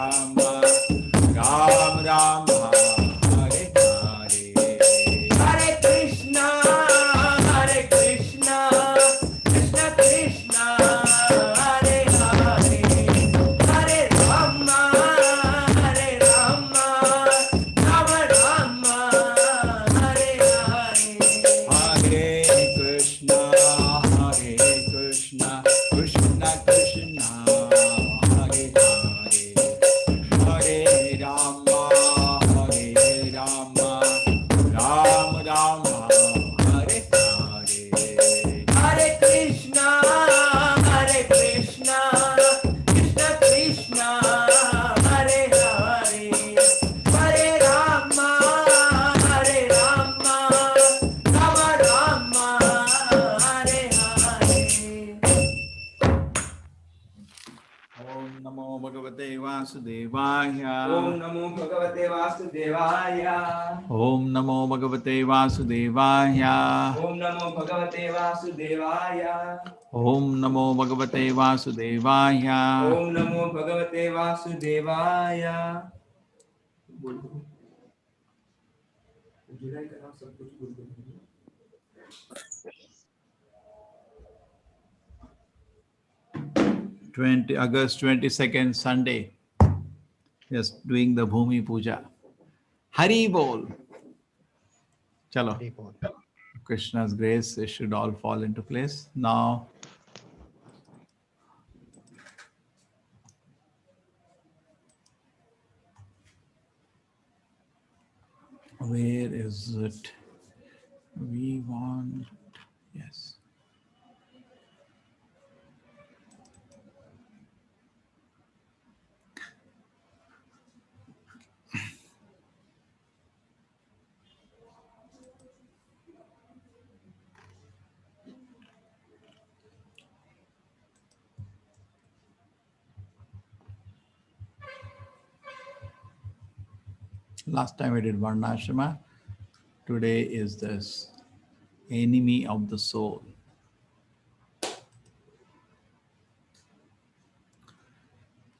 Rama, Ram Rama, Hare Hare, Hare Krishna, Hare Krishna, Krishna Krishna, Hare Hare, Hare Rama, Rama Rama, Hare Hare, Hare Krishna, Krishna Krishna, Hare Hare, Hare Rama, Ram Rama, Hare Hare, Hare Krishna, Krishna Krishna, Hare Hare, Hare Rama, Rama Rama, Hare Hare. Om Namo Bhagavate Vasudevaya. Om Namo Bhagavate Vasudevaya. Om Namo Bhagavate Vasudevaya. Om Namo Bhagavate Vasudevaya. Om Namo Bhagavate Vasudevaya. Om Namo Bhagavate Vasudevaya. जुलाई का नाम सब कुछ बोल दो। 20 August 22nd, Sunday. Just doing the Bhumi Puja. Hari Bol. Chalo. Hari Bol. Krishna's grace, it should all fall into place. Now, where is it? We want, yes. Last time we did Varnashrama. Today is this enemy of the soul.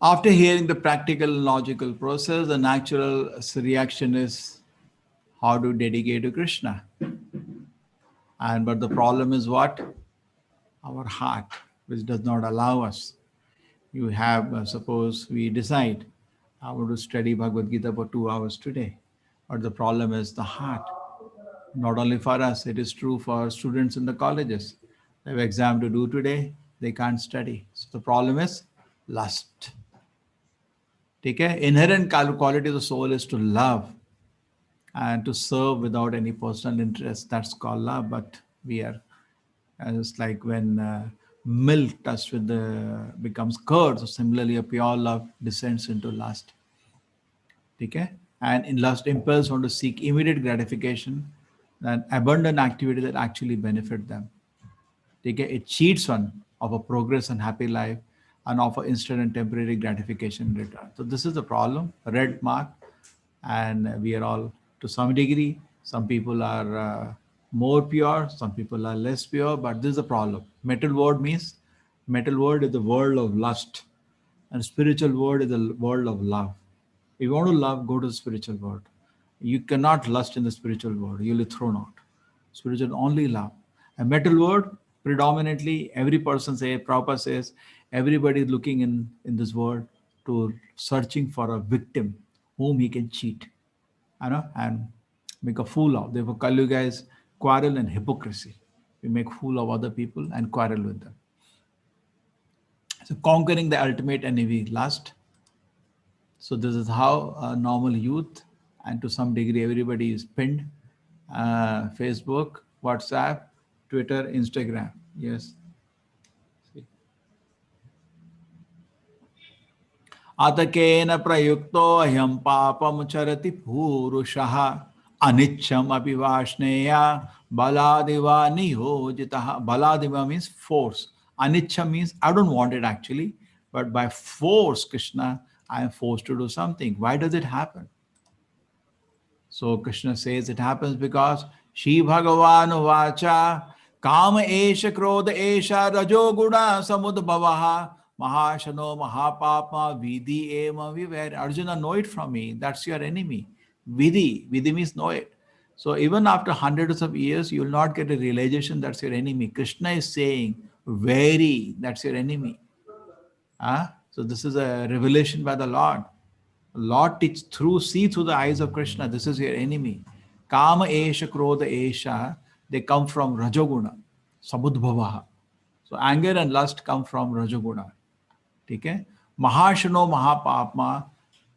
After hearing the practical logical process, the natural reaction is how to dedicate to Krishna. But the problem is what? Our heart, which does not allow us. You have, suppose we decide, I want to study Bhagavad Gita for 2 hours today. But the problem is the heart. Not only for us, it is true for students in the colleges. They have exam to do today, they can't study. So the problem is lust. Okay? Inherent quality of the soul is to love and to serve without any personal interest. That's called love. But we are, it's like when milk touched with the becomes curd. So similarly, a pure love descends into lust. Okay? And in lust impulse want to seek immediate gratification and abundant activity that actually benefit them. Okay? It cheats one of a progress and happy life and offer instant and temporary gratification in return. So this is the problem, red mark, and we are all to some degree. Some people are more pure, some people are less pure, but this is the problem. Metal world is the world of lust, and spiritual world is the world of love. If you want to love, go to the spiritual world. You cannot lust in the spiritual world. You'll be thrown out. Spiritual only love. A metal world, predominantly, every person Prabhupada says, everybody is looking in this world to searching for a victim whom he can cheat, and make a fool of. Therefore, Kali Yuga is quarrel and hypocrisy. We make fool of other people and quarrel with them. So conquering the ultimate enemy, lust. So this is how a normal youth, and to some degree everybody is pinned. Facebook, WhatsApp, Twitter, Instagram. Yes. Atakena prayukto ahyam papam charati purushah anicham abhivashneya baladiva nihojitaha. Baladiva means force. Anicham means I don't want it actually, but by force, Krishna, I am forced to do something. Why does it happen? So Krishna says it happens because Shri Bhagavan Vacha Kama Esha Krodha Esha Rajoguna Samudbhavaha Mahashano Mahapapa Vidhi Ema Viver. Arjuna, know it from me. That's your enemy. Vidhi means know it. So even after hundreds of years, you will not get a realization that's your enemy. Krishna is saying, very, that's your enemy. So this is a revelation by the Lord. Lord teach through, see through the eyes of Krishna, this is your enemy. Kama esha, krodha esha, they come from Rajoguna, Samudbhavaha. So anger and lust come from Rajoguna. Okay? Mahashano Mahapapma,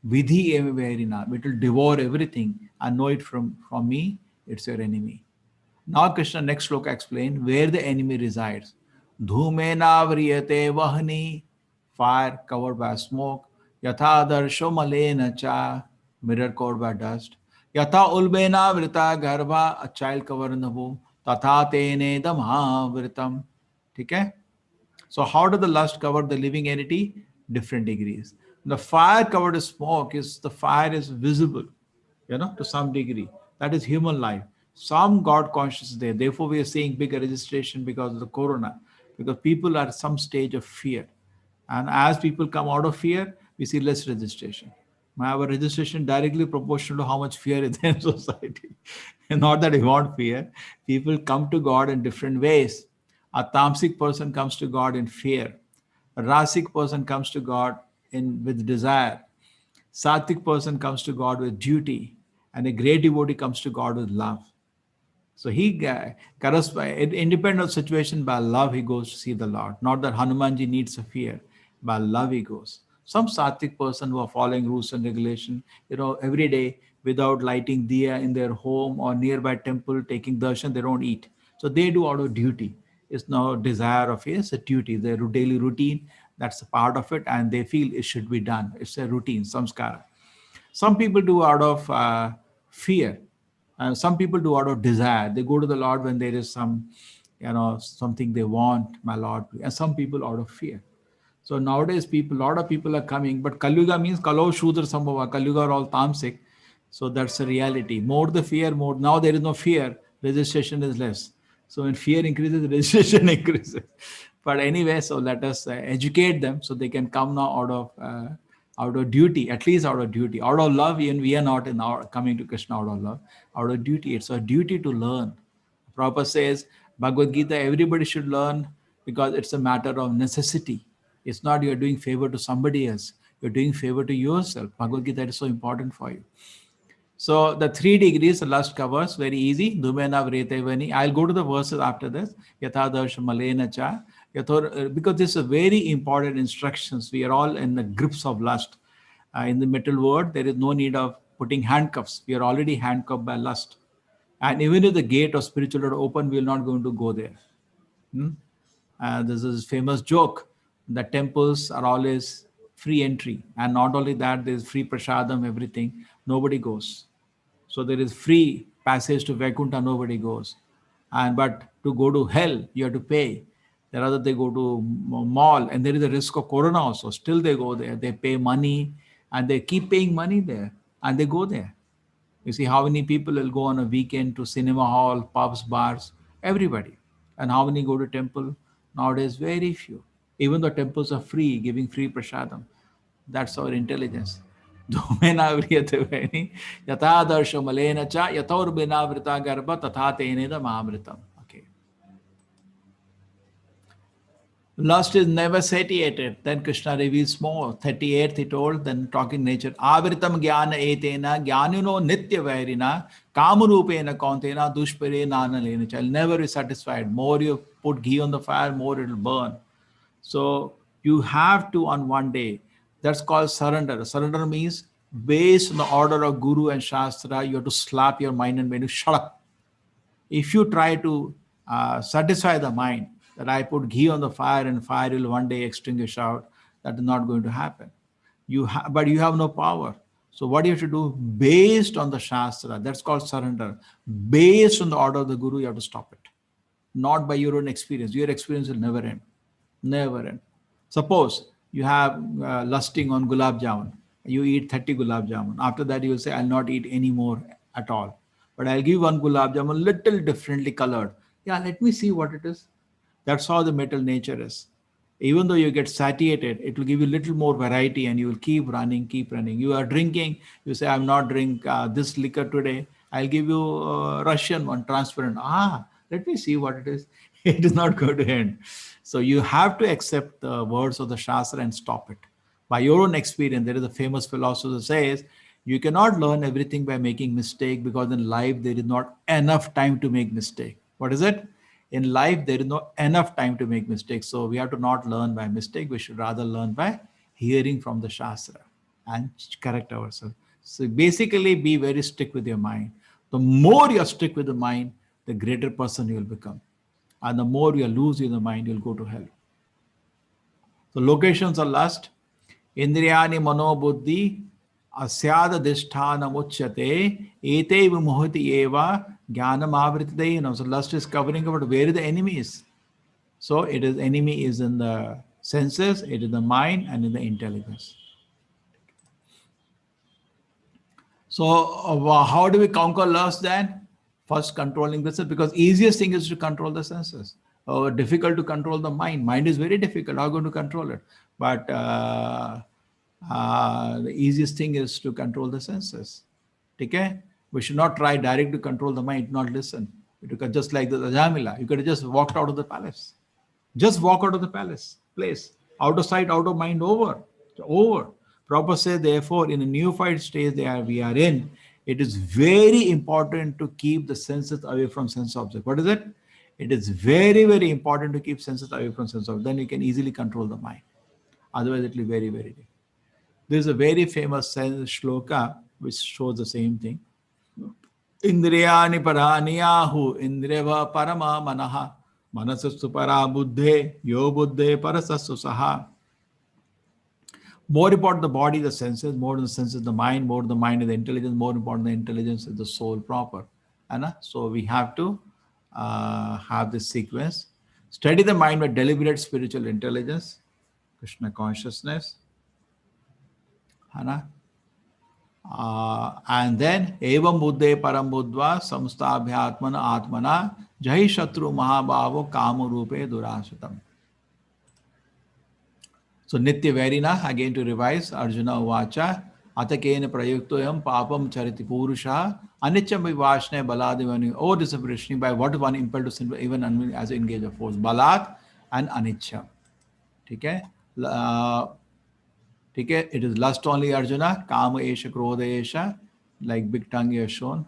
Vidhi Evaverina, it will devour everything and know it from me, it's your enemy. Now Krishna next sloka explain where the enemy resides. Dhumena vriyate vahni, fire covered by smoke. Yatha darsho malena cha, mirror covered by dust. Yatha ulbena vrita garbha, a child covered in the womb. Tatha tene damha vritam. Okay? So how does the lust cover the living entity? Different degrees. The fire covered smoke is the fire is visible, to some degree. That is human life. Some God conscious there. Therefore, we are seeing bigger registration because of the corona, because people are at some stage of fear. And as people come out of fear, we see less registration. Our registration directly proportional to how much fear is in society. Not that we want fear. People come to God in different ways. A tamasic person comes to God in fear. A rasic person comes to God in with desire. Sattvic person comes to God with duty, and a great devotee comes to God with love. So he independent of situation, by love he goes to see the Lord. Not that Hanumanji needs a fear, by love he goes. Some Sattvic person who are following rules and regulation, every day without lighting diya in their home or nearby temple, taking darshan, they don't eat. So they do out of duty. It's no desire of it, it's a duty, their daily routine. That's a part of it, and they feel it should be done. It's a routine, samskara. Some people do out of fear. Some people do out of desire. They go to the Lord when there is something they want, my Lord. And some people out of fear. So nowadays, a lot of people are coming, but Kalyuga means Kalo Shudra Sambhava. Kalyuga are all tamasic. So that's the reality. More the fear, more. Now there is no fear, registration is less. So when fear increases, registration increases. But anyway, so let us educate them so they can come now out of duty, at least out of duty, out of love. Even we are not in our coming to Krishna out of love, out of duty. It's a duty to learn. Prabhupada says Bhagavad Gita, everybody should learn because it's a matter of necessity. It's not you're doing favor to somebody else. You're doing favor to yourself. Bhagavad Gita is so important for you. So the 3 degrees the lust covers, very easy. Dhumena vretevani. I'll go to the verses after this. Yatha darsha malena cha. Because this is very important instructions. We are all in the grips of lust. In the metal world, there is no need of putting handcuffs. We are already handcuffed by lust. And even if the gate of spiritual door open, we are not going to go there. This is famous joke that temples are always free entry. And not only that, there's free prasadam, everything. Nobody goes. So there is free passage to Vaikuntha, nobody goes. But to go to hell, you have to pay. There are they go to mall, and there is a risk of corona also. Still they go there. They pay money, and they keep paying money there, and they go there. You see how many people will go on a weekend to cinema hall, pubs, bars, everybody. And how many go to temple? Nowadays, very few. Even though temples are free, giving free prasadam. That's our intelligence. Dhumena vriyate veni, yatha darsha malena cha, yathorbena vrita garbha, tatha teneda mahamritam. Okay. Lust is never satiated. Then Krishna reveals more. 38th he told, then talking nature. Avritam jnana etena, jnanino nitya vairina, kamarupena kauntena, dushpare nana lena. I'll never be satisfied. More you put ghee on the fire, more it will burn. So you have to on one day. That's called surrender. Surrender means based on the order of Guru and Shastra, you have to slap your mind and make it shut up. If you try to satisfy the mind that I put ghee on the fire and fire will one day extinguish out, that is not going to happen. But you have no power. So what you have to do based on the Shastra, that's called surrender. Based on the order of the Guru, you have to stop it. Not by your own experience. Your experience will never end. Never end. Suppose you have lusting on gulab jamun. You eat 30 gulab jamun. After that, you will say, I'll not eat any more at all. But I'll give one gulab jamun little differently colored. Yeah, let me see what it is. That's how the metal nature is. Even though you get satiated, it will give you little more variety and you will keep running, keep running. You are drinking, you say, I'm not drink this liquor today. I'll give you Russian one, transparent. Let me see what it is. It is not going to end. So you have to accept the words of the Shastra and stop it. By your own experience, there is a famous philosopher who says, you cannot learn everything by making mistake, because in life there is not enough time to make mistake. What is it? In life there is not enough time to make mistakes, so we have to not learn by mistake. We should rather learn by hearing from the Shastra and correct ourselves. So basically, be very strict with your mind. The more you're strict with the mind, the greater person you will become, and the more you lose in the mind, you'll go to hell. The locations are lust, indriyani manobuddhi, asyadadhisthanamuchyate, ete vimuhati eva, jnanam avritidayinam. So lust is covering about where the enemy is. So it is enemy is in the senses, it is the mind, and in the intelligence. So how do we conquer lust then? First, controlling the senses, because easiest thing is to control the senses. Difficult to control the mind. Mind is very difficult. How are you going to control it? But the easiest thing is to control the senses. Okay? We should not try direct to control the mind, not listen. Just like the Ajamila, you could have just walked out of the palace. Just walk out of the palace, place. Out of sight, out of mind, over. Over. Prabhupada says, therefore, in a neophyte stage we are in, it is very important to keep the senses away from sense objects. What is it? It is very, very important to keep senses away from sense objects. Then you can easily control the mind. Otherwise, it will be very, very difficult. There is a very famous shloka which shows the same thing. Indriyani paraniyahu indriyava parama manaha manasastu para buddhe yo buddhe parasastu saha. More important the body, the senses, more than the senses, the mind, more than the mind is the intelligence, more important the intelligence is the soul proper. So we have to have this sequence. Study the mind with deliberate spiritual intelligence, Krishna consciousness. And then evam buddhe param buddhva samstabhyatmana atmana jahi shatru mahabhavo kama rupe durashitam. So Nitya Verina, again to revise, Arjuna Uvacha, Atakena Prayuktoyam Papam Chariti Purusha, Anicham Vivashne Baladivani, or disappearing by what one impelled to sin, even as engage of force. Balat and Anicham. Okay? It is lust only, Arjuna, Kama Esha, Krodha Esha, like big tongue you have shown,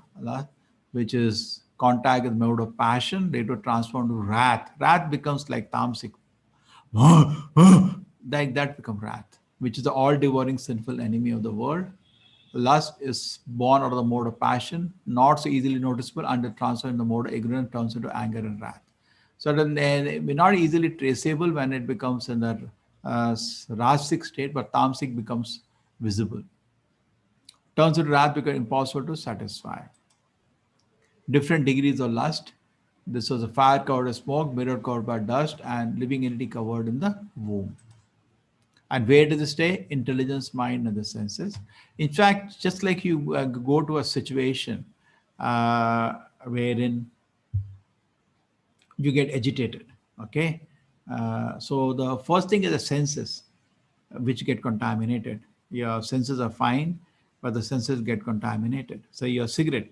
which is contact with mode of passion, later transformed to wrath. Wrath becomes like tamasic. Like that become wrath, which is the all-devouring sinful enemy of the world. Lust is born out of the mode of passion, not so easily noticeable, and it transfers in the mode of ignorance, turns into anger and wrath. So then not easily traceable when it becomes in the rajasic state, but tamasic becomes visible. Turns into wrath because impossible to satisfy. Different degrees of lust. This was a fire covered with smoke, mirror covered by dust, and living entity covered in the womb. And where does it stay? Intelligence, mind, and the senses. In fact, just like you go to a situation wherein you get agitated, okay? So the first thing is the senses, which get contaminated. Your senses are fine, but the senses get contaminated. So your cigarette.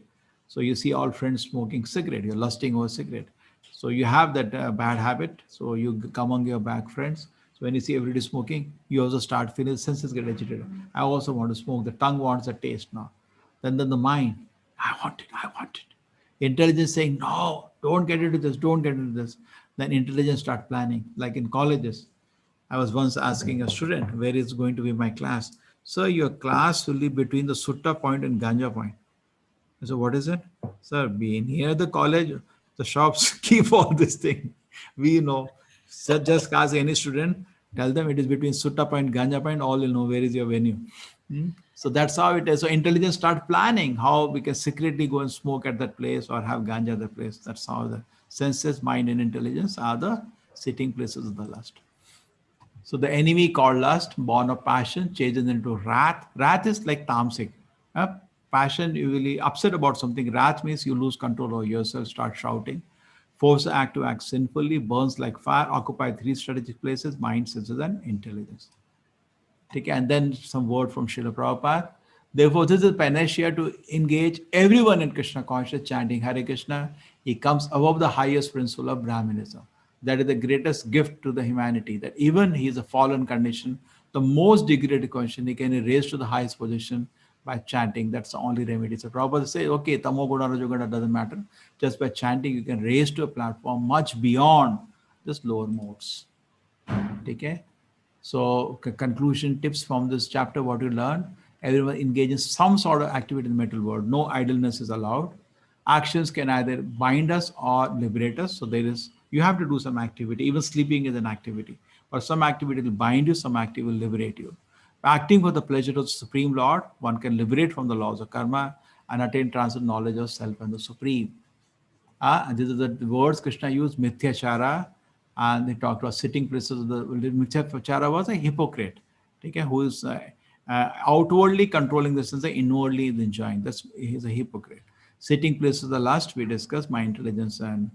So you see all friends smoking cigarette. You're lusting over cigarette. So you have that bad habit. So you come among your bad friends. So when you see everybody smoking, you also start feeling senses get agitated. I also want to smoke. The tongue wants a taste now. Then the mind, I want it, I want it. Intelligence saying, no, don't get into this, don't get into this. Then intelligence start planning. Like in colleges, I was once asking a student, where is going to be my class? So your class will be between the Sutta point and Ganja point. So what is it? Sir, being near the college, the shops keep all this thing. We know. So just ask any student, tell them it is between Sutta point, Ganja point, all will know where is your venue. So that's how it is. So intelligence start planning how we can secretly go and smoke at that place or have Ganja at that place. That's how the senses, mind, and intelligence are the sitting places of the lust. So the enemy called lust, born of passion, changes into wrath. Wrath is like tamasic. Passion, you really upset about something. Wrath means you lose control over yourself, start shouting. force the act to act sinfully, burns like fire, occupy three strategic places: mind, senses, and intelligence. Okay, and then some word from Srila Prabhupada. Therefore, this is panacea to engage everyone in Krishna consciousness, chanting Hare Krishna. He comes above the highest principle of Brahmanism. That is the greatest gift to the humanity, that even he is a fallen condition, the most degraded condition, he can be raised to the highest position by chanting. That's the only remedy. So Prabhupada says, okay, Tamo Guna, Rajo Guna doesn't matter. Just by chanting, you can raise to a platform much beyond just lower modes. Okay? So conclusion tips from this chapter, what you learn: everyone engage in some sort of activity in the material world. No idleness is allowed. Actions can either bind us or liberate us. So you have to do some activity. Even sleeping is an activity. But some activity will bind you, some activity will liberate you. Acting for the pleasure of the Supreme Lord, one can liberate from the laws of karma and attain transcendent knowledge of self and the Supreme. And these are the words Krishna used, mithyachara, and they talked about sitting places. The mithyachara was a hypocrite, okay, who is outwardly controlling the senses, inwardly enjoying. He's a hypocrite. Sitting places, the last we discussed, my intelligence and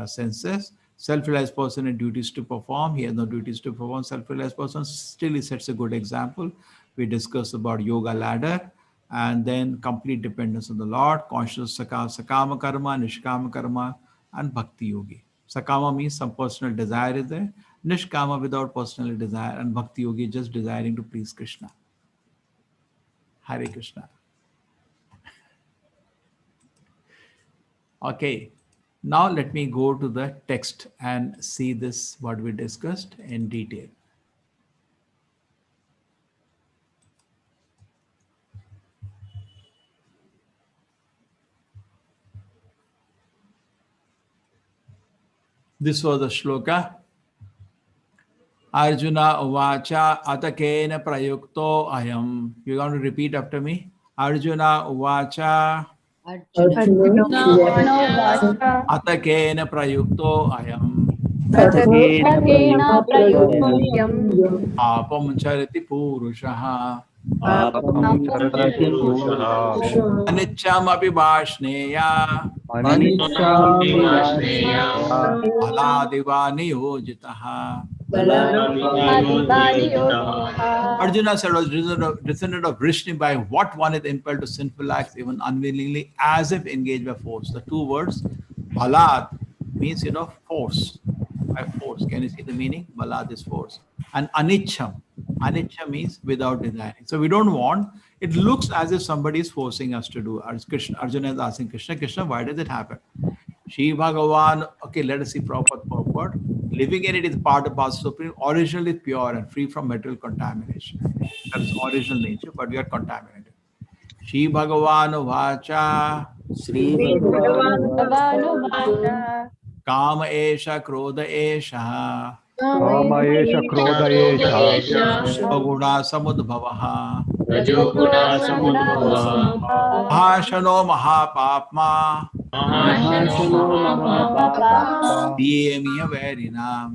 senses. Self-realized person and duties to perform. He has no duties to perform. Self-realized person still he sets a good example. We discussed about yoga ladder. And then complete dependence on the Lord, conscious sakama karma, nishkama karma, and bhakti yogi. Sakama means some personal desire is there. Nishkama without personal desire, and bhakti yogi just desiring to please Krishna. Hare Krishna. Okay, now let me go to the text and see this, what we discussed in detail. This was the shloka. Arjuna uvacha atakena prayukto ayam. You're going to repeat after me. Arjuna uvacha atakena prayukto ayam. Apam chariti purushaha. Anicham abhibhashneya. Baladiva niyojitaha. Arjuna said, was descendant of Vrishni, by what one is impelled to sinful acts, even unwillingly, as if engaged by force. The two words, balad, means, force. By force. Can you see the meaning? Balad is force. And anicham. Anicham means without desiring. So we don't want, it looks as if somebody is forcing us to do. Arjuna is asking Krishna, why does it happen? Shiva Bhagavan, okay, let us see purport. Living in it is part of our Supreme, originally pure and free from material contamination. That's original nature, but we are contaminated. Shri Bhagavan Vacha. Shri Bhagavan Kama Esha Krodha Esha. Kama Esha Krodha Esha. Rajoguna Samudbhavaha. Samudbhava. Bhashano Mahapapma. Diyemiya Varinam.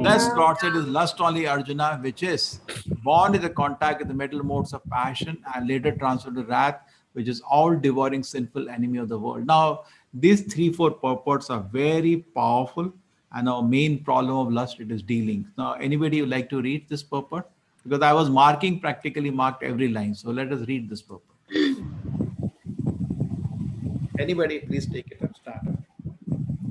Thus, Lord said, is lust only, Arjuna, which is born in the contact with the metal modes of passion and later transferred to wrath, which is all devouring sinful enemy of the world. Now, these 3-4 purports are very powerful, and our main problem of lust, it is dealing. Now, anybody would like to read this purport? Because I was practically marked every line. So let us read this purport. Anybody, please take it and start.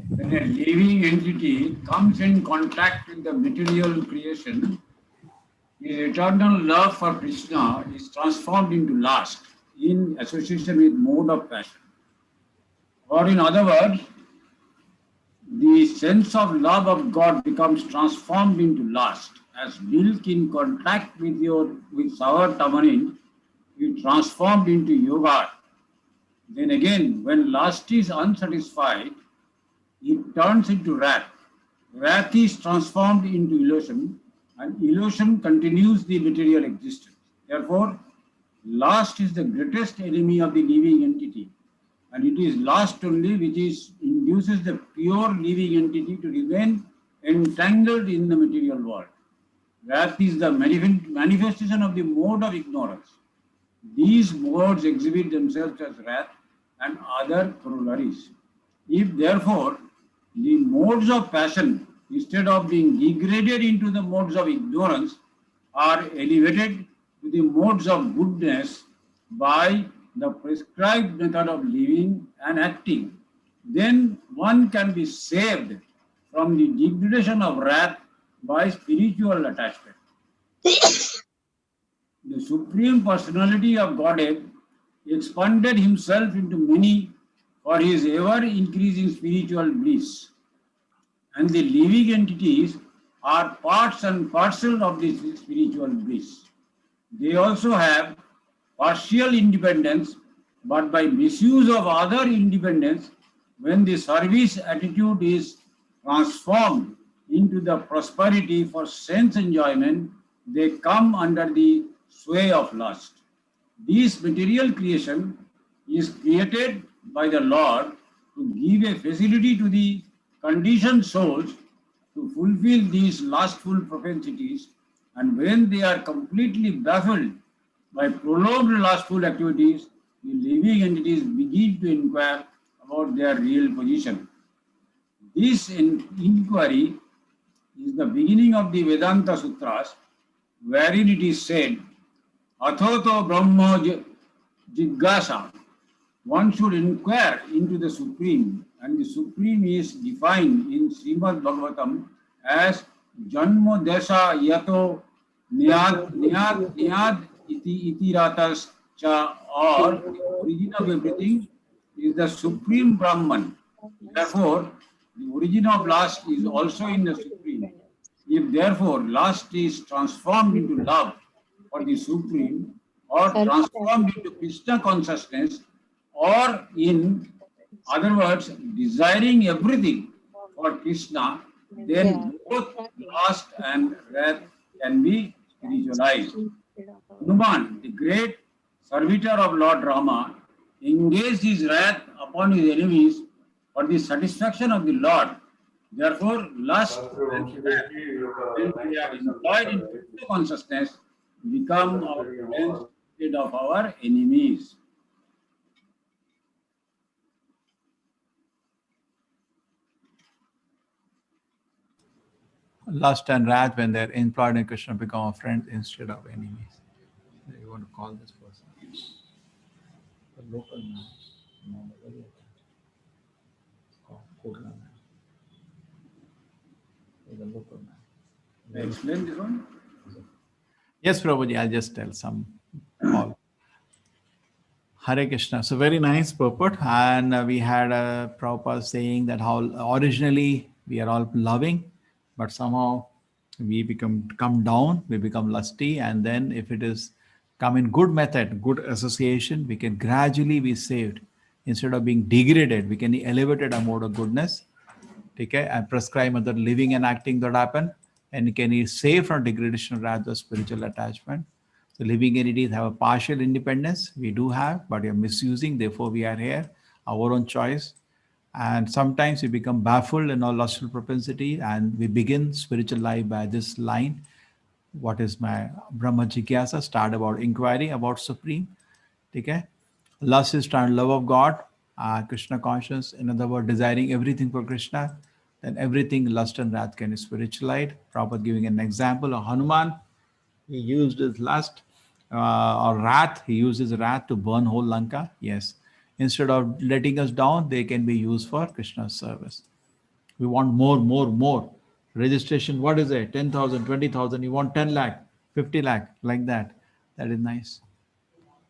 When a living entity comes in contact with the material creation, his eternal love for Krishna is transformed into lust in association with mode of passion. Or in other words, the sense of love of God becomes transformed into lust. As milk in contact with sour tamarind is transformed into yogurt. Then again, when lust is unsatisfied, it turns into wrath. Wrath is transformed into illusion, and illusion continues the material existence. Therefore, lust is the greatest enemy of the living entity, and it is lust only which induces the pure living entity to remain entangled in the material world. Wrath is the manifestation of the mode of ignorance. These modes exhibit themselves as wrath, and other corollaries. If therefore the modes of passion, instead of being degraded into the modes of ignorance, are elevated to the modes of goodness by the prescribed method of living and acting, then one can be saved from the degradation of wrath by spiritual attachment. The Supreme Personality of Godhead expanded himself into many for his ever increasing spiritual bliss, and the living entities are parts and parcel of this spiritual bliss. They also have partial independence, but by misuse of other independence, when the service attitude is transformed into the prosperity for sense enjoyment, they come under the sway of lust. This material creation is created by the Lord to give a facility to the conditioned souls to fulfill these lustful propensities, and when they are completely baffled by prolonged lustful activities, the living entities begin to inquire about their real position. This inquiry is the beginning of the Vedanta Sutras, wherein it is said, Athoto Brahma Jigyasa. One should inquire into the Supreme, and the Supreme is defined in Srimad Bhagavatam as Janmo Desha Yato Niyad iti ratas cha, or the origin of everything is the Supreme Brahman. Therefore, the origin of lust is also in the Supreme. If therefore lust is transformed into love for the Supreme, or transformed into Krishna consciousness, or in other words, desiring everything for Krishna, then both lust and wrath can be spiritualized. Hanuman, the great servitor of Lord Rama, engaged his wrath upon his enemies for the satisfaction of the Lord. Therefore, lust and wrath, when they are employed in Krishna consciousness, become our friends instead of our enemies. Lust and wrath, when they're employed in Krishna, become friends instead of enemies. You want to call this person? The local man. No, very attached. Oh, Kodla man. He's a local man. Explain this one. Yes, Prabhuji, I'll just tell some. All. Hare Krishna. So very nice purport. And we had Prabhupada saying that how originally we are all loving, but somehow we come down, we become lusty, and then if it is come in good method, good association, we can gradually be saved. Instead of being degraded, we can be elevated a mode of goodness, okay, and prescribe other living and acting that happen, and can be saved from degradation rather spiritual attachment. The living entities have a partial independence. We do have, but we are misusing. Therefore, we are here, our own choice. And sometimes we become baffled in our lustful propensity, and we begin spiritual life by this line. What is my Brahma Jigyasa? Start about inquiry about Supreme. Okay? Lust is trying love of God, Krishna conscious. In other words, desiring everything for Krishna. Then everything, lust and wrath, can be spiritualized. Prabhupada giving an example of Hanuman. He used his lust or wrath. He used his wrath to burn whole Lanka. Yes. Instead of letting us down, they can be used for Krishna's service. We want more, more, more. Registration, what is it? 10,000, 20,000. You want 10 lakh, 50 lakh, like that. That is nice.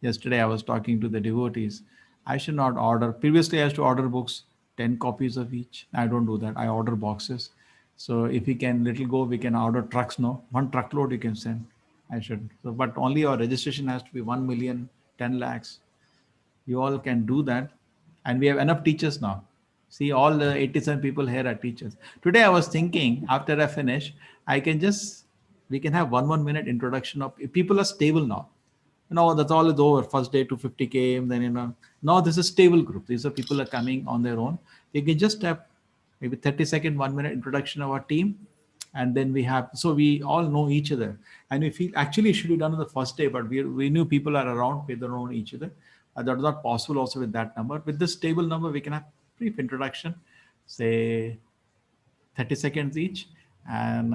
Yesterday, I was talking to the devotees. I should not order. Previously, I used to order books, 10 copies of each. I don't do that. I order boxes. So if we can little go, we can order trucks. No, one truckload you can send. I should. So, but only our registration has to be 1 million, 10 lakhs. You all can do that. And we have enough teachers now. See, all the 87 people here are teachers. Today I was thinking, after I finish, we can have 1 minute introduction of, if people are stable now. That's all is over. First day 250 came, then, now this is stable group. These are people are coming on their own. You can just have maybe 30-second, 1 minute introduction of our team. And then so we all know each other. And we feel, actually it should be done on the first day, but we knew people are around, we don't know each other. That is not possible also with that number. With this table number, we can have brief introduction, say 30 seconds each, and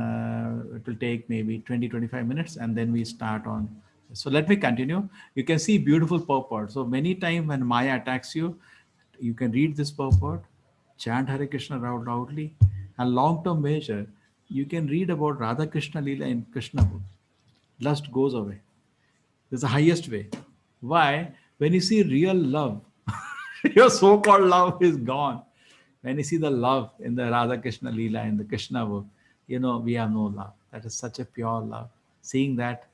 it will take maybe 20-25 minutes, and then we start on. So let me continue. You can see beautiful purport. So many times when Maya attacks you, you can read this purport, chant Hare Krishna loudly, and long-term measure, you can read about Radha Krishna Leela in Krishna book. Lust goes away. This is the highest way. Why? When you see real love, your so-called love is gone. When you see the love in the Radha Krishna Leela in the Krishna book, you know we have no love. That is such a pure love. Seeing that,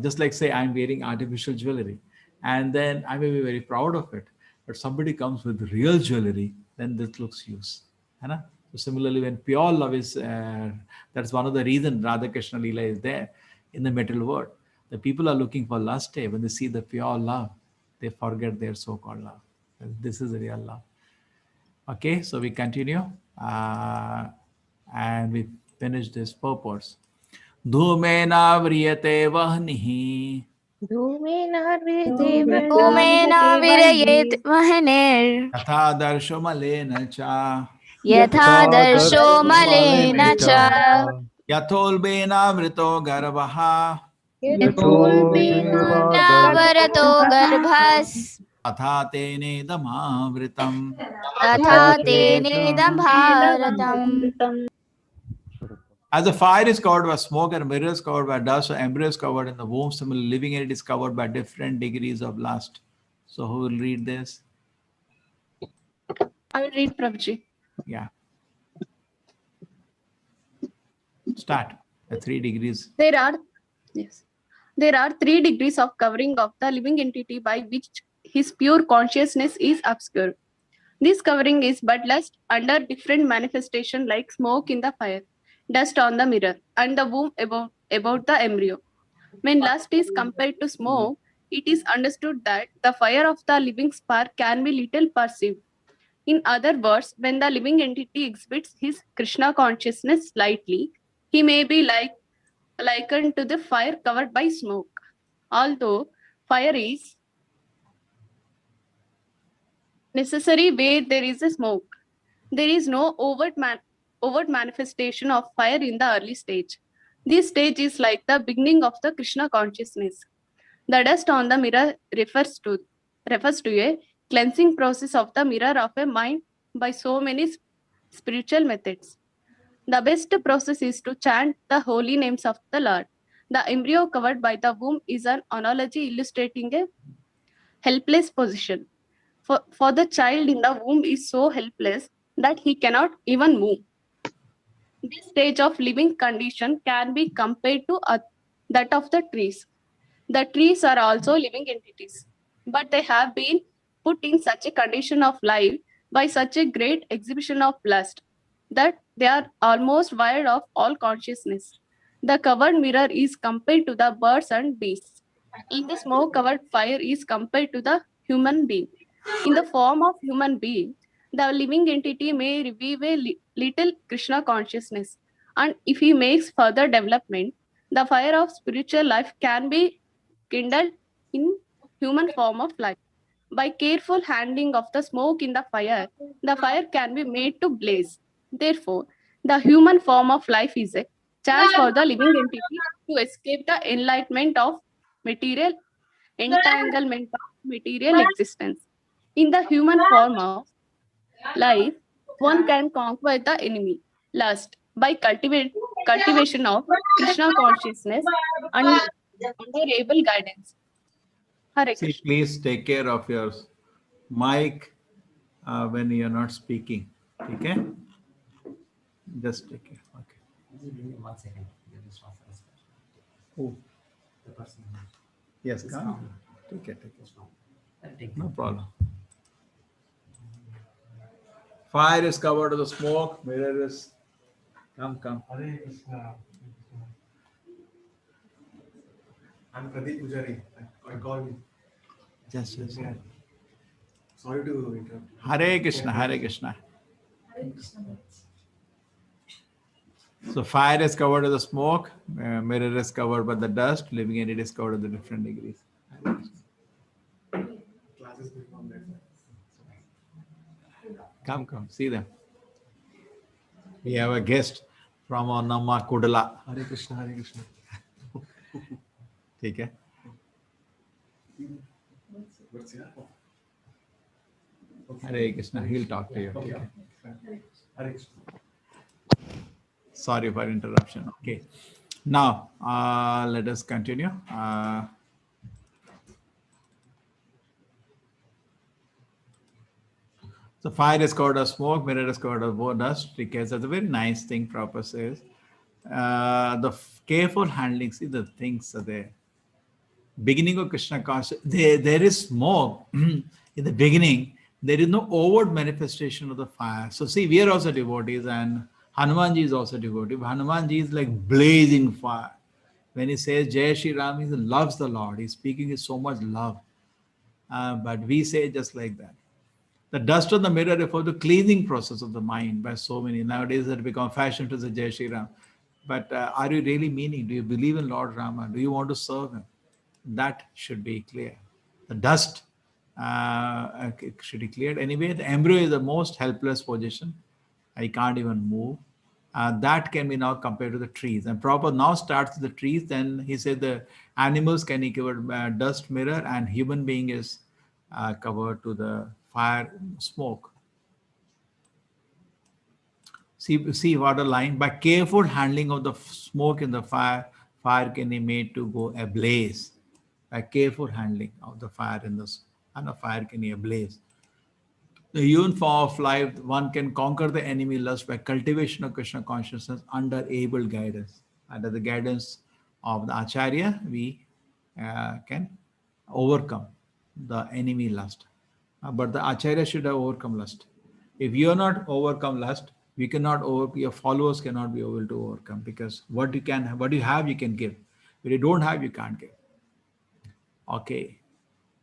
just like say I'm wearing artificial jewelry, and then I may be very proud of it, but somebody comes with real jewelry, then this looks used. So similarly, when pure love is, that's one of the reasons Radha Krishna Leela is there in the material world. The people are looking for lust. When they see the pure love, they forget their so-called love. This is real love. Okay, so we continue and we finish this purpose. Dhumena vriyate vahnihi धूमेन विरयेत् वह्निर् yatha darsho malena cha यथा दर्शो मलेन च yatholbena vrito garvaha नवरतो गर्भस् तथा तेने दमावृतम्. तथा तेनेदं भारतम्. As the fire is covered by smoke and mirror is covered by dust, so embryo is covered in the womb, similarly living entity is covered by different degrees of lust. So who will read this? I will read, Prabhuji. Yeah. Start. The 3 degrees. There are 3 degrees of covering of the living entity by which his pure consciousness is obscured. This covering is but lust under different manifestation like smoke in the fire, dust on the mirror, and the womb about the embryo. When lust is compared to smoke, it is understood that the fire of the living spark can be little perceived. In other words, when the living entity exhibits his Krishna consciousness slightly, he may be likened to the fire covered by smoke. Although fire is necessary where there is a smoke, there is no overt manifestation of fire in the early stage. This stage is like the beginning of the Krishna consciousness. The dust on the mirror refers to a cleansing process of the mirror of a mind by so many spiritual methods. The best process is to chant the holy names of the Lord. The embryo covered by the womb is an analogy illustrating a helpless position. For the child in the womb is so helpless that he cannot even move. This stage of living condition can be compared to that of the trees. The trees are also living entities, but they have been put in such a condition of life by such a great exhibition of lust that they are almost void of all consciousness. The covered mirror is compared to the birds and beasts, and the smoke-covered fire is compared to the human being. In the form of human being, the living entity may revive a little Krishna consciousness, and if he makes further development, the fire of spiritual life can be kindled in human form of life. By careful handling of the smoke in the fire can be made to blaze. Therefore, the human form of life is a chance for the living entity to escape the enlightenment of entanglement of material existence. In the human form of life, one can conquer the enemy, lust, by cultivation of Krishna consciousness and under able guidance. Hare See, Krishna. please take care of your mic when you are not speaking. Okay? Just take care. Okay. 1 second. Who? The person. Yes, come. Take it. I'll take No problem. Fire is covered with the smoke. Mirror is. Come. Hare Krishna. I'm Pradeep Pujari. I called you. Just. Yeah. Sorry to interrupt. Hare Krishna, Hare Krishna. So fire is covered with the smoke, mirror is covered by the dust, living entity is covered with the different degrees. Class is from that side. Come, see them. We have a guest from our Namma Kudala. Hare Krishna, Hare Krishna. ठीक है? What's here? Hare Krishna. He'll talk to you. Okay. ठीक है? Hare Krishna. Sorry for interruption. Okay. Now, let us continue. So fire is covered of smoke, mirror is covered of dust. Because that's a very nice thing Prabhupada says. Careful handling, see the things are there. Beginning of Krishna consciousness, there is smoke. In the beginning, there is no overt manifestation of the fire. So see, we are also devotees and Hanumanji is also devotee. Hanumanji is like blazing fire. When he says Jai Shri Ram, he loves the Lord. He's speaking with so much love. But we say just like that. The dust on the mirror refers to cleansing process of the mind by so many. Nowadays it become fashion to say Jai Shri Ram. But are you really meaning? Do you believe in Lord Rama? Do you want to serve him? That should be clear. The dust should be cleared. Anyway, the embryo is the most helpless position. I can't even move. That can be now compared to the trees. And Prabhupada now starts with the trees. Then he said the animals can be covered by dust mirror and human being is covered to the fire smoke. See what a line. By careful handling of the smoke in the fire, fire can be made to go ablaze. By careful handling of the fire in the and a fire can be ablaze. The human form of life, one can conquer the enemy lust by cultivation of Krishna consciousness under able guidance. Under the guidance of the Acharya, we can overcome the enemy lust. But the Acharya should have overcome lust. If you are not overcome lust, we cannot your followers cannot be able to overcome, because what you have, you can give. What you don't have, you can't give. Okay.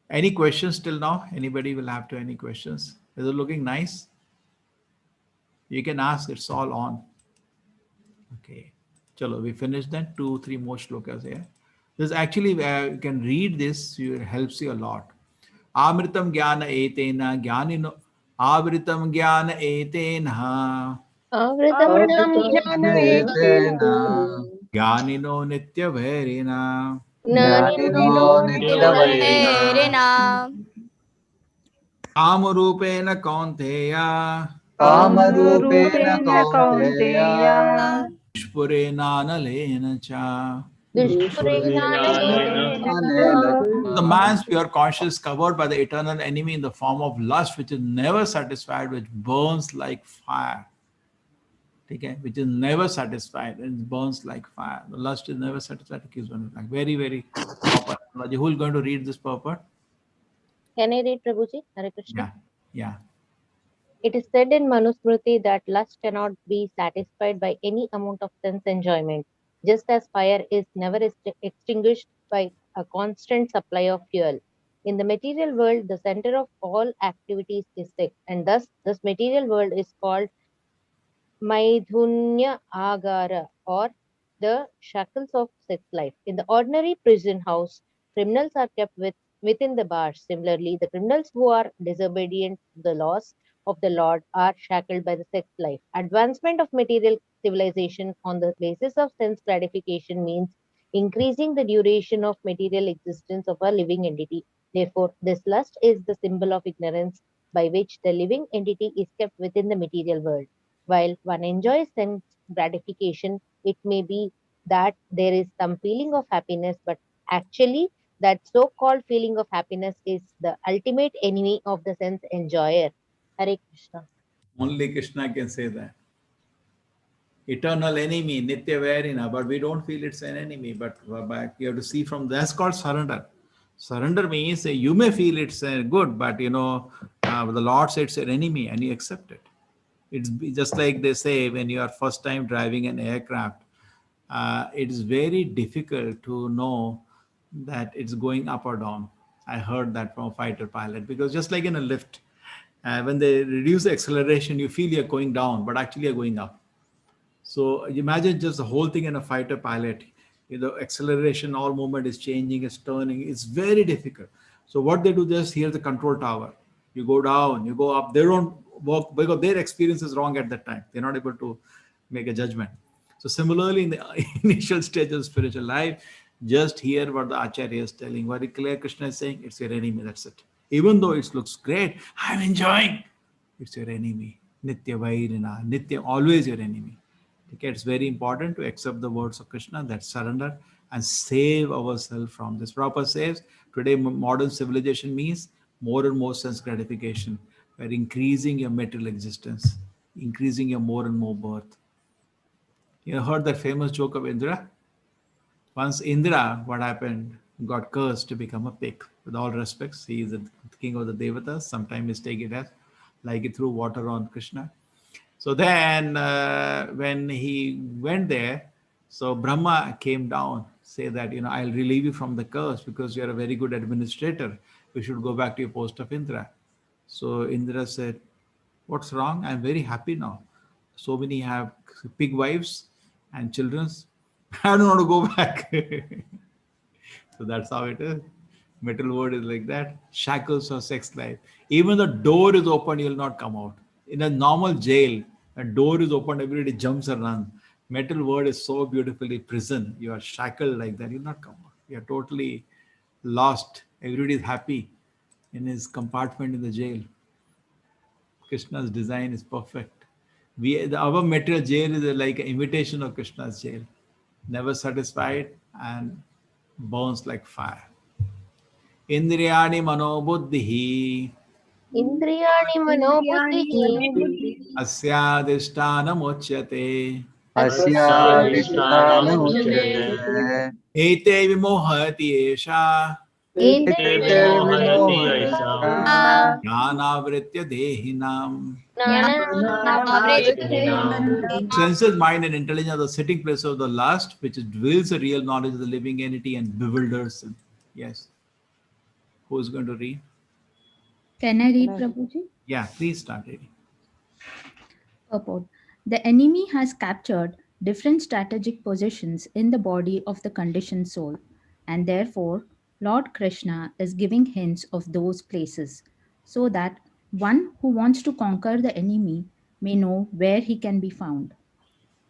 Any questions till now? Anybody will have any questions? Is it looking nice? You can ask, it's all on. Okay. Chalo, we finished then. 2-3 more shlokas here. This actually, you can read this, it helps you a lot. Amritam jnana etena jnanino. Amritam jnana etena. Jnanino nitya bhairina. Verena. Kamarupena kaunteya. Dushpurena nalena cha. The man's pure conscience is covered by the eternal enemy in the form of lust, which is never satisfied, which burns like fire. Okay? Which is never satisfied and burns like fire. The lust is never satisfied. It keeps burning like very, very proper. Who is going to read this purport? Can I read, Prabhuji? Hare Krishna. Yeah. It is said in Manusmriti that lust cannot be satisfied by any amount of sense enjoyment, just as fire is never extinguished by a constant supply of fuel. In the material world, the center of all activities is sex, and thus this material world is called Maidhunya Agara, or the shackles of sex life. In the ordinary prison house, criminals are kept within the bars. Similarly, the criminals who are disobedient to the laws of the Lord are shackled by the sex life. Advancement of material civilization on the basis of sense gratification means increasing the duration of material existence of a living entity. Therefore, this lust is the symbol of ignorance by which the living entity is kept within the material world. While one enjoys sense gratification, it may be that there is some feeling of happiness, but actually that so-called feeling of happiness is the ultimate enemy of the sense enjoyer. Hare Krishna. Only Krishna can say that. Eternal enemy, Nitya Vairina, but we don't feel it's an enemy, but you have to see from that's called surrender. Surrender means you may feel it's good, but the Lord said it's an enemy and you accept it. It's just like they say when you are first time driving an aircraft, it is very difficult to know that it's going up or down. I heard that from a fighter pilot, because just like in a lift, when they reduce the acceleration, you feel you're going down, but actually you're going up. So imagine just the whole thing in a fighter pilot. Acceleration, all movement is changing, it's turning. It's very difficult. So what they do, just here's the control tower. You go down, you go up. They don't work because their experience is wrong at that time. They're not able to make a judgment. So similarly, in the initial stage of spiritual life, just hear what the Acharya is telling. Very clear, Krishna is saying, it's your enemy. That's it. Even though it looks great, I'm enjoying. It's your enemy. Nitya Vairina. Nitya, always your enemy. Okay, it's very important to accept the words of Krishna, that surrender and save ourselves from this. Prabhupada says today modern civilization means more and more sense gratification. We're increasing your material existence, increasing your more and more birth. You heard that famous joke of Indra? Once Indra, what happened? Got cursed to become a pig. With all respects, he is the king of the Devatas. Sometimes mistake it as like it threw water on Krishna. So then when he went there, so Brahma came down, say that, I'll relieve you from the curse because you're a very good administrator. You should go back to your post of Indra. So Indra said, what's wrong? I'm very happy now. So many have pig wives and children. I don't want to go back. So that's how it is. Metal world is like that. Shackles of sex life. Even the door is open, you'll not come out. In a normal jail, a door is open, everybody jumps and runs. Metal world is so beautifully prison. You are shackled like that, you'll not come out. You are totally lost. Everybody is happy in his compartment in the jail. Krishna's design is perfect. Our material jail is like an imitation of Krishna's jail. Never satisfied and burns like fire. Indriyani manobuddhihi Indriyani manobuddhihi asyadhisthanamuchyate अस्याधिष्ठानमुच्यते ete vimohati esha ete jnanavritya dehinam. jnanavritya Senses, mind, and intelligence are the sitting place of the lust, which dwells the real knowledge of the living entity and bewilders him. Yes. Who is going to read? Can I read, Prabhuji? Yeah, please start reading. Purport. The enemy has captured different strategic positions in the body of the conditioned soul, and therefore Lord Krishna is giving hints of those places, so that one who wants to conquer the enemy may know where he can be found.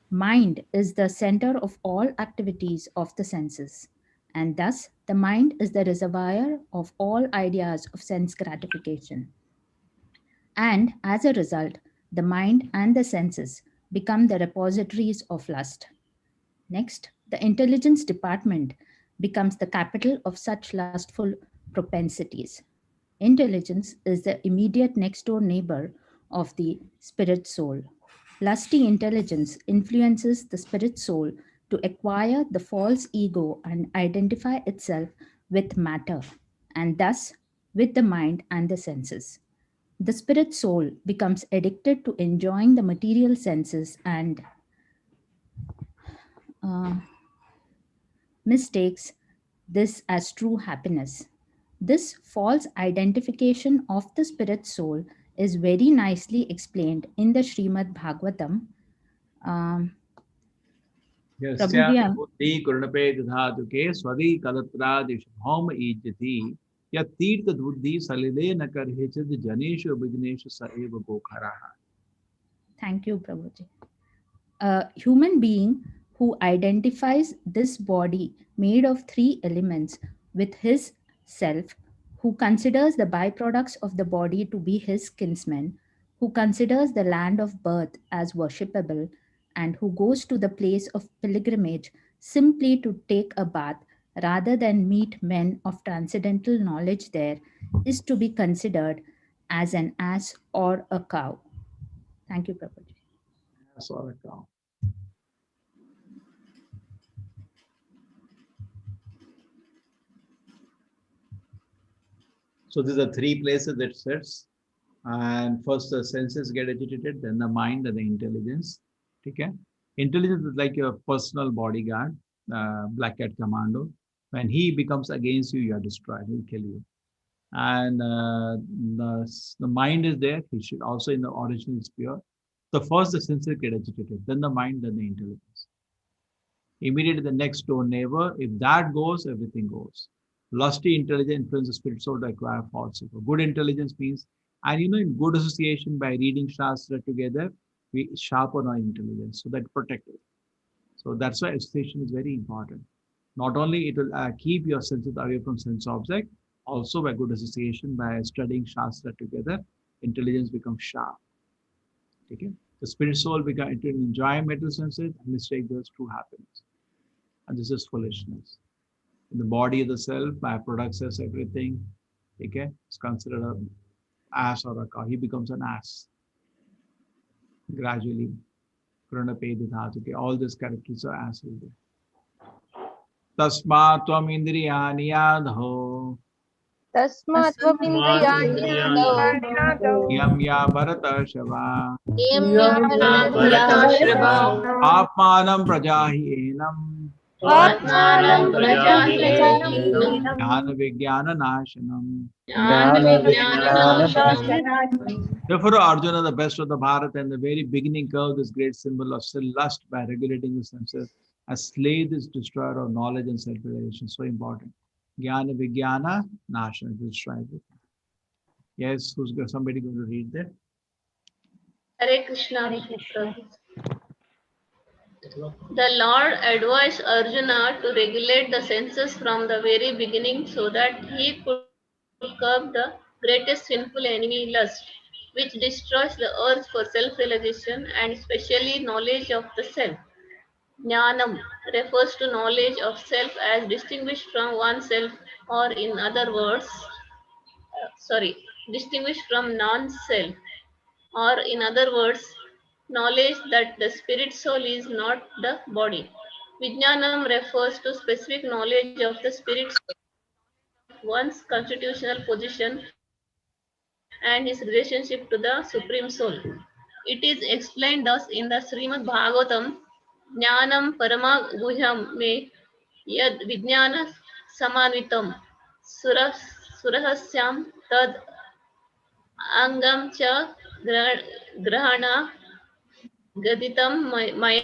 Mind is the center of all activities of the senses, and thus the mind is the reservoir of all ideas of sense gratification. And as a result, the mind and the senses become the repositories of lust. Next, the intelligence department becomes the capital of such lustful propensities. Intelligence is the immediate next door neighbor of the spirit soul. Lusty intelligence influences the spirit soul to acquire the false ego and identify itself with matter, and thus with the mind and the senses. The spirit soul becomes addicted to enjoying the material senses and mistakes this as true happiness. This false identification of the spirit soul is very nicely explained in the Srimad Bhagavatam. Prabhuji, Buddhi kurnape dhatuke swadi kalatradish homa ijati yatirtha buddhi salile nakar hechad janeshu vigneshu saeva gokharaha. Thank you, Prabhuji. A human being who identifies this body made of three elements with his self, who considers the byproducts of the body to be his kinsmen, who considers the land of birth as worshipable, and who goes to the place of pilgrimage simply to take a bath rather than meet men of transcendental knowledge there, is to be considered as an ass or a cow. Thank you, Prabhuji. Ass or a cow. So these are three places that sits. And first the senses get agitated, then the mind and the intelligence. Okay? Intelligence is like your personal bodyguard, Black Cat Commando. When he becomes against you, you are destroyed. He'll kill you. And the mind is there. He should also in the original sphere. So first the senses get agitated, then the mind, then the intelligence. Immediately the next door neighbor, if that goes, everything goes. Lusty intelligence influences spirit soul to acquire false ego. Good intelligence means, and in good association by reading Shastra together, we sharpen our intelligence, so that protect it. So that's why association is very important. Not only it will keep your senses away from sense object, also by good association, by studying Shastra together, intelligence becomes sharp. Okay? The spirit soul become to enjoy material senses and mistake those true happiness. And this is foolishness. In the body of the self, by products says everything. Okay? It's considered an ass or a cow. He becomes an ass. Gradually. Okay, all these characters are asses. Tasmat Tasmatvam indriyani yadho Tasmatvamindriyanyado yam ya bharata shava Yamyavartashrava apmanam prajahi enam Atmanam Prajahinam jnana vijnana nashanam. Jnana Vijnanashanam. Therefore, Arjuna, the best of the Bharata, in the very beginning curve this great symbol of still lust by regulating the senses, has slayed this destroyer of knowledge and self-realization. So important. Jnana Vijnana Nashana, destroy everything. Yes, somebody going to read that? Hare Krishna. The Lord advised Arjuna to regulate the senses from the very beginning so that he could curb the greatest sinful enemy, lust, which destroys the earth for self-realization and especially knowledge of the self. Jnanam refers to knowledge of self as distinguished from oneself, or in other words, distinguished from non-self, or in other words, knowledge that the spirit soul is not the body. Vijnanam refers to specific knowledge of the spirit soul, one's constitutional position and his relationship to the Supreme Soul. It is explained thus in the Srimad Bhagavatam, Jnanam Parama Guhyam me yad Vijnana Samanvitam Surahasyam tad angam cha grahana gaditam maya.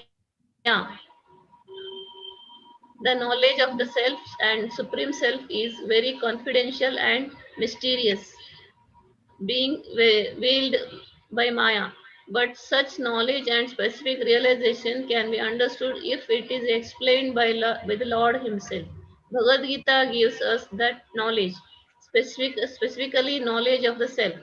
The knowledge of the self and supreme self is very confidential and mysterious, being veiled by Maya. But such knowledge and specific realization can be understood if it is explained by the Lord Himself. Bhagavad Gita gives us that knowledge, specifically knowledge of the self.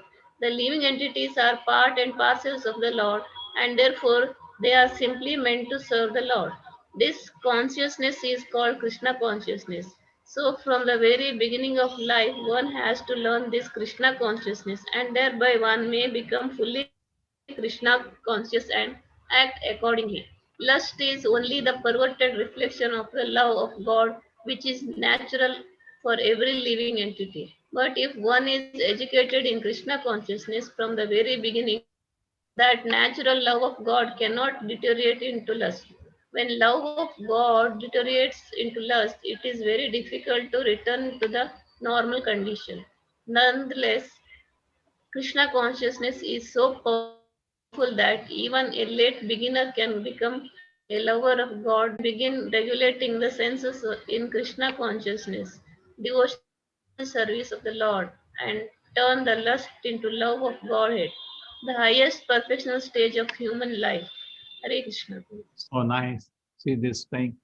The living entities are part and parcels of the Lord, and therefore they are simply meant to serve the Lord. This consciousness is called Krishna consciousness. So, from the very beginning of life, one has to learn this Krishna consciousness, and thereby one may become fully Krishna conscious and act accordingly. Lust is only the perverted reflection of the love of God, which is natural for every living entity. But if one is educated in Krishna consciousness from the very beginning, that natural love of God cannot deteriorate into lust. When love of God deteriorates into lust, it is very difficult to return to the normal condition. Nonetheless, Krishna consciousness is so powerful that even a late beginner can become a lover of God, begin regulating the senses in Krishna consciousness, devotion service of the Lord, and turn the lust into love of Godhead, the highest perfectional stage of human life. Hare Krishna. So nice. See this thing.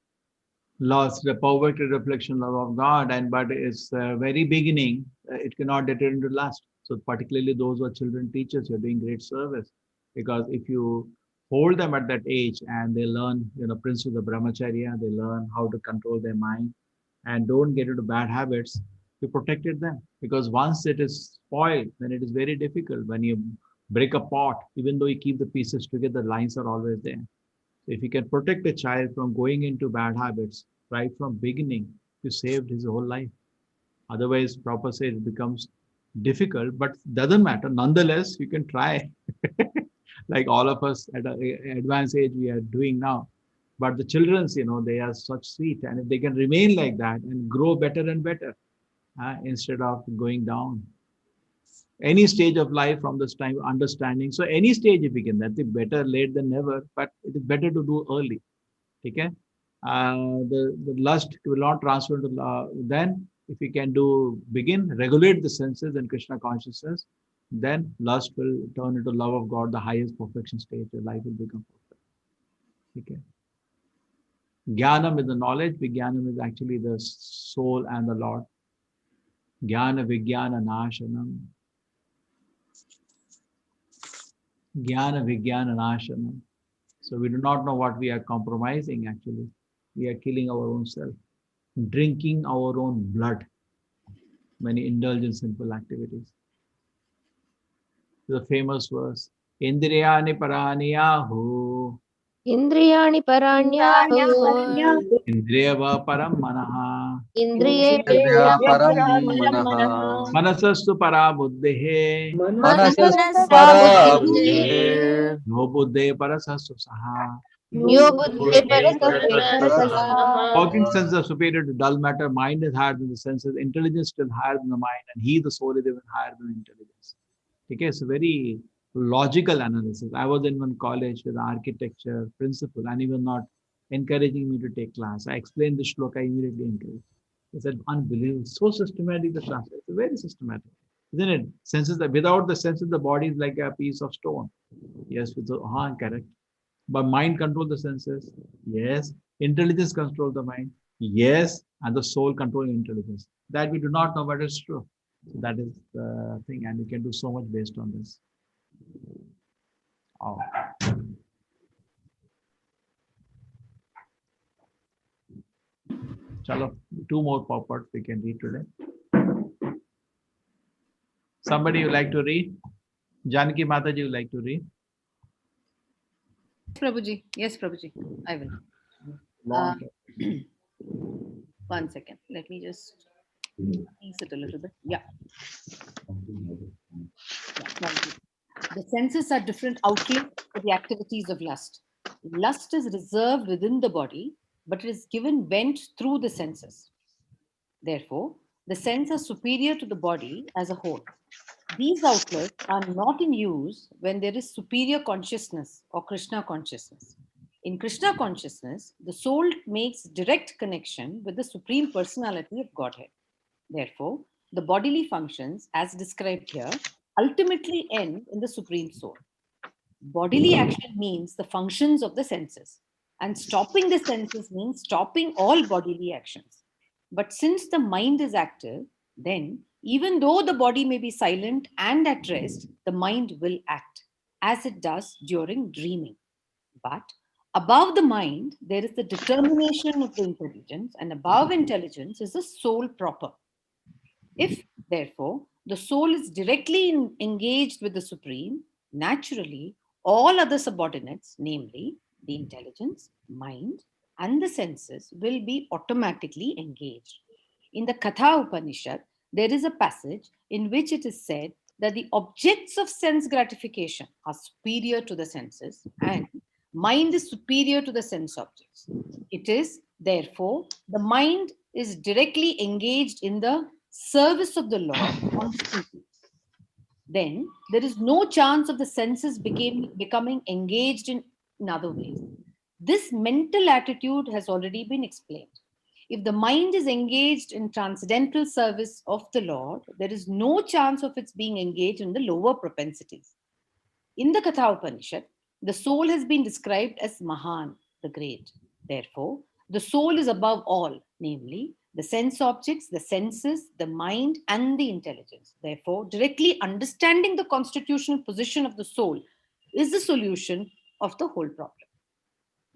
Lost the perverted reflection of God, and but its very beginning, it cannot deter into lust. So particularly those who are children teachers, you're doing great service, because if you hold them at that age and they learn, principles of brahmacharya, they learn how to control their mind and don't get into bad habits, you protected them. Because once it is spoiled, then it is very difficult. When you break a pot, even though you keep the pieces together, the lines are always there. So if you can protect a child from going into bad habits right from beginning, you saved his whole life. Otherwise, proper say it becomes difficult, but doesn't matter. Nonetheless, you can try. Like all of us at an advanced age we are doing now. But the children's, they are such sweet. And if they can remain like that and grow better and better, instead of going down. Any stage of life from this time, understanding. So any stage if we can, that's better late than never, but it is better to do early. Okay? The lust will not transfer to then if we can regulate the senses and Krishna consciousness, then lust will turn into love of God, the highest perfection state. Your life will become perfect. Okay. Jnanam is the knowledge. Vijnanam is actually the soul and the Lord. Jnana Vijnana Nashanam. Jnana Vijnana Nashanam. So we do not know what we are compromising actually. We are killing our own self, drinking our own blood, many indulgent simple activities. The famous verse, Indriyani Paraniyahu. Indriyani paranyahu. Indriyava Param Manaha. Indriya param param manaha. Manasastu Para Buddhihe. Manasas para para buddhe. No Buddhe Parasastu Saha. Yo buddhe Working senses are superior to dull matter. Mind is higher than the senses. Intelligence still higher than the mind. And he, the soul, is even higher than intelligence. Okay, it's a very logical analysis. I was in one college with architecture principal and he was not encouraging me to take class. I explained the shloka, I immediately encouraged. He said, unbelievable, so systematic the class. It's very systematic, isn't it? Senses, that without the senses, the body is like a piece of stone. Yes, with the, correct. But mind control the senses. Yes. Intelligence control the mind. Yes. And the soul control intelligence. That we do not know, but it's true. So that is the thing, and we can do so much based on this. Oh. Chalo, 2 more pop-ups we can read today. Somebody would like to read? Janaki Mataji would like to read? Prabhuji. Yes, Prabhuji. I will. Long. 1 second. Let me just ease it a little bit. Yeah. The senses are different outlets for the activities of lust. Lust is reserved within the body, but it is given vent through the senses. Therefore, the senses are superior to the body as a whole. These outlets are not in use when there is superior consciousness or Krishna consciousness. In Krishna consciousness, the soul makes direct connection with the Supreme Personality of Godhead. Therefore, the bodily functions, as described here, ultimately end in the Supreme Soul. Bodily action means the functions of the senses, and stopping the senses means stopping all bodily actions. But since the mind is active, then even though the body may be silent and at rest, the mind will act, as it does during dreaming. But above the mind, there is the determination of the intelligence, and above intelligence is the soul proper. If, therefore, the soul is directly engaged with the Supreme, naturally, all other subordinates, namely the intelligence, mind, and the senses, will be automatically engaged. In the Katha Upanishad, there is a passage in which it is said that the objects of sense gratification are superior to the senses and mind is superior to the sense objects. It is, therefore, the mind is directly engaged in the service of the Lord constantly. Then there is no chance of the senses becoming engaged in other ways. This mental attitude has already been explained. If the mind is engaged in transcendental service of the Lord, there is no chance of its being engaged in the lower propensities. In the Katha Upanishad, the soul has been described as Mahan, the great. Therefore, the soul is above all, namely the sense objects, the senses, the mind, and the intelligence. Therefore, directly understanding the constitutional position of the soul is the solution of the whole problem.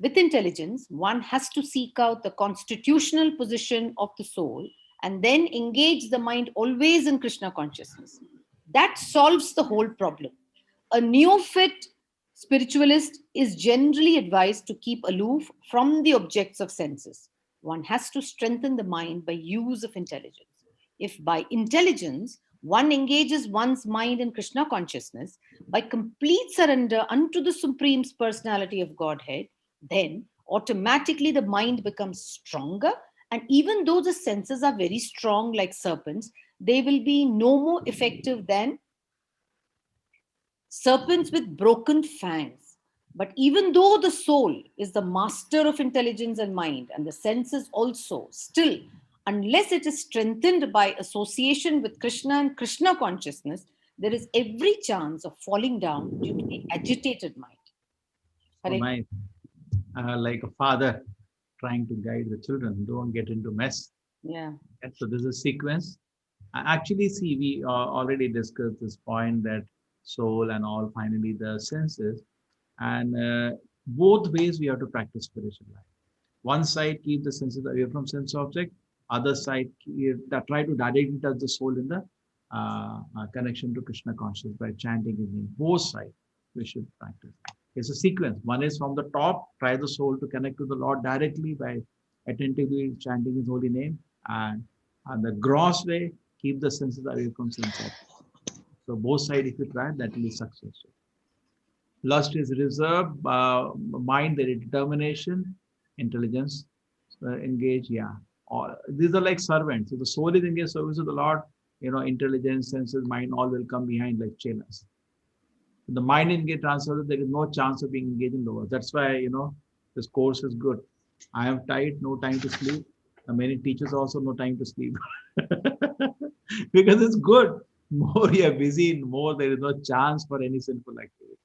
With intelligence, one has to seek out the constitutional position of the soul and then engage the mind always in Krishna consciousness. That solves the whole problem. A neophyte spiritualist is generally advised to keep aloof from the objects of senses. One has to strengthen the mind by use of intelligence. If by intelligence one engages one's mind in Krishna consciousness by complete surrender unto the Supreme Personality of Godhead, then automatically the mind becomes stronger, and even though the senses are very strong like serpents, they will be no more effective than serpents with broken fangs. But even though the soul is the master of intelligence and mind, and the senses also, still, unless it is strengthened by association with Krishna and Krishna consciousness, there is every chance of falling down due to the agitated mind. So Hare nice. Like a father trying to guide the children, don't get into mess. Yeah. And so this is a sequence. Actually, see, we already discussed this point that soul and all, finally the senses, and both ways we have to practice spiritual life. One side, keep the senses away from sense object. Other side, try to directly touch the soul in the connection to Krishna consciousness by chanting his name. Both sides we should practice. It's a sequence. One is from the top, try the soul to connect to the Lord directly by attentively chanting his holy name, and on the gross way, keep the senses away from sense object. So both sides, if you try, that will be successful. Lust is reserved, mind, there is determination, intelligence, engage, yeah. All these are like servants. If the soul is engaged service of the Lord, intelligence, senses, mind, all will come behind like chelas. If the mind engaged transferred, there is no chance of being engaged in lower. That's why, this course is good. I am tight, no time to sleep. And many teachers also no time to sleep. Because it's good. More you are busy, more there is no chance for any sinful activity.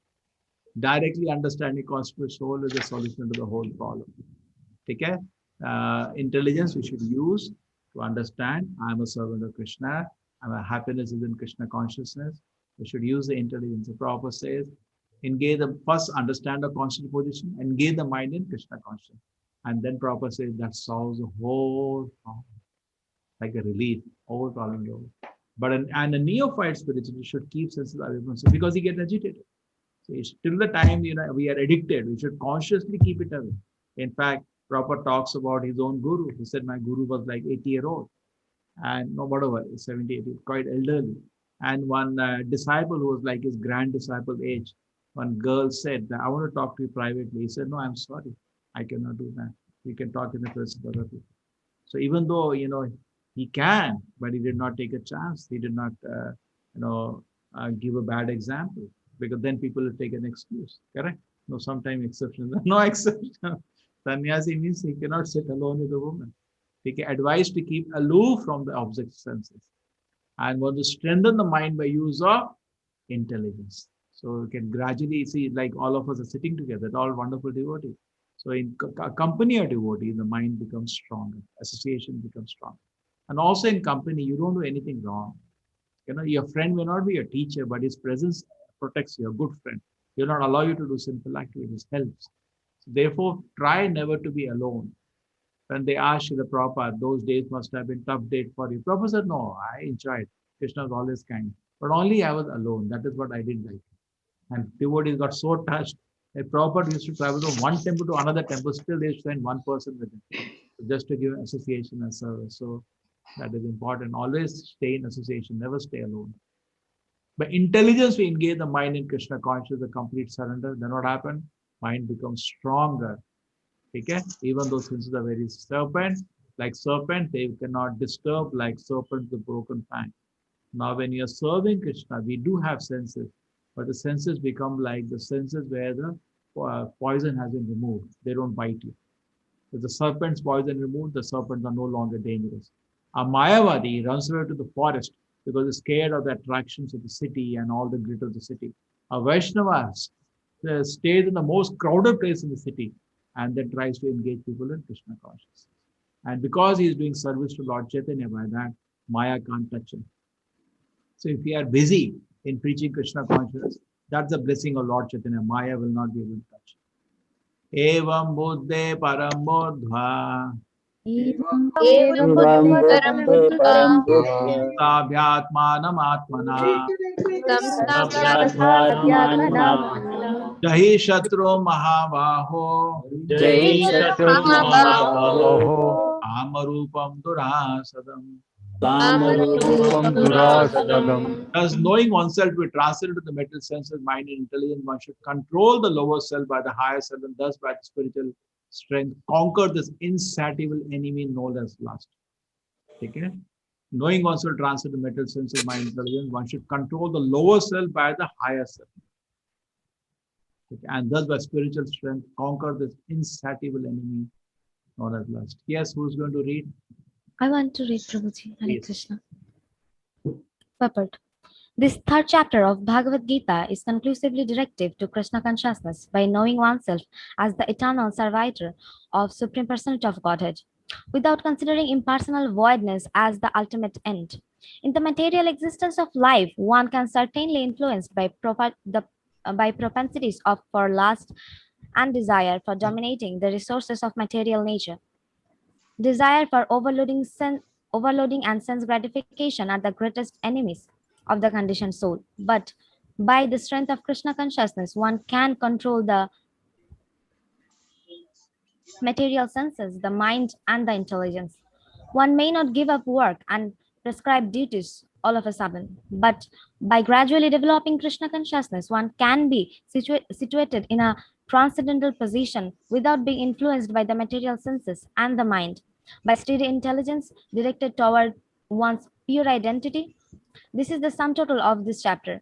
Directly understanding constitutes soul is the solution to the whole problem. Okay? Intelligence we should use to understand I am a servant of Krishna. My happiness is in Krishna consciousness. We should use the intelligence. The Prabhupada says, engage the first, understand the conscious position, engage the mind in Krishna consciousness. And then Prabhupada says that solves the whole problem. Like a relief, whole problem over. But a neophyte spirituality should keep senses away from sense because he gets agitated. So till the time we are addicted, we should consciously keep it away. In fact, Prabhupada talks about his own guru. He said, my guru was like 80-year-old. And no, whatever, 70, 80, quite elderly. And one disciple who was like his grand disciple age, one girl said, I want to talk to you privately. He said, no, I'm sorry. I cannot do that. You can talk in the presence of other people. So even though, he can, but he did not take a chance. He did not, give a bad example, because then people will take an excuse. Correct? No, sometimes exceptions. No exception. Sannyasi means he cannot sit alone with a woman. He can advise to keep aloof from the object senses and want to strengthen the mind by use of intelligence. So you can gradually see, like all of us are sitting together, all wonderful devotees. So in company of devotees, the mind becomes stronger, association becomes stronger. And also in company, you don't do anything wrong. Your friend may not be your teacher, but his presence protects you, a good friend. He will not allow you to do sinful activities, helps. So therefore, try never to be alone. When they asked Srila Prabhupada, those days must have been tough days for you. Prabhupada said, no, I enjoyed. Krishna was always kind. But only I was alone. That is what I didn't like. And devotees got so touched. That Prabhupada used to travel from one temple to another temple. Still, they used to send one person with him, just to give association and service. So that is important. Always stay in association. Never stay alone. By intelligence, we engage the mind in Krishna consciousness, the complete surrender. Then what happened? Mind becomes stronger. Okay? Even though senses are very serpent, like serpent, they cannot disturb like serpent the broken fang. Now, when you are serving Krishna, we do have senses, but the senses become like the senses where the poison has been removed. They don't bite you. If the serpent's poison removed, the serpents are no longer dangerous. A Mayavadi runs away to the forest because he's scared of the attractions of the city and all the glitter of the city. A Vaishnava stays in the most crowded place in the city and then tries to engage people in Krishna consciousness. And because he is doing service to Lord Chaitanya, by that, Maya can't touch him. So if we are busy in preaching Krishna consciousness, that's the blessing of Lord Chaitanya. Maya will not be able to touch. Evam buddhe param bodhva sabhyatmanam atmana jahi shatru mahavaho amarupam durasadam. Thus, knowing oneself to be translated to the material senses, mind, and intelligence, one should control the lower self by the higher self, and thus by the spiritual strength, conquer this insatiable enemy known as lust. Okay? Knowing oneself translated to the material senses, mind, and intelligence, one should control the lower self by the higher self. Okay? And thus by spiritual strength, conquer this insatiable enemy known as lust. Yes, who's going to read? I want to read Prabhuji. Hare Please. Krishna. Purport. This third chapter of Bhagavad Gita is conclusively directive to Krishna consciousness by knowing oneself as the eternal servitor of Supreme Personality of Godhead, without considering impersonal voidness as the ultimate end. In the material existence of life, one can certainly influenced by by propensities for lust and desire for dominating the resources of material nature. Desire for overloading and sense gratification are the greatest enemies of the conditioned soul. But by the strength of Krishna consciousness, one can control the material senses, the mind, and the intelligence. One may not give up work and prescribe duties all of a sudden, but by gradually developing Krishna consciousness, one can be situated in a transcendental position without being influenced by the material senses and the mind. By steady intelligence directed toward one's pure identity, this is the sum total of this chapter.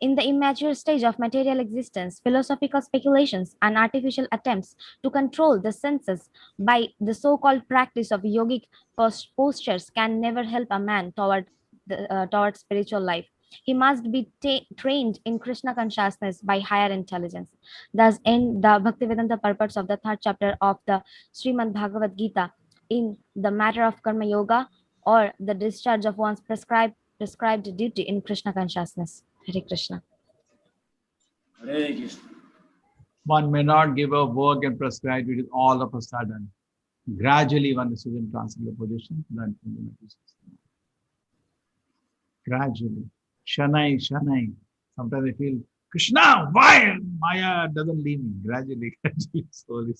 In the immature stage of material existence, philosophical speculations and artificial attempts to control the senses by the so-called practice of yogic postures can never help a man toward spiritual life. He must be trained in Krishna consciousness by higher intelligence. Thus end the Bhaktivedanta purports of the third chapter of the Srimad Bhagavad Gita in the matter of Karma Yoga, or the discharge of one's prescribed duty in Krishna consciousness. Hare Krishna. Hare Krishna. One may not give up work and prescribe it all of a sudden. Gradually, one is in transcendental position. Then gradually, Shanai. Sometimes I feel, Krishna, why Maya doesn't leave me? Gradually, slowly.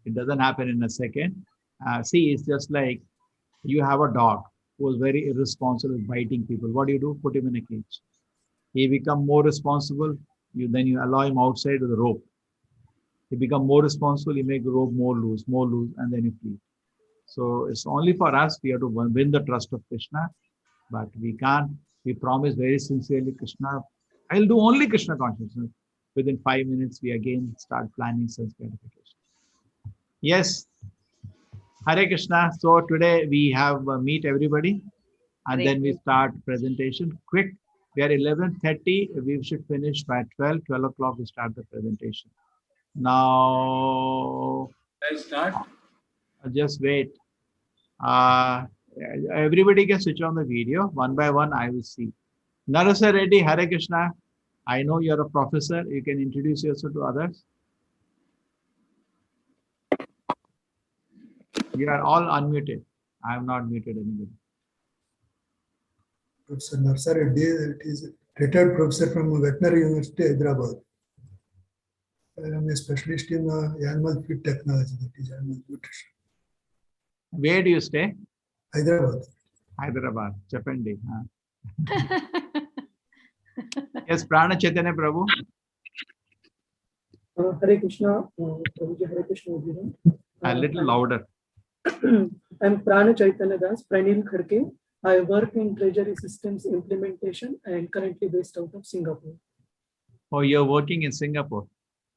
It doesn't happen in a second. See, it's just like you have a dog who is very irresponsible, biting people. What do? Put him in a cage. He become more responsible. Then you allow him outside with a rope. He become more responsible. You make the rope more loose, and then you free. So it's only for us. We have to win the trust of Krishna, but we can't. We promise very sincerely, Krishna, I'll do only Krishna consciousness. Within 5 minutes, we again start planning sense gratification. Yes. Hare Krishna. So today we have meet everybody, and then we start presentation. Quick. We are 11:30. We should finish by 12. 12 o'clock we start the presentation. Now, Let's start. just wait. Everybody can switch on the video. One by one, I will see. Narasa Reddy, Hare Krishna. I know you're a professor. You can introduce yourself to others. You are all unmuted. I have not muted anybody. Professor Narsa Reddy, it is retired professor from Veterinary University, Hyderabad. I am a specialist in animal feed technology, that is animal nutrition. Where do you stay? Hyderabad. Hyderabad, Chapandi. Yes, Prana Chaitanya Prabhu. Hare Krishna, Prabhuji, Hare Krishna, everyone. A little louder. I'm Prana Chaitanya Das, Pranil Khadke. I work in Treasury Systems implementation and currently based out of Singapore. Oh, you're working in Singapore.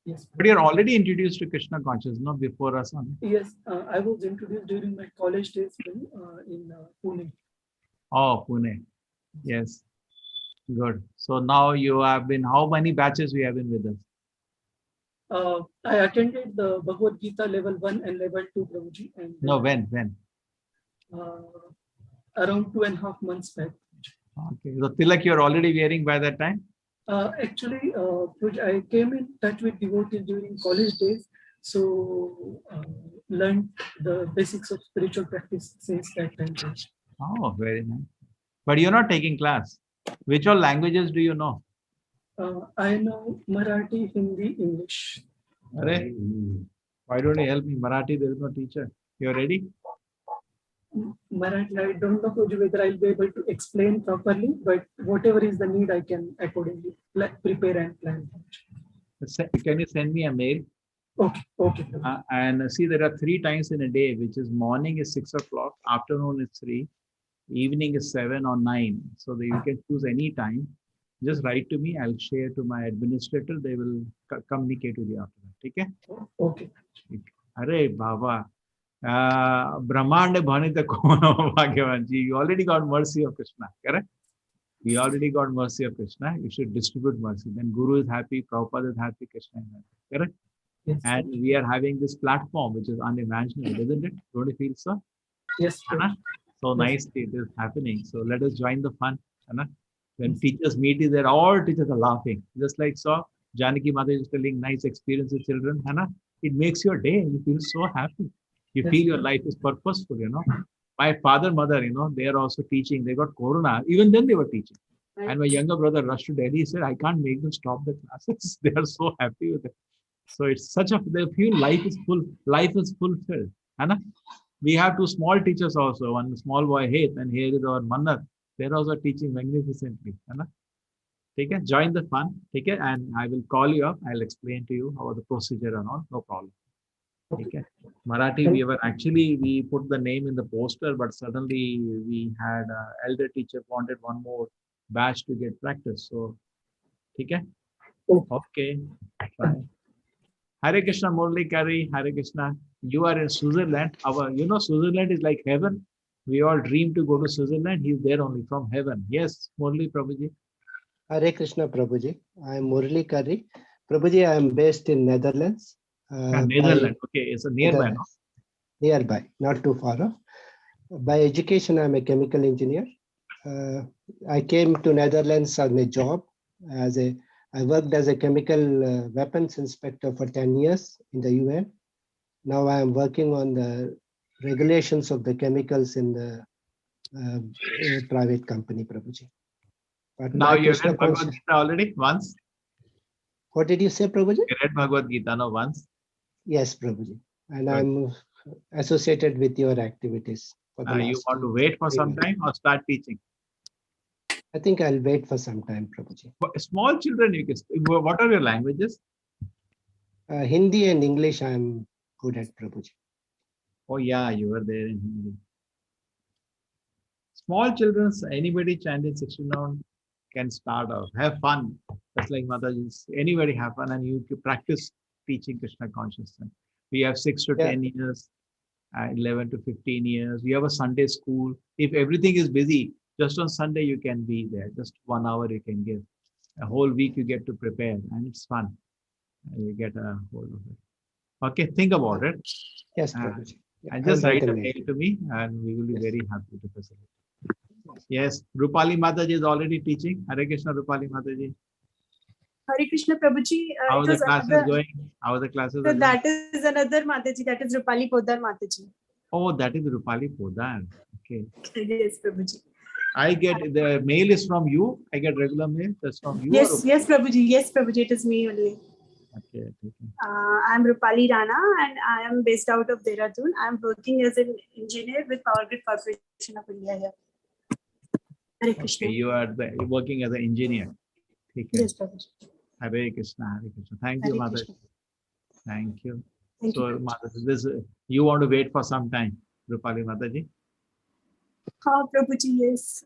Yes. But you're already introduced to Krishna consciousness, no? Before us. Yes, I was introduced during my college days in Pune. Oh, Pune. Yes. Good. So now you have been, how many batches we have been with us? I attended the Bhagavad Gita level 1 and level 2, Prabhuji. And No, when? Around 2.5 months back. Okay. So Tilak, you're already wearing by that time? Actually, I came in touch with devotees during college days, so learned the basics of spiritual practice since that time. Oh, very nice. But you're not taking class. Which all languages do you know? I know Marathi, Hindi, English. Why don't you help me? Marathi, there is no teacher. You're ready? Marathi, I don't know whether I'll be able to explain properly, but whatever is the need, I can accordingly prepare and plan. Can you send me a mail? Okay. And see, there are 3 times in a day, which is morning is 6 o'clock, afternoon is 3, evening is 7 or 9. So that you can choose any time. Just write to me. I'll share to my administrator. They will communicate with you after that. Okay? Okay. Arey Baba. Brahmanda Bhanita Kono Bhagavanji, you already got mercy of Krishna, correct? We already got mercy of Krishna. You should distribute mercy. Then Guru is happy, Prabhupada is happy, Krishna is happy, correct? Yes, And we are having this platform which is unimaginable, isn't it? Don't you feel so? yes, Anna? So Yes. nicely it is happening. So let us join the fun. Anna? When teachers meet, there all teachers are laughing. Just like so, Janaki Mother is telling nice experience with children. Anna? It makes your day. You feel so happy. You Yes. feel your life is purposeful, My father, mother, they are also teaching. They got corona. Even then they were teaching. Right. And my younger brother rushed to Delhi. He said, I can't make them stop the classes. They are so happy with it. So it's such they feel life is fulfilled. Anna? We have two small teachers also. One small boy, Heth, and here is our Mannat. They're also teaching magnificently. Anna? Take it, join the fun. Take it, and I will call you up. I'll explain to you how the procedure and all. No problem. Okay. Marathi, we put the name in the poster, but suddenly we had elder teacher wanted one more batch to get practice. So, okay. Okay. Fine. Hare Krishna, Murli Kari, Hare Krishna. You are in Switzerland. Switzerland is like heaven. We all dream to go to Switzerland. He's there only from heaven. Yes, Murli Prabhuji. Hare Krishna, Prabhuji. I am Murli Kari. Prabhuji, I am based in Netherlands. Netherlands. Okay, it's a nearby. No? Nearby, not too far off. By education, I am a chemical engineer. I came to Netherlands on a job I worked as a chemical weapons inspector for 10 years in the UN. Now I am working on the regulations of the chemicals in the private company, Prabhuji. But now you Krishna read Bhagavad Gita already once? What did you say, Prabhuji? You read Bhagavad Gita no once? Yes, Prabhuji. And Good. I'm associated with your activities. For the You last want to wait for some time or start teaching? I think I'll wait for some time, Prabhuji. For small children, you can. What are your languages? Hindi and English, I'm good at, Prabhuji. Oh yeah, you were there in Hindi. Small children, anybody chanting 16 round can start off. Have fun. Just like Mataji's. Anybody have fun and you can practice teaching Krishna consciousness. We have 6 to 10 years, 11 to 15 years. We have a Sunday school. If everything is busy, just on Sunday you can be there. Just 1 hour you can give. A whole week you get to prepare and it's fun. You get a hold of it. Okay, think about it. Yes, Prabhuji. And just write a mail to me and we will be very happy to facilitate. Yes, Rupali Mataji is already teaching. Hare Krishna, Rupali Mataji. Hare Krishna Prabhuji. How are the classes going? How are the classes? So that is another Mataji. That is Rupali Podar Mataji. Oh, that is Rupali Podar. Okay. Yes, Prabhuji. I get the mail is from you. I get regular mail. That's from you. Yes, yes, Prabhuji. Yes, Prabhuji. It is me only. Okay. I am Rupali Rana and I am based out of Dehradun. I am working as an engineer with Power Grid Corporation of India here. Hare Krishna. Okay, you're working as an engineer. Okay. Yes, Prabhuji. Hare Krishna, Hare Krishna. Thank you, Hare Mother. Krishna. Thank you. Thank So, you, Mother, this you want to wait for some time, Rupali Mataji? हाँ प्रभुजी, yes.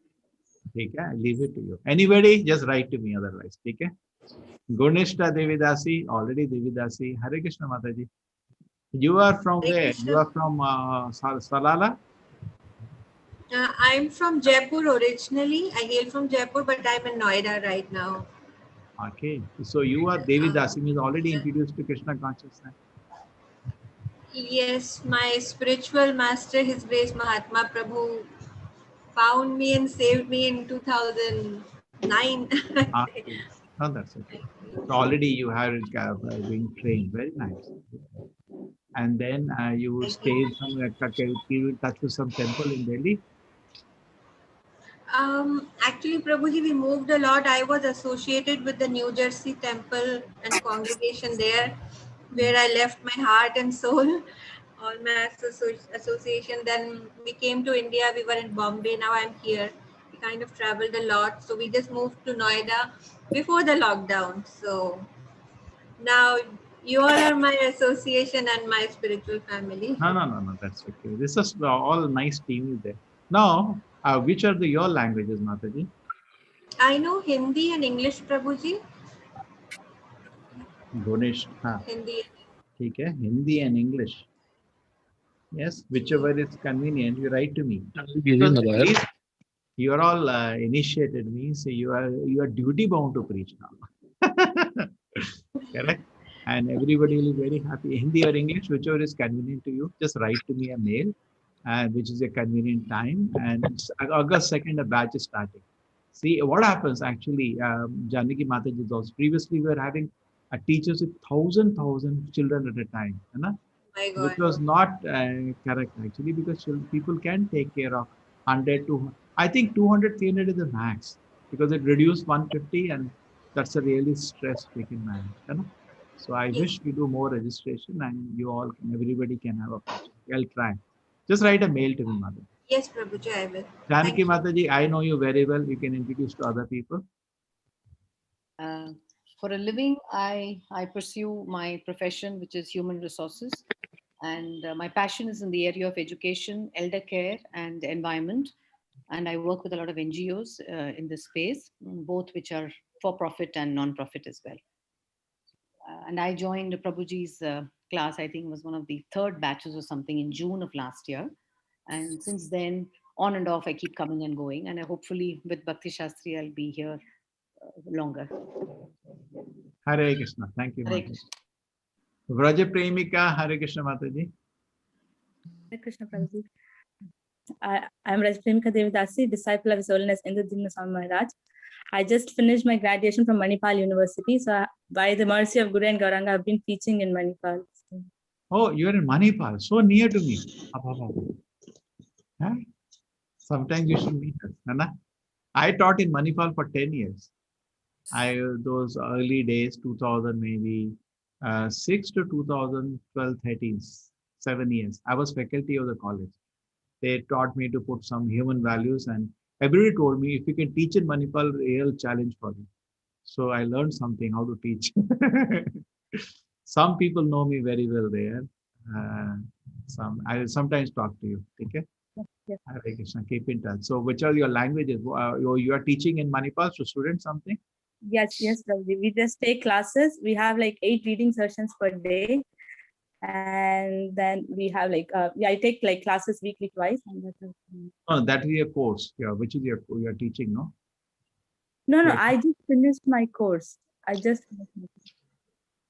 ठीक है, I leave it to you. Anybody, just write to me otherwise. ठीक है? Gunishta Devidasi, already Devidasi. Hare Krishna Mataji. You are from Hare where? Krishna. You are from Salala? I'm from Jaipur originally. I hail from Jaipur, but I'm in Noida right now. Okay. So you are Devidasi, means already introduced to Krishna consciousness. Yes, my spiritual master, His Grace Mahatma Prabhu, found me and saved me in 2009. Okay. No, that's okay. So already you have been trained. Very nice. And then you stayed somewhere, you touch with some temple in Delhi. Actually, Prabhuji, we moved a lot. I was associated with the New Jersey temple and congregation there, where I left my heart and soul, all my association. Then we came to India. We were in Bombay. Now I'm here. We kind of traveled a lot. So we just moved to Noida before the lockdown. So now you all are my association and my spiritual family. No. That's okay. This is all nice team there. Now, which are your languages, Mataji? I know Hindi and English, Prabhuji. Ganesh. Hindi. ठीक है, Hindi and English. Yes, whichever is convenient, you write to me. Busy Because in the at wire. least you are all initiated means you are duty bound to preach now. Correct? And everybody will be very happy. Hindi or English, whichever is convenient to you, just write to me a mail, and which is a convenient time. And it's August 2nd, a batch is starting. See what happens actually. Janaki Mataji is also previously we were having teachers with thousand children at a time, you know? My Which God. was not correct actually, because people can take care of 100 to I think 200 300 is the max, because it reduced 150 and that's a really stress we can manage, you know? So I wish we do more registration and you all can, everybody can have a opportunity. I'll try. Just write a mail to me, Mother. Yes, Prabhuji, I will. Janaki Thank you. Mataji, I know you very well. You can introduce to other people. For a living, I pursue my profession, which is human resources. And my passion is in the area of education, elder care, and environment. And I work with a lot of NGOs in this space, both which are for-profit and non-profit as well. And I joined Prabhuji's class, I think it was one of the third batches or something in June of last year. And since then, on and off, I keep coming and going. And I hopefully with Bhakti Shastri, I'll be here longer. Hare Krishna. Thank you, Hare Mataji. Krishna. Vraja Premika, Hare Krishna, Mataji. Hare Krishna Prabhuji. I am Rajpremika Devidasi, disciple of His Holiness Indradimna Swami Maharaj. I just finished my graduation from Manipal University. So by the mercy of Guru and Gauranga, I've been teaching in Manipal. Oh, you're in Manipal, so near to me. Huh? Sometimes you should meet us. Nana? I taught in Manipal for 10 years. Those early days, 2000 maybe 6 to 2012, 13, 7 years. I was faculty of the college. They taught me to put some human values, and everybody told me if you can teach in Manipal, real challenge for you. So I learned something how to teach. Some people know me very well there. I will sometimes talk to you. Okay. Yes. Hare Krishna. Keep in touch. So, which are your languages? You are teaching in Manipal to students something? Yes, Prabhuji. We just take classes. We have like 8 reading sessions per day. And then we have like, I take like classes weekly twice. And Oh, that is your course. Yeah, which is your teaching, no? No, Yeah. I just finished my course.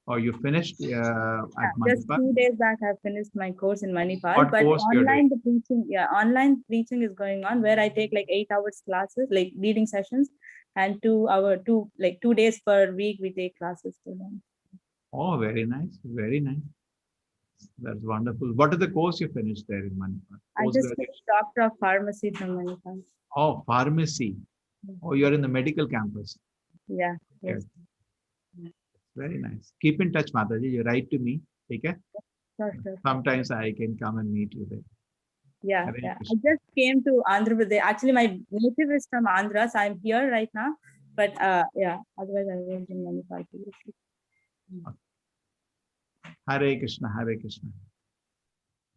Oh, you finished at just Manipal? 2 days back, I finished my course in Manipal. What But course you're online, online preaching is going on, where I take like 8 hours classes, like reading sessions, and 2 days per week we take classes to them. Oh, very nice. Very nice. That's wonderful. What is the course you finished there in Manipal? I just finished Doctor of Pharmacy from Manipal. Oh, pharmacy. Oh, you're in the medical campus. Yeah. Yes. Very nice. Keep in touch, Mataji. You write to me. Okay? Sure. Sometimes I can come and meet you there. Yeah. Hare I Krishna. just came to Andhra Pradesh. Actually, my native is from Andhra, so I'm here right now. But otherwise I was in Manipal previously. Hare Krishna. Hare Krishna.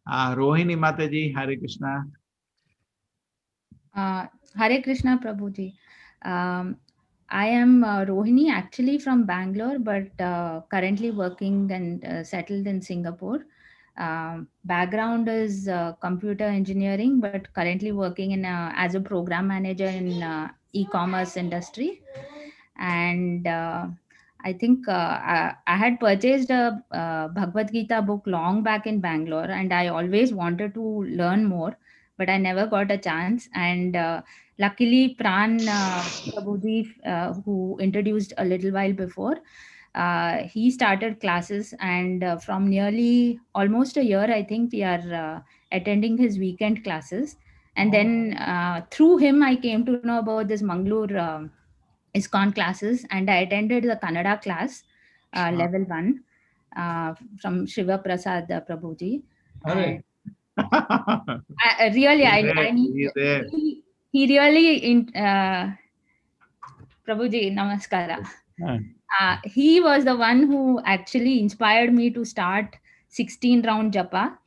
Rohini Mataji, Hare Krishna. Hare Krishna Prabhuji. I am Rohini, actually from Bangalore, but currently working and settled in Singapore. Background is computer engineering, but currently working in as a program manager in e-commerce industry. And I think I had purchased a Bhagavad Gita book long back in Bangalore, and I always wanted to learn more, but I never got a chance. And luckily, Pran Prabhuji, who introduced a little while before, he started classes, and from nearly almost a year, I think we are attending his weekend classes. And then through him, I came to know about this Mangalore ISKCON classes, and I attended the Kannada class, level 1, from Shiva Prasad Prabhuji. Hare. He really, Prabhuji, namaskara. He was the one who actually inspired me to start 16 round japa.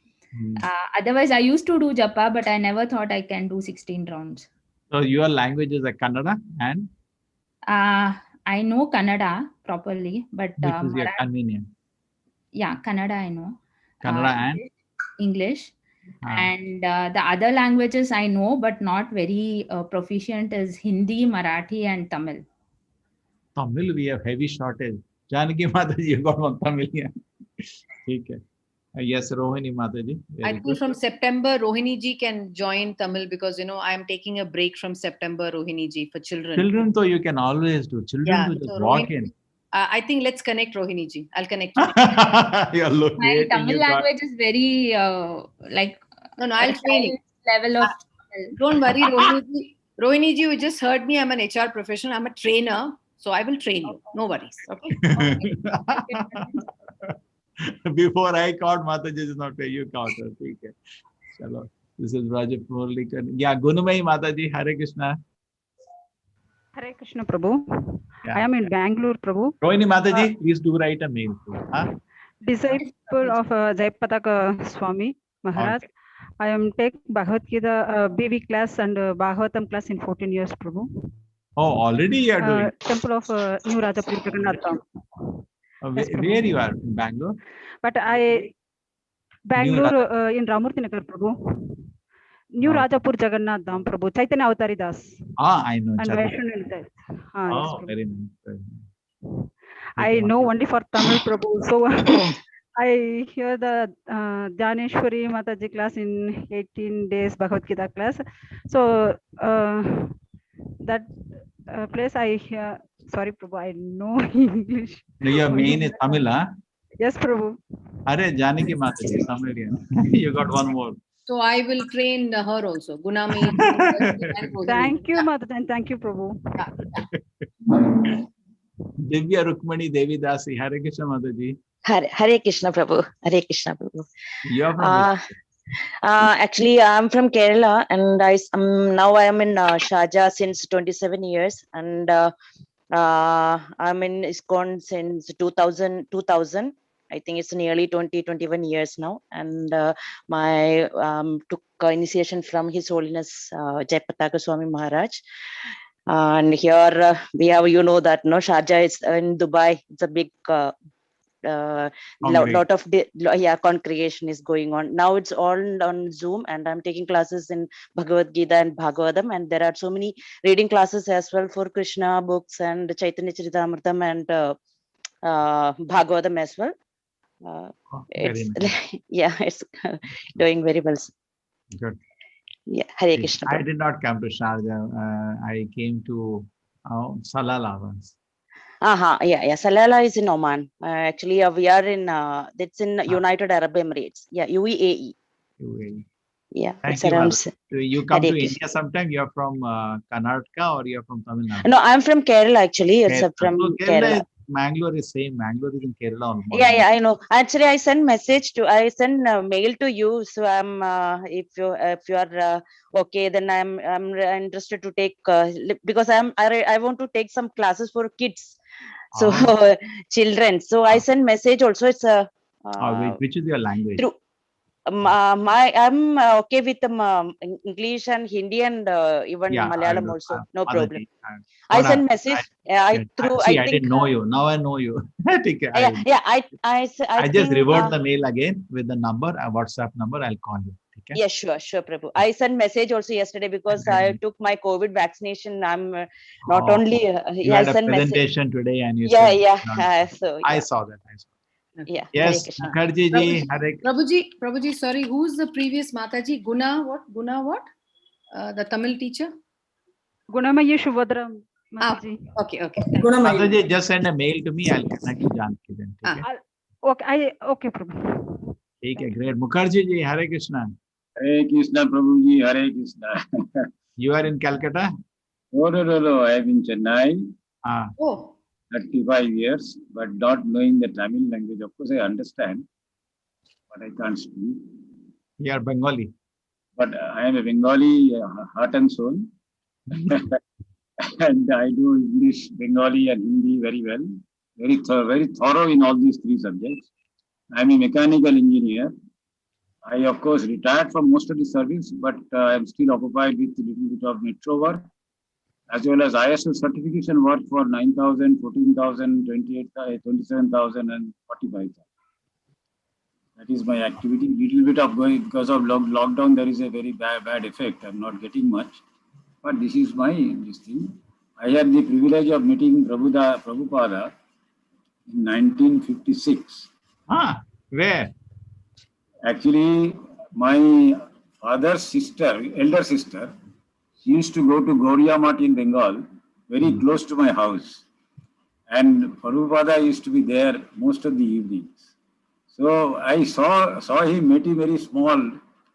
Otherwise, I used to do japa, but I never thought I can do 16 rounds. So your language is Kannada and? I know Kannada properly, but which is your convenient? Yeah, Kannada I know. Kannada and? English. And the other languages I know, but not very proficient, is Hindi, Marathi, and Tamil. Tamil, we have heavy shortage. Janaki Mataji, you got one Tamilian. Okay. Yes, Rohini Mataji. I think from September, Rohini ji can join Tamil because, you know, I'm taking a break from September, Rohini ji, for children. Children, though, you can always do. Children, Yeah, to just so walk Rohini- in. I think let's connect Rohini ji. I'll connect you. You're looking. My Tamil language is very like No, I'll train you. level of. Don't worry, Rohini ji. Rohini ji, you just heard me. I'm an HR professional. I'm a trainer. So I will train you. No worries. Okay. Before I caught Mataji is not where you caught her. Okay. Chalo. This is Raja Murlikar. Yeah, Gunumai Mataji, Hare Krishna. Hare Krishna Prabhu. Yeah. I am in Bangalore Prabhu. Rohini Mataji, please do write a mail. Huh? Disciple of Jayapataka Swami Maharaj. Okay. I am take Bhagavad Gita BV class and Bhagavatam class in 14 years Prabhu. Oh, already you are doing. Temple of New Rajapur Jagannath Dham. Yes, Prabhu. Where you are? In Bangalore? But Bangalore in Ramurthy Nagar Prabhu. New Rajapur Jagannath Dham Prabhu. Chaitanya Avatari Das. I know. And Vaishnavi Das. Yes, Oh, Prabhu. very nice. Very nice. I know only for Tamil Prabhu. So I hear the Dhaneshwari Mataji class in 18 days Bhagavad Gita class. So that place I hear. Sorry, Prabhu, I know English. No, your main is Tamil, huh? Yes, Prabhu. Are Janaki Mataji, Tamilian. You got one more. So I will train her also. Gunami. Thank you, Mataji, and thank you, Prabhu. Divya Rukmani Devi Dasi, Hare Krishna Mataji. Hare Krishna Prabhu. Hare Krishna Prabhu. You are from Actually, I'm from Kerala, and now I am in Sharjah since 27 years, and I'm in ISKCON since 2000. I think it's nearly 21 years now, and my took initiation from His Holiness Jayapataka Swami Maharaj. And here we have, you know that no, Sharjah is in Dubai. It's a big lot of congregation is going on. Now it's all on Zoom, and I'm taking classes in Bhagavad Gita and Bhagavatam, and there are so many reading classes as well for Krishna books and Chaitanya Charitamrtam and Bhagavatam as well. It's it's doing very well. Good. Yeah, Hare Krishna. I did not come to Sharjah. I came to Salalah once. Yeah. Salalah is in Oman. Actually, we are in that's in United Arab Emirates. Yeah, UAE. UAE. Yeah, Thank it's you, around. Mother. So you come Hare to Krishna. India sometime. You are from Karnataka or you are from Tamil Nadu? No, I'm from Kerala actually. It's Kerala. from So Kerala. Mangalore is same. Mangalore is in Kerala almost. Yeah, I know. Actually, I send mail to you. So I'm if you are okay, then I'm interested to take because I want to take some classes for kids, so children. So I send message also. It's a which is your language? through I'm okay with English and Hindi and even Malayalam also. No problem. I send message. I didn't know you. Now I know you. I think, just revert the mail again with the number, a WhatsApp number. I'll call you. Okay? Yeah, sure, Prabhu. I sent message also yesterday because I took my COVID vaccination. I'm not only you had a presentation today, and you said, so I saw that. Yeah. Yes, Mukherjee ji, Prabhuji, sorry, who's the previous Mataji? Guna what? The Tamil teacher? Gunamayi Shubhadra Mataji. Okay. Mataji, just send a mail to me. I'll connect to Janaki then. Okay, Prabhu. Okay, great. Mukherjee ji, Hare Krishna. Hare Krishna, Prabhuji, Hare Krishna. You are in Calcutta? No. I am in Chennai. 35 years, but not knowing the Tamil language. Of course, I understand, but I can't speak. You are Bengali. But I am a Bengali, heart and soul. And I do English, Bengali, and Hindi very well. Very thorough in all these three subjects. I am a mechanical engineer. I, of course, retired from most of the service, but I am still occupied with a little bit of metro work, as well as ISO certification work for 9,000, 14,000, 28,000, 27,000, and 45,000. That is my activity. Little bit of going because of lockdown. There is a very bad effect. I'm not getting much, but this is this thing. I had the privilege of meeting Prabhupada in 1956. Ah, where? Actually, my father's sister, elder sister, she used to go to Gaudiya Math in Bengal, very close to my house. And Prabhupada used to be there most of the evenings. So I saw him, met him very small.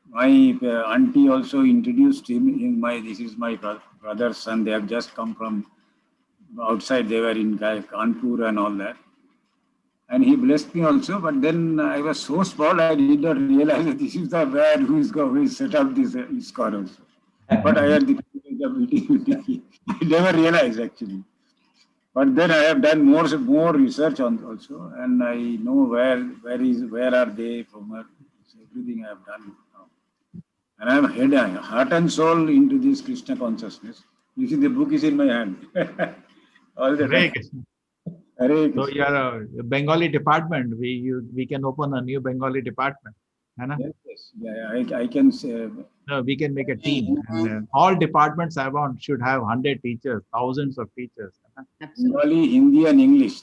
My auntie also introduced him. This is my brother's son. They have just come from outside. They were in Kanpur and all that. And he blessed me also. But then I was so small, I did not realize that this is the man who is set up this ISKCON also. But I had the privilege of meeting with him. I never realized actually. But then I have done more research on also, and I know where are they from. Everything I have done now, and I am heart and soul into this Krishna consciousness. You see, the book is in my hand. All the Hare time. Krishna. Hare So Krishna. you are a Bengali department. We can open a new Bengali department. Yes. Yeah, I can say. No, we can make a team. And all departments I want should have 100 teachers, thousands of teachers. Bengali, Hindi, and English.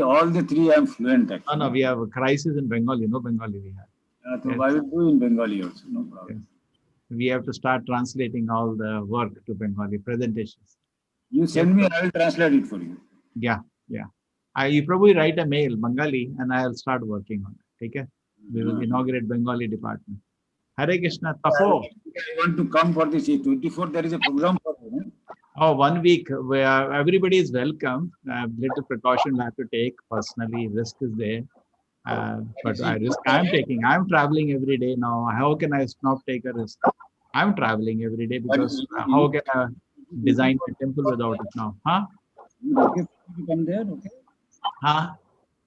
All the three I am fluent actually. No, we have a crisis in Bengali. No Bengali we have. So I will do in Bengali also, no problem. Yes. We have to start translating all the work to Bengali presentations. You send me, I will translate it for you. Yeah. You probably write a mail, Bengali, and I'll start working on it. Okay? We will inaugurate Bengali department. Hare Krishna, Tapo. I want to come for this 24th. There is a program for you. Oh, 1 week where everybody is welcome. Little precaution we have to take. Personally, risk is there. But I'm taking. I'm traveling every day now. How can I not take a risk? I'm traveling every day because how can I design a temple without it now? Huh? Okay, you come there, okay? Huh?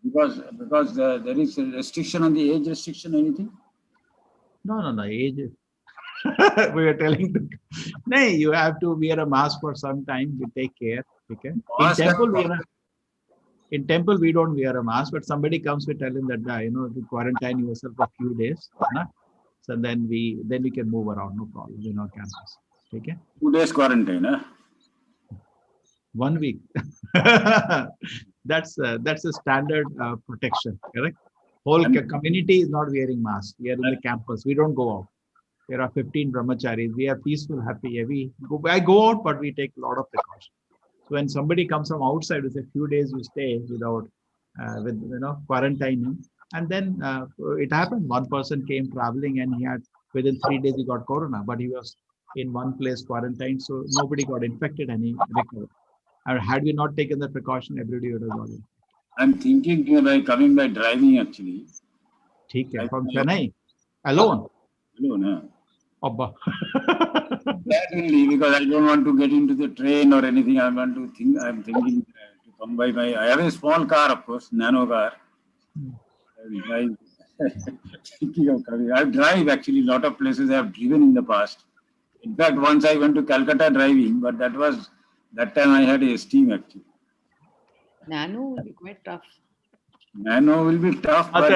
Because there is a restriction on the age restriction, anything? No, age. We are telling to, no, you have to wear a mask for some time. You take care. Okay. In temple, we don't wear a mask, but somebody comes, we tell him that to quarantine yourself for a few days. So then we can move around, no problem. In our campus. Okay. 2 days quarantine, huh? 1 week. That's a standard protection. Correct. Whole community is not wearing masks. We are in the campus. We don't go out. There are 15 brahmacharis. We are peaceful, happy. I go out, but we take a lot of precaution. So when somebody comes from outside, with a few days you stay without, quarantining, and then it happened. One person came traveling, and he had within 3 days he got corona, but he was in one place quarantined, so nobody got infected and he recovered. And had we not taken the precaution, everybody would have got it. I'm thinking by coming by driving actually. From Chennai, alone. Alone, huh? Abba. That only because I don't want to get into the train or anything. I'm thinking to come by I have a small car, of course, nano car. I thinking of coming. I drive actually a lot of places I have driven in the past. In fact, once I went to Calcutta driving, but that time I had a steam actually. Nano will be quite tough. Nano will be tough, but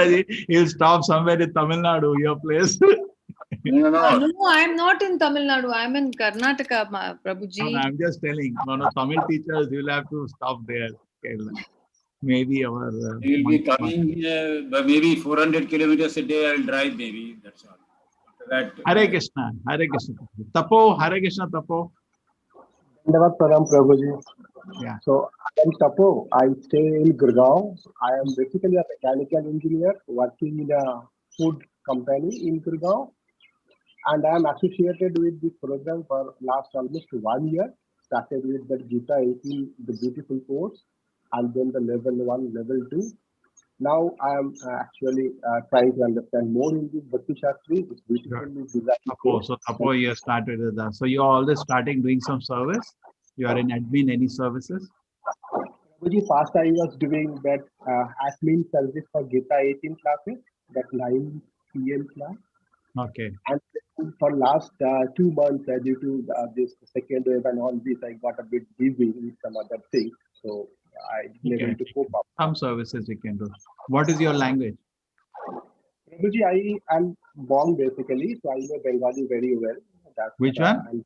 he'll stop somewhere in Tamil Nadu, your place. No, I'm not in Tamil Nadu. I'm in Karnataka, Prabhuji. No, I'm just telling. Tamil teachers, you'll have to stop there. Maybe our. He will be coming maybe 400 kilometers a day. I'll drive maybe. That's all. Hare Krishna. Hare Krishna. Tapo. Hare Krishna. Tapo. Dandavat Param Prabhuji. Yeah. So I'm Tapo. I stay in Gurgaon. I am basically a mechanical engineer working in a food company in Gurgaon. And I am associated with this program for last almost 1 year. Started with the Gita 18, the beautiful course, and then the level 1, level 2. Now I am actually trying to understand more in this Bhakti Shastri. It's beautifully designed. So Tapo, you started with that. So you're already starting doing some service? You are in admin, any services? First I was doing that admin service for Gita 18 classes, that 9 PM class. Okay. And for last 2 months, due to this second wave and all this, I got a bit busy with some other things. So I didn't able to cope up. Some services we can do. What is your language? Prabhuji, I am Bong basically, so I know Bengali very well. That's, Which one?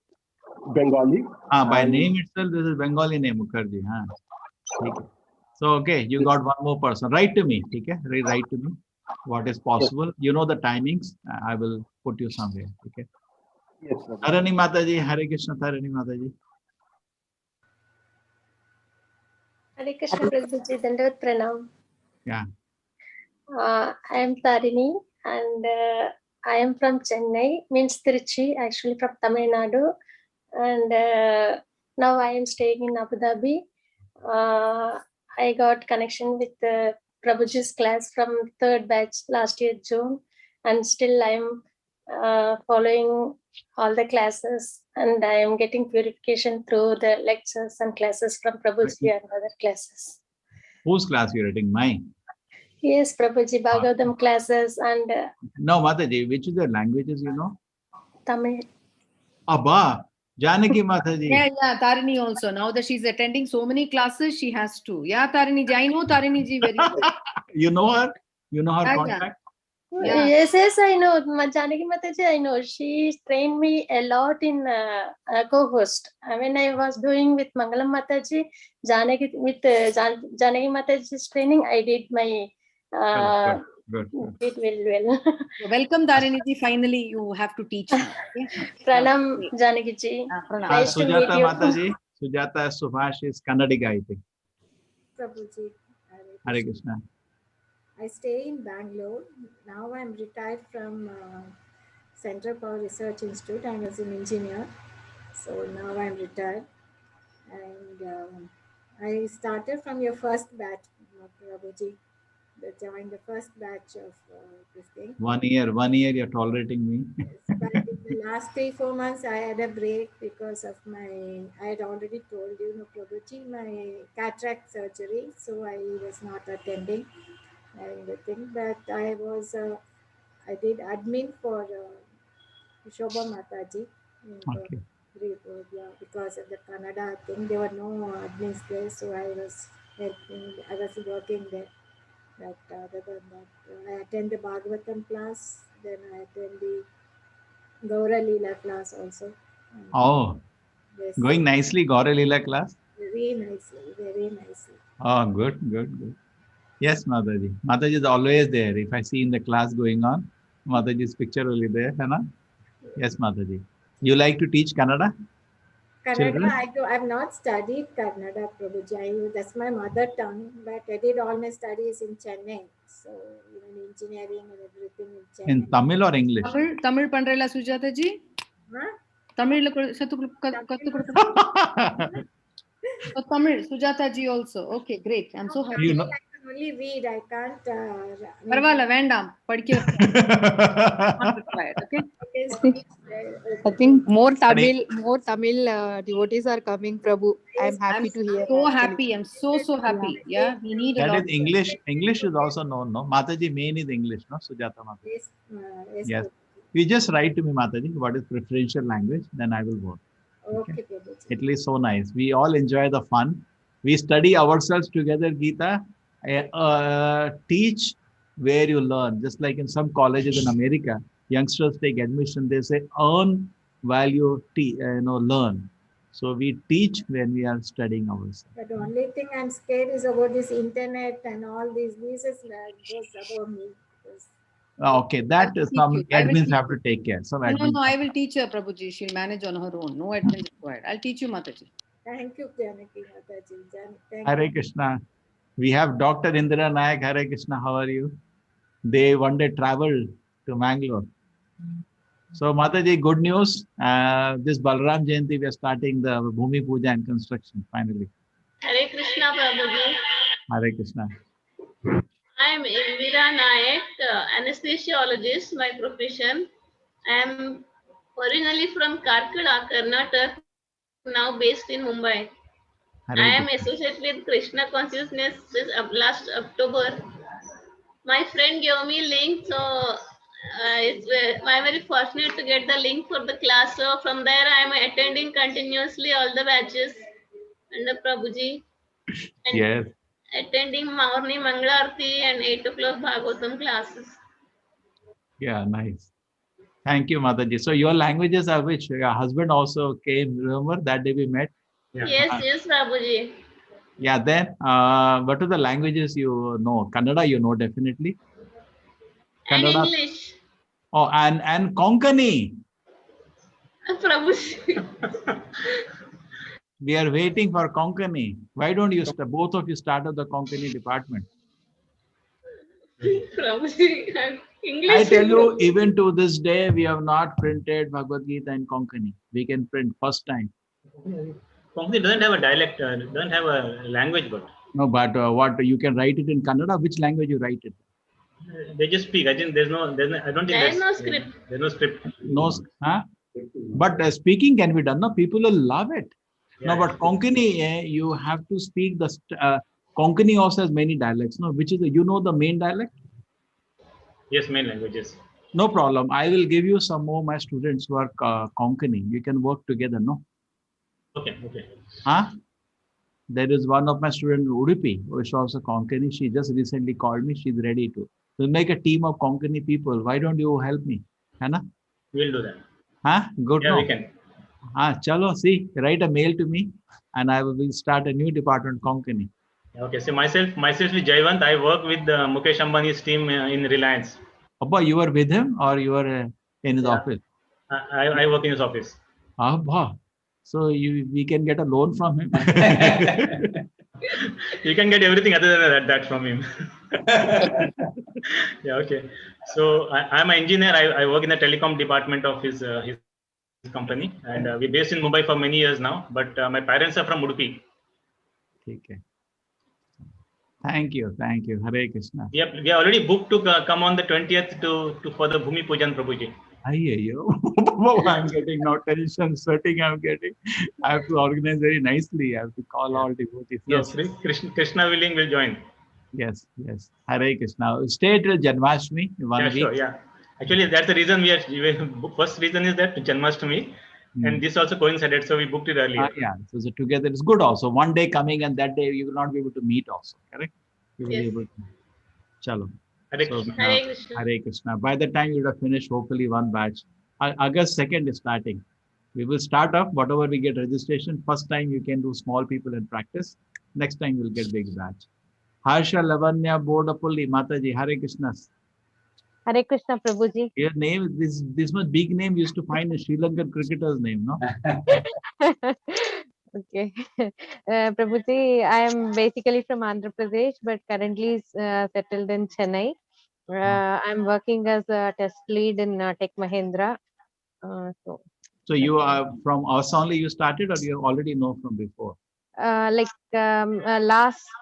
Bengali. By And name itself, this is Bengali name, Mukherjee. Okay. So, okay, you got one more person. Write to me. Okay? Write to me what is possible. You know the timings. I will put you somewhere. Okay. Yes, Prabhuji. Tarani Mataji, Hare Krishna, Tarani Mataji. Hare Krishna Prabhuji, Dandavat Pranam. Yeah. I am Tarini and I am from Chennai, means Trichy, actually from Tamil Nadu. And now I am staying in Abu Dhabi. I got connection with Prabhuji's class from 3rd batch last year, June. And still I am following all the classes and I am getting purification through the lectures and classes from Prabhuji and other classes. Whose class you're reading? Mine. Yes, Prabhuji, Bhagavatam classes and No, Mataji, which is the languages you know? Tamil. Abba, Janaki Mataji. Yeah, Tarini also. Now that she's attending so many classes, she has to. Yeah, Tarini ji, I know Tarini ji very well. You know her? You know her Yeah, contact? Yeah. Yes, I know. Janaki Mataji, I know. She trained me a lot in co-host. When I was doing with Mangalam Mataji, Janaki Janaki Mataji's training, I did my Good. did well. Welcome, Tarini ji. Finally, you have to teach me. Pranam, Janaki ji. Nice to meet Sujata you. Mataji. Sujata Subhash is Kannadiga, I think. Prabhuji, Hare Krishna. I stay in Bangalore. Now I'm retired from Central Power Research Institute. I was an engineer. So now I'm retired. And I started from your first batch, Prabhuji. I joined the first batch of this thing. 1 year you're tolerating me. But in the last 3-4 months, I had a break because of I had already told you, Prabhuji, my cataract surgery. So I was not attending anything. But I did admin for Shobha Mataji. Okay. Because of the Kannada thing, there were no admins there. So I was working there. But other than that, I attend the Bhagavatam class, then I attend the Gaura Leela class also. Oh, Yes, going nicely, Gaura Leela class? very nicely. Oh, good. Yes, Mataji. Mataji is always there. If I see in the class going on, Mataji's picture will be there. Hai na? Yes, Mataji. You like to teach Kannada? Kannada, I've not studied Kannada, Prabhuji. That's my mother tongue, but I did all my studies in Chennai. So, even engineering and everything in Chennai. In Tamil or English? Tamil Pandrela Sujata ji? Huh? Tamil Tamil, Sujata ji also. Okay, great. I'm so happy. You know, I can only read. I can't. Parvala, Vandam. Padikka. Not required. Okay. I think more Tamil devotees are coming, Prabhu. I'm happy to hear. So happy. I'm so happy. Yeah, we need a that lot. is English. English is also known, no? Mataji main is English, no? Sujata Mataji. Yes. You just write to me, Mataji, what is preferential language, then I will work. Okay, Prabhuji. It is so nice. We all enjoy the fun. We study ourselves together, Geeta. Teach where you learn. Just like in some colleges in America, youngsters take admission. They say earn while you learn. So we teach when we are studying ourselves. But the only thing I'm scared is about this internet and all these uses goes above me. Okay, that is some admins have to take care. Some admins. No, I will teach her, Prabhuji. She'll manage on her own. No admin required. I'll teach you, Mataji. Thank you, Janaki Mataji. Thank Hare you. Krishna. We have Dr. Indira Nayak. Hare Krishna. How are you? They one day traveled to Mangalore. So Mataji, good news. This Balram Jayanti, we are starting the Bhumi Puja and construction finally. Hare Krishna, Prabhuji. Hare Krishna. I am Indira Nayak, anesthesiologist, my profession. I am originally from Karkala, Karnataka, now based in Mumbai. Hare I am Krishna. associated with Krishna Consciousness since last October. My friend gave me link, so I'm very fortunate to get the link for the class. So from there, I am attending continuously all the batches under Prabhuji. And Yes. attending morning Mangalarti and 8 o'clock Bhagavatam classes. Yeah, nice. Thank you, Mataji. So your languages are which? Your husband also came, remember that day we met? Yes, yes, Prabhuji. Yeah, then what are the languages you know? Kannada you know definitely. And Kannada. English. Oh, and Konkani. Prabhuji. We are waiting for Konkani. Why don't you both of you start up the Konkani department? Prabhuji. And English. I tell you, even to this day, we have not printed Bhagavad Gita in Konkani. We can print first time. Konkani doesn't have a dialect, doesn't have a language, but No, but what you can write it in Kannada? Which language you write it? they just speak. I think there's no, I don't think There's no script. There's no script. No, huh? But speaking can be done. No, people will love it. Yeah. No, but Konkani, you have to speak the Konkani also has many dialects. No, which is you know the main dialect? Yes, main languages. No problem. I will give you some more my students who are Konkani. You can work together. No. Okay. Huh? There is one of my students, Udupi, who is also Konkani. She just recently called me. She's ready to. We'll make a team of Konkani people. Why don't you help me? Hannah? We'll do that. Huh? Good. Yeah, no? we can. Chalo, see, write a mail to me and I will start a new department, Konkani. Okay, so myself is Jayvant. I work with Mukesh Ambani's team in Reliance. Abba, you are with him or you are in his office? I work in his office. Abba, so we can get a loan from him. You can get everything other than that from him. Yeah, okay. So I'm an engineer. I work in the telecom department of his company, and we're based in Mumbai for many years now. But my parents are from Udupi. Okay. Thank you. Hare Krishna. We are already booked to come on the 20th for the Bhumi Pujan, Prabhuji. I'm getting now tension, sweating. I have to organize very nicely. I have to call all devotees. Yes, Krishna willing will join. Yes. Hare Krishna. Stay till Janmashtami, 1 week. Sure, yeah. Actually, that's the reason first reason is that Janmashtami, and this also coincided, so we booked it earlier. Yeah, so together it's good also. One day coming and that day you will not be able to meet also, correct? You will be able to. Chalo. Hare Krishna. Hare Krishna. By the time you would have finished, hopefully one batch. August 2nd is starting. We will start up whatever we get registration. First time you can do small people and practice. Next time you'll get big batch. Harsha Lavanya Bodapulli Mataji. Hare Krishna. Hare Krishna, Prabhuji. Your name, this much big name used to find a Sri Lankan cricketer's name, no? Okay. Prabhuji, I am basically from Andhra Pradesh, but currently settled in Chennai. I'm working as a test lead in Tech Mahindra. So you are from us only you started or you already know from before? Last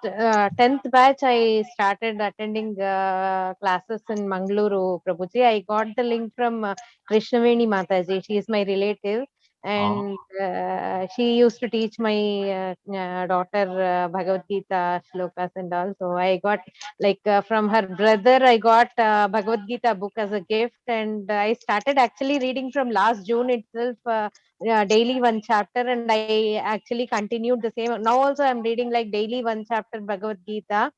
10th batch, I started attending classes in Mangaluru, Prabhuji. I got the link from Krishnaveni Mataji. She is my relative. And she used to teach my daughter Bhagavad Gita shlokas and all. So I got from her brother, I got Bhagavad Gita book as a gift. And I started actually reading from last June itself, daily one chapter. And I actually continued the same. Now also I'm reading daily one chapter Bhagavad Gita.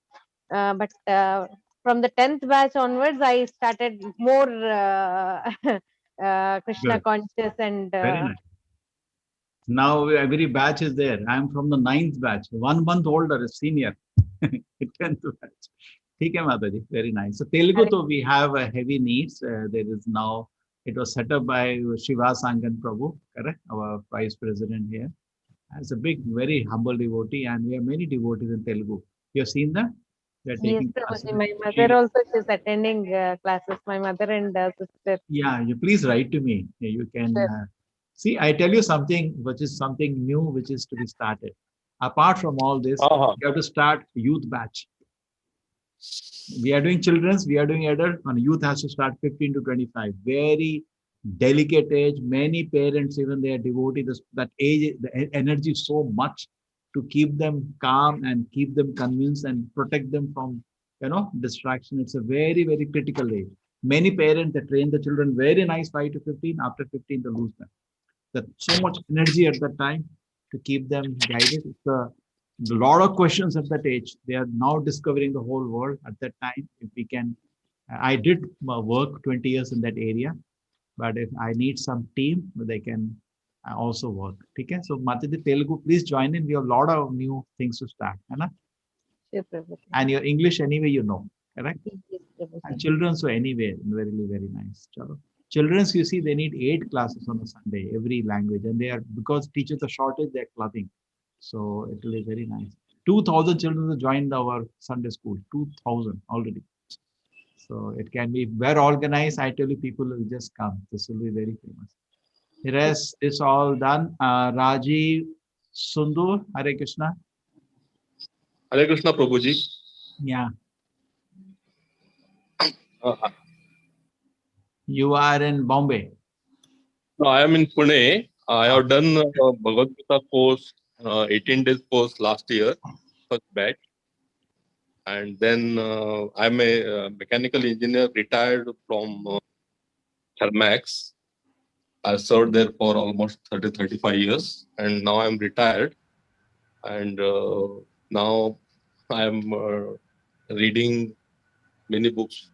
But from the 10th batch onwards, I started more Krishna conscious and very nice. Now every batch is there. I am from the 9th batch, 1 month older, senior, 10th batch. Okay, Mataji, very nice. So Telugu, though we have heavy needs. There is now, it was set up by Shiva Sangan Prabhu, correct? Our vice president here. As a big, very humble devotee, and we have many devotees in Telugu. You have seen that? Yes, Prabhuji. My mother also is attending classes. My mother and sister. Yeah, you please write to me. You can. See, I tell you something, which is something new, which is to be started. Apart from all this, you have to start youth batch. We are doing children's, we are doing adult, and youth has to start 15 to 25. Very delicate age. Many parents, even they are devoted that age, the energy so much to keep them calm and keep them convinced and protect them from, distraction. It's a very, very critical age. Many parents, they train the children very nice 5 to 15. After 15, they lose them. That so much energy at that time to keep them guided. It's a lot of questions at that age. They are now discovering the whole world at that time. If we can I did work 20 years in that area, but if I need some team, they can also work. Okay, so Mataji Telugu, please join in. We have a lot of new things to start. Hai? Sure, Prabhuji. And your English anyway, you know, correct? Yes, Prabhuji. And children, so anyway, very, very nice. Chalo. Children's, you see, they need 8 classes on a Sunday, every language, and they are, because teachers are shortage, they're clubbing. So it will be very nice. 2,000 children have joined our Sunday school, 2,000 already. So it can be well organized. I tell you, people will just come. This will be very famous. The rest is all done. Rajiv Sundur, Hare Krishna. Hare Krishna, Prabhuji. Yeah. You are in Bombay. No, I am in Pune. I have done Bhagavad Gita course, 18 days course last year, first batch. And then I'm a mechanical engineer, retired from Thermax. I served there for almost 35 years, and now I'm retired. And now I'm reading many books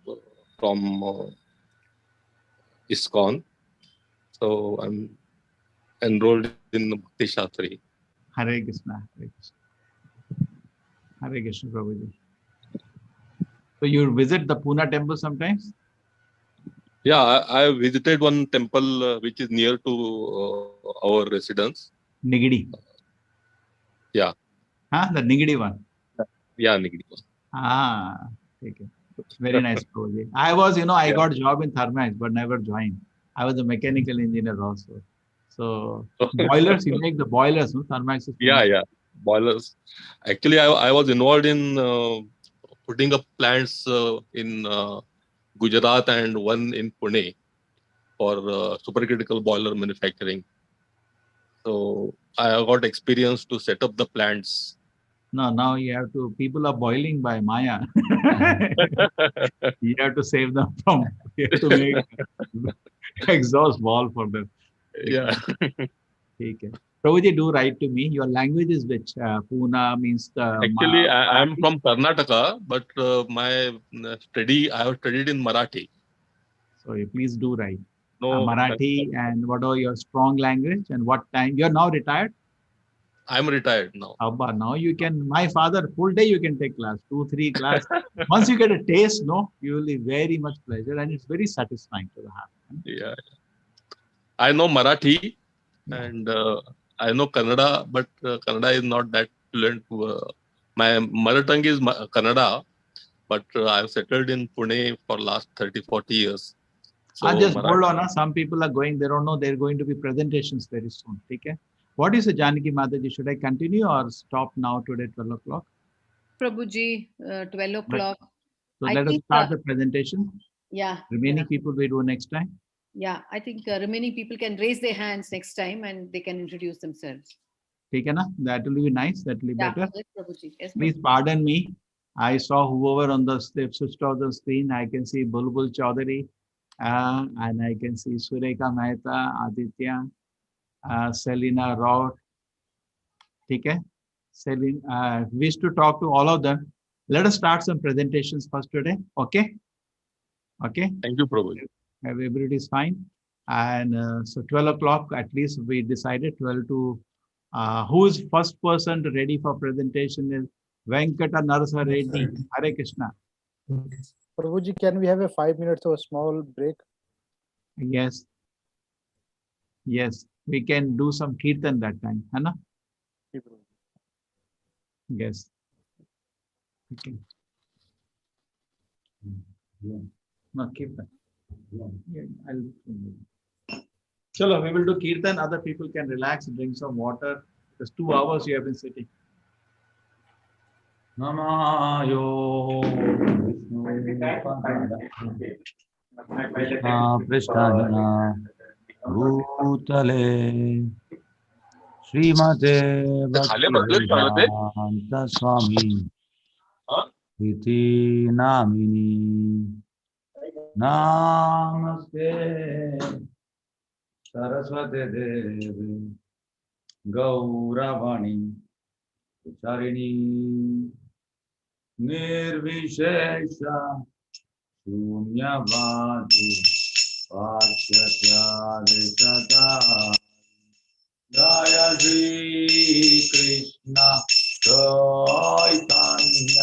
from ISKCON. So I'm enrolled in Bhakti Shastri. Hare Krishna. Hare Krishna. Hare Krishna, Prabhuji. So you visit the Pune temple sometimes? Yeah, I visited one temple which is near to our residence. Nigidi. Yeah. Huh? The Nigidi one. Yeah, Nigidi one. Ah, okay. Very nice, Prabhuji. I was, I got a job in Thermax, but never joined. I was a mechanical engineer also. So boilers, you make the boilers, no? Thermax is Yeah, boilers. Actually, I was involved in putting up plants in Gujarat and one in Pune for supercritical boiler manufacturing. So I got experience to set up the plants. No, now you have to, people are boiling by Maya. You have to save them from, you have to make exhaust wall for them. Yeah. Okay. Prabhuji, do write to me. Your language is which? Pune means the... Actually, I am from Karnataka, but my study, I have studied in Marathi. So you please do write. No, Marathi, and what are your strong language and what time? You're now retired? I'm retired now. Abba, now you can, my father, full day you can take class, 2-3 class. Once you get a taste, no, you will be very much pleasure and it's very satisfying to the heart. Yeah. I know Marathi and I know Kannada, but Kannada is not that fluent. My mother tongue is Kannada, but I've settled in Pune for last 30-40 years. So Just hold on. Some people are going, they don't know there are going to be presentations very soon. Okay? What is the Janaki Mataji? Should I continue or stop now today, 12 o'clock? Prabhuji, 12 o'clock. So let us start the presentation. Yeah. Remaining people we do next time. Yeah, I think remaining people can raise their hands next time and they can introduce themselves. Okay, na? That will be nice. That will be better. Yes, Prabhuji. Yes, Please pardon me. I saw whoever on the switched off the screen. I can see Bulbul Chaudhary and I can see Sureka Mehta, Aditya, Selina Rao. Okay? Selina, wish to talk to all of them. Let us start some presentations first today. Okay? Okay? Thank you, Prabhuji. Everybody is fine. And so 12 o'clock, at least we decided 12 to, who is first person ready for presentation is Venkata Narsa Reddy. Hare Krishna. Prabhuji, can we have a 5 minutes or a small break? Yes. Yes, we can do some kirtan that time. Hana? Yes. Okay. No, kirtan. Yeah, Chalo, we will do kirtan. Other people can relax, drink some water. Just 2 hours you have been sitting. Namayo Prasthana Bhutale Srimate Bhaktivedanta Swami Iti Namini Namaste Saraswate Devi Gauravani Charini Nirvishesha शून्यवादी वाच्यत्यादिशता जय श्री कृष्ण चैतन्य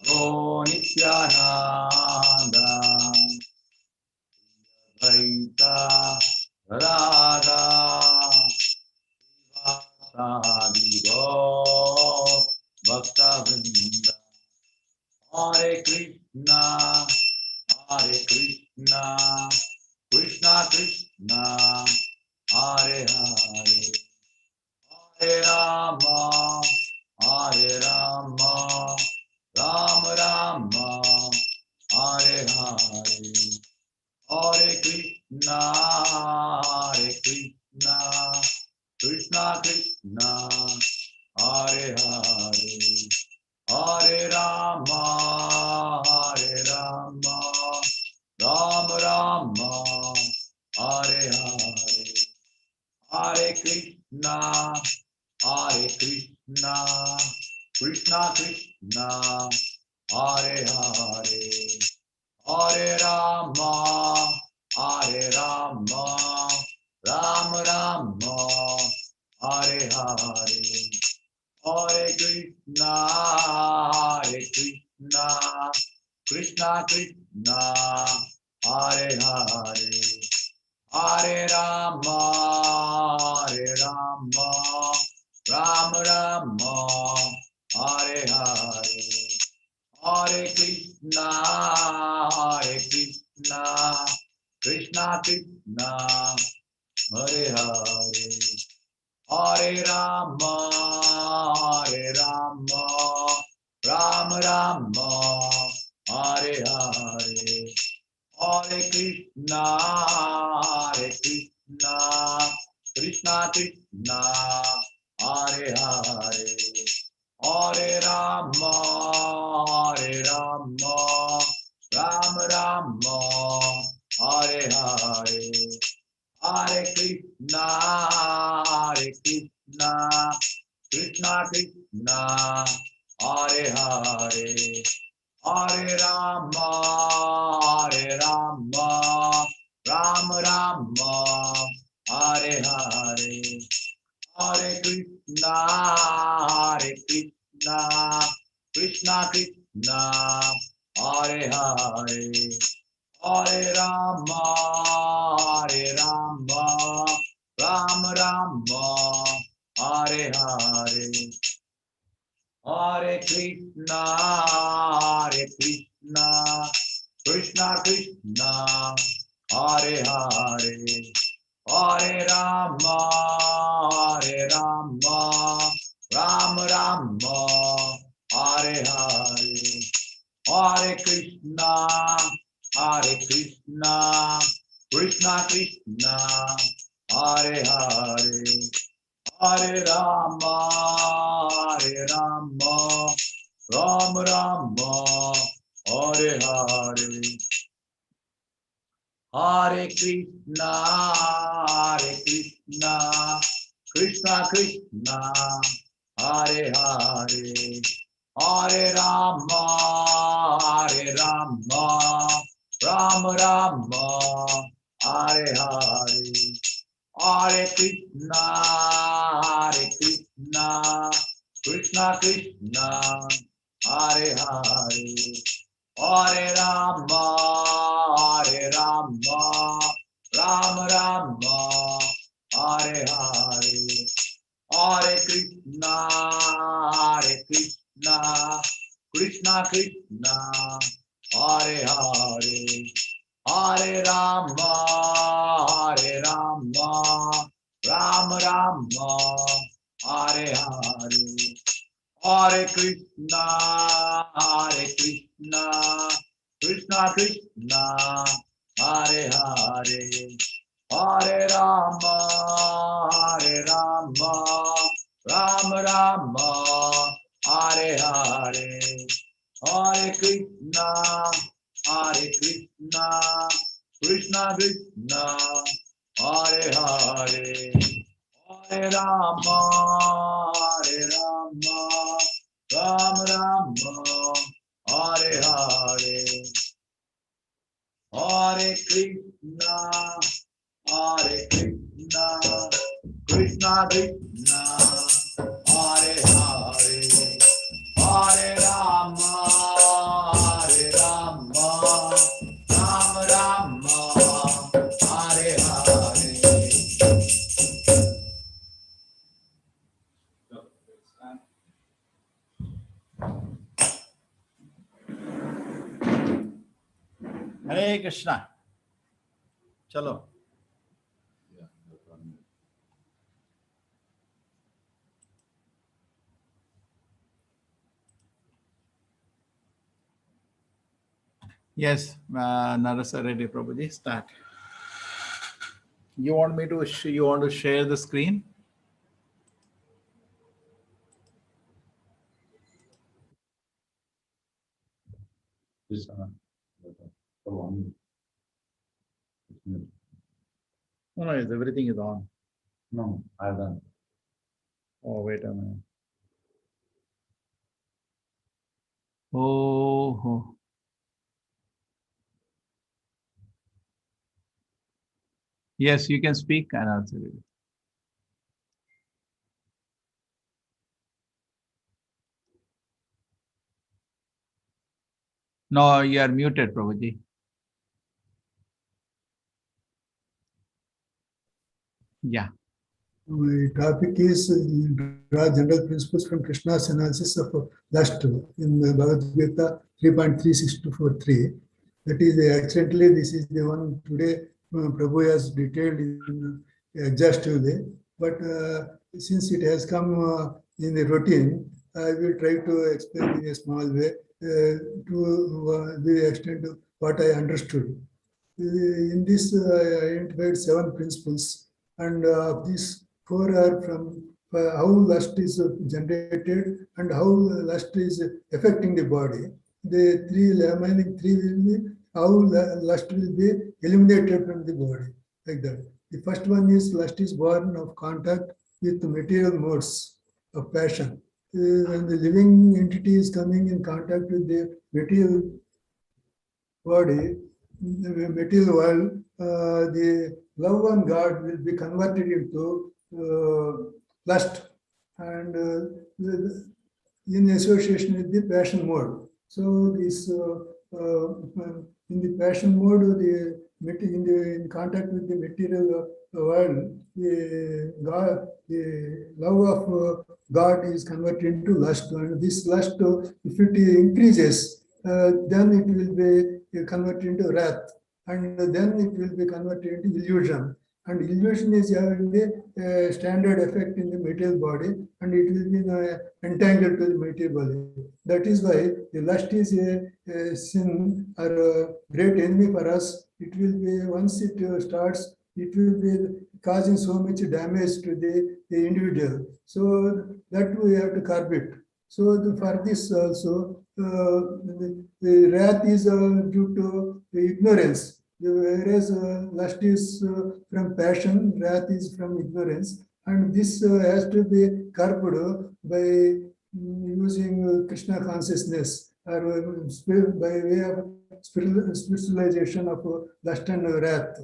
प्रभु नित्यानंद द्वैत राधा साधि भक्त वृंद Hare Krishna Krishna Krishna Hare Hare Hare Rama Rama Rama Hare Hare Hare Krishna Krishna Krishna Hare Hare Hare Rama Rama Rama Hare Hare Hare Krishna Krishna Krishna Hare Hare Hare Rama Rama Rama Hare Hare Hare Krishna Krishna Krishna Hare Hare Hare Rama Rama Rama Hare Hare Hare Krishna Krishna Krishna Hare Hare Hare Rama Rama Rama Hare Hare Hare Krishna Krishna Krishna Hare Hare Hare Rama Rama Rama Hare Hare Hare Krishna Krishna Krishna Hare Hare Hare Rama Rama Rama Hare Hare Hare Krishna Krishna Krishna Hare Hare Hare Rama Rama Rama Hare Hare Hare Krishna Krishna Krishna Hare Hare Hare Rama Rama Rama Hare Hare Hare Krishna Krishna Krishna Hare Hare Hare Rama Rama Rama Hare Hare Hare Krishna Krishna Krishna Hare Hare Hare Rama Rama Rama Hare Hare Hare Krishna Krishna Krishna Hare Hare Hare Rama Rama Rama Hare Hare Hare Krishna Krishna Krishna Hare Hare Hare Rama Rama Rama Hare Hare Hare Krishna Krishna Krishna Hare Hare Hare Rama Rama Rama Hare Hare Hare Krishna Krishna Krishna Hare Hare Hare Rama Rama Rama Hare Hare Hare Krishna, Hare Krishna, Krishna Krishna, Hare Hare, Hare Rama, Hare Rama, Rama Rama, Hare Hare. Hare Krishna. Chalo. Yes, Narasa Reddy Prabhuji, start. You want me to? You want to share the screen? No, everything is on. No, I've done. Oh, wait a minute. Oh. Yes, you can speak and answer it. No, you are muted, Prabhuji. Yeah. My topic is draw general principles from Krishna's analysis of lust in Bhagavad Gita 3.36243. That is accidentally, this is the one today Prabhu has detailed in exhaustive way. But since it has come in the routine, I will try to explain in a small way to the extent of what I understood. In this, I identified 7 principles, and these 4 are from how lust is generated and how lust is affecting the body. The remaining 3 will be how lust will be eliminated from the body, like that. The first one is lust is born of contact with material modes of passion. When the living entity is coming in contact with the material body, the material world, the love on God will be converted into lust, and in association with the passion mode. So this in the passion mode, in contact with the material world, the love of God is converted into lust, and this lust, if it increases, then it will be converted into wrath, and then it will be converted into illusion. And illusion is having a standard effect in the material body, and it will be entangled to the material body. That is why the lust is a sin or a great enemy for us. It will be, once it starts, it will be causing so much damage to the individual. So that we have to curb it. So for this also, the wrath is due to ignorance, whereas lust is from passion, wrath is from ignorance, and this has to be curbed by using Krishna consciousness, or by way of spiritualization of lust and wrath.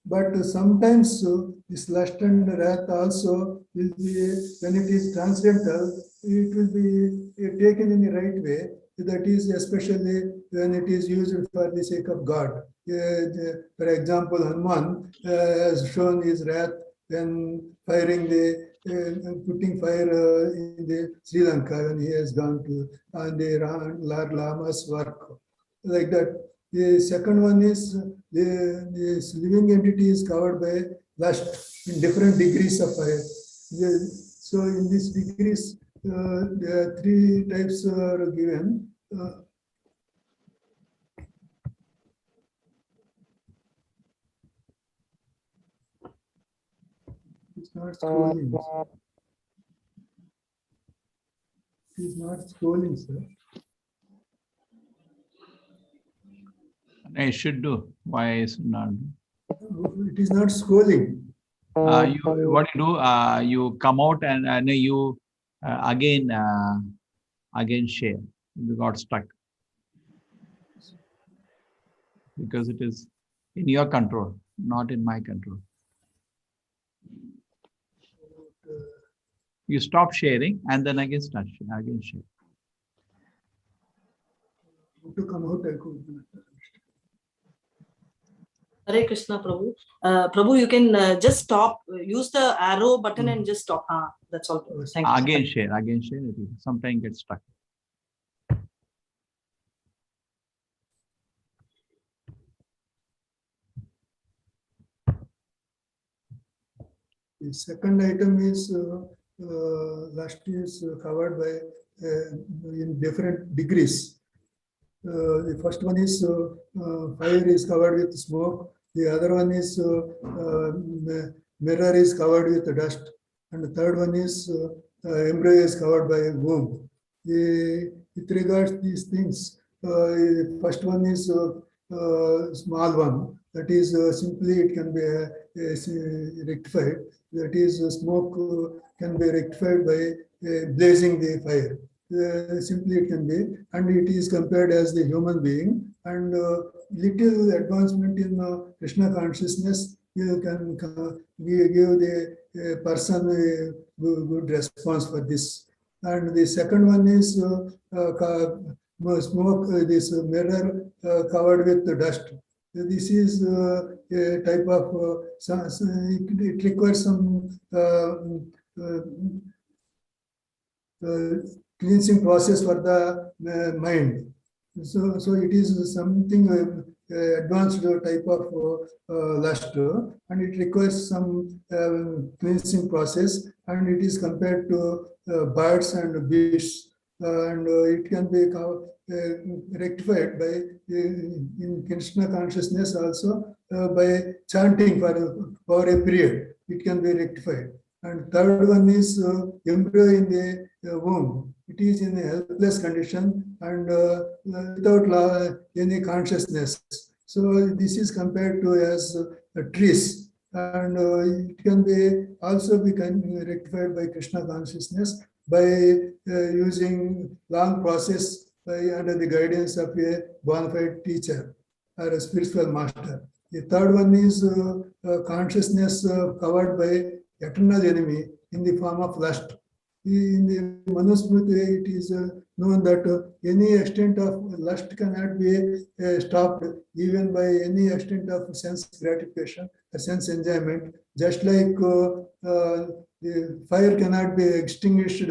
But sometimes this lust and wrath also will be, when it is transcendental, it will be taken in the right way. That is especially when it is used for the sake of God. For example, Hanuman has shown his wrath when firing putting fire in the Sri Lanka, when he has gone to on the Lord Lama's work, like that. The second one is this living entity is covered by lust in different degrees of fire. So in these degrees, there are 3 types are given. It's not scrolling. It's not scrolling, sir. It should do. Why is it not? It is not scrolling. What you do? You come out and you again share. You got stuck. because it is in your control, not in my control. You stop sharing and then again start again share. To come out, I could. Hare Krishna, Prabhu. Prabhu, you can just stop. Use the arrow button and just stop. That's all. Thank you. Again share. It will sometimes get stuck. The second item is last is covered by in different degrees. The first one is fire is covered with smoke. The other one is mirror is covered with dust. And the third one is embryo is covered by womb. With regards to these things, first one is small one. That is simply it can be rectified. That is smoke can be rectified by blazing the fire. Simply it can be, and it is compared as the human being, and little advancement in Krishna consciousness you can give the person a good response for this. And the second one is smoke, this mirror covered with dust. This is a type of, it requires some cleansing process for the mind. So it is something advanced type of lust, and it requires some cleansing process, and it is compared to birds and beasts, and it can be rectified by in Krishna consciousness also by chanting for a period. It can be rectified. And third one is embryo in the womb. It is in a helpless condition and without any consciousness. So this is compared to as trees, and it can be also be rectified by Krishna consciousness by using long process under the guidance of a bona fide teacher or a spiritual master. The third one is consciousness covered by eternal enemy in the form of lust. In the Manusmriti, it is known that any extent of lust cannot be stopped even by any extent of sense gratification, sense enjoyment. Just like the fire cannot be extinguished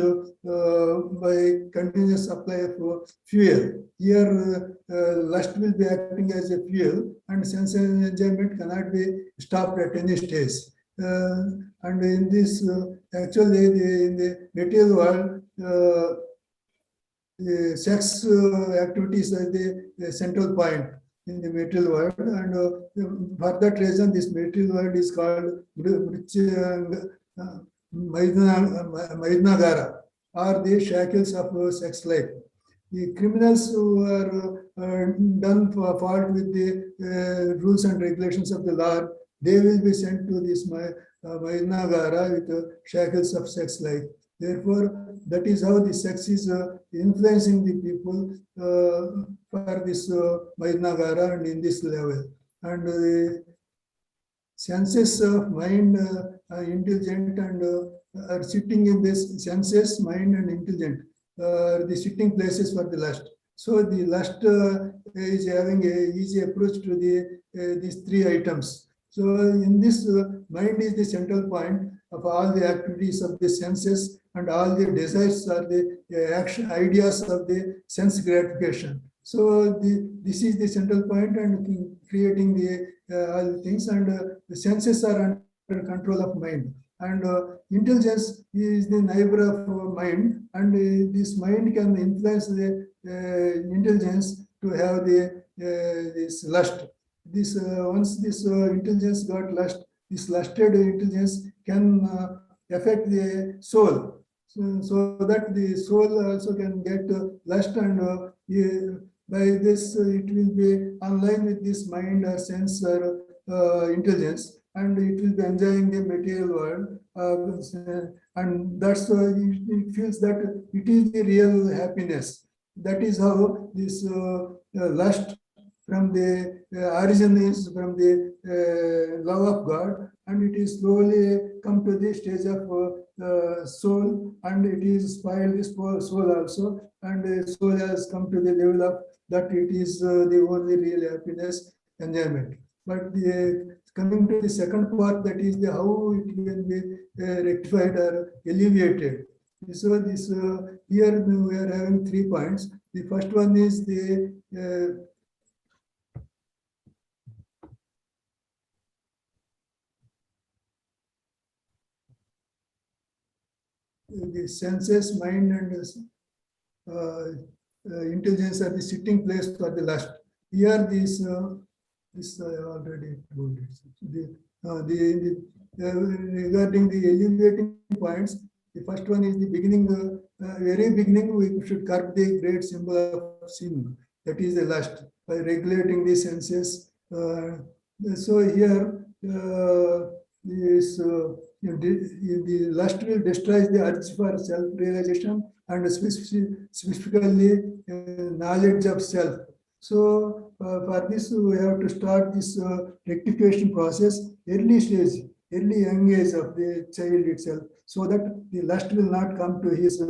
by continuous supply of fuel. Here, lust will be acting as a fuel, and sense enjoyment cannot be stopped at any stage. And in this, actually, in the material world, the sex activities are the central point in the material world, and for that reason, this material world is called Maidnagara, or the shackles of sex life. The criminals who are done for fault with the rules and regulations of the law, they will be sent to this Maidnagara with shackles of sex life. Therefore, that is how the sex is influencing the people for this Maidnagara and in this level. And the senses of mind, intelligent, and are sitting in this senses, mind, and intelligent, the sitting places for the lust. So the lust is having an easy approach to these three items. So in this, mind is the central point of all the activities of the senses, and all the desires are the action ideas of the sense gratification. So this is the central point, and creating the all the things, and the senses are under control of mind. And intelligence is the neighbor of mind, and this mind can influence the intelligence to have this lust. This once this intelligence got lust, this lusted intelligence can affect the soul, so that the soul also can get lust, and by this it will be online with this mind or sense or intelligence, and it will be enjoying the material world, and that's why it feels that it is the real happiness. That is how this lust from the origin is from the love of God, and it is slowly come to the stage of soul, and it is spoiled this soul also, and the soul has come to the level of that it is the only real happiness, enjoyment. But coming to the second part, that is the how it can be rectified or alleviated. So this here we are having 3 points. The first one is the senses, mind, and intelligence are the sitting place for the lust. Here this I already told it. Regarding the alleviating points, the first one is the beginning. Very beginning, we should curb the great symbol of sin, that is the lust, by regulating the senses. So here, the lust will destroy the urge for self-realization and specifically knowledge of self. So for this, we have to start this rectification process early stage, early young age of the child itself, so that the lust will not come to his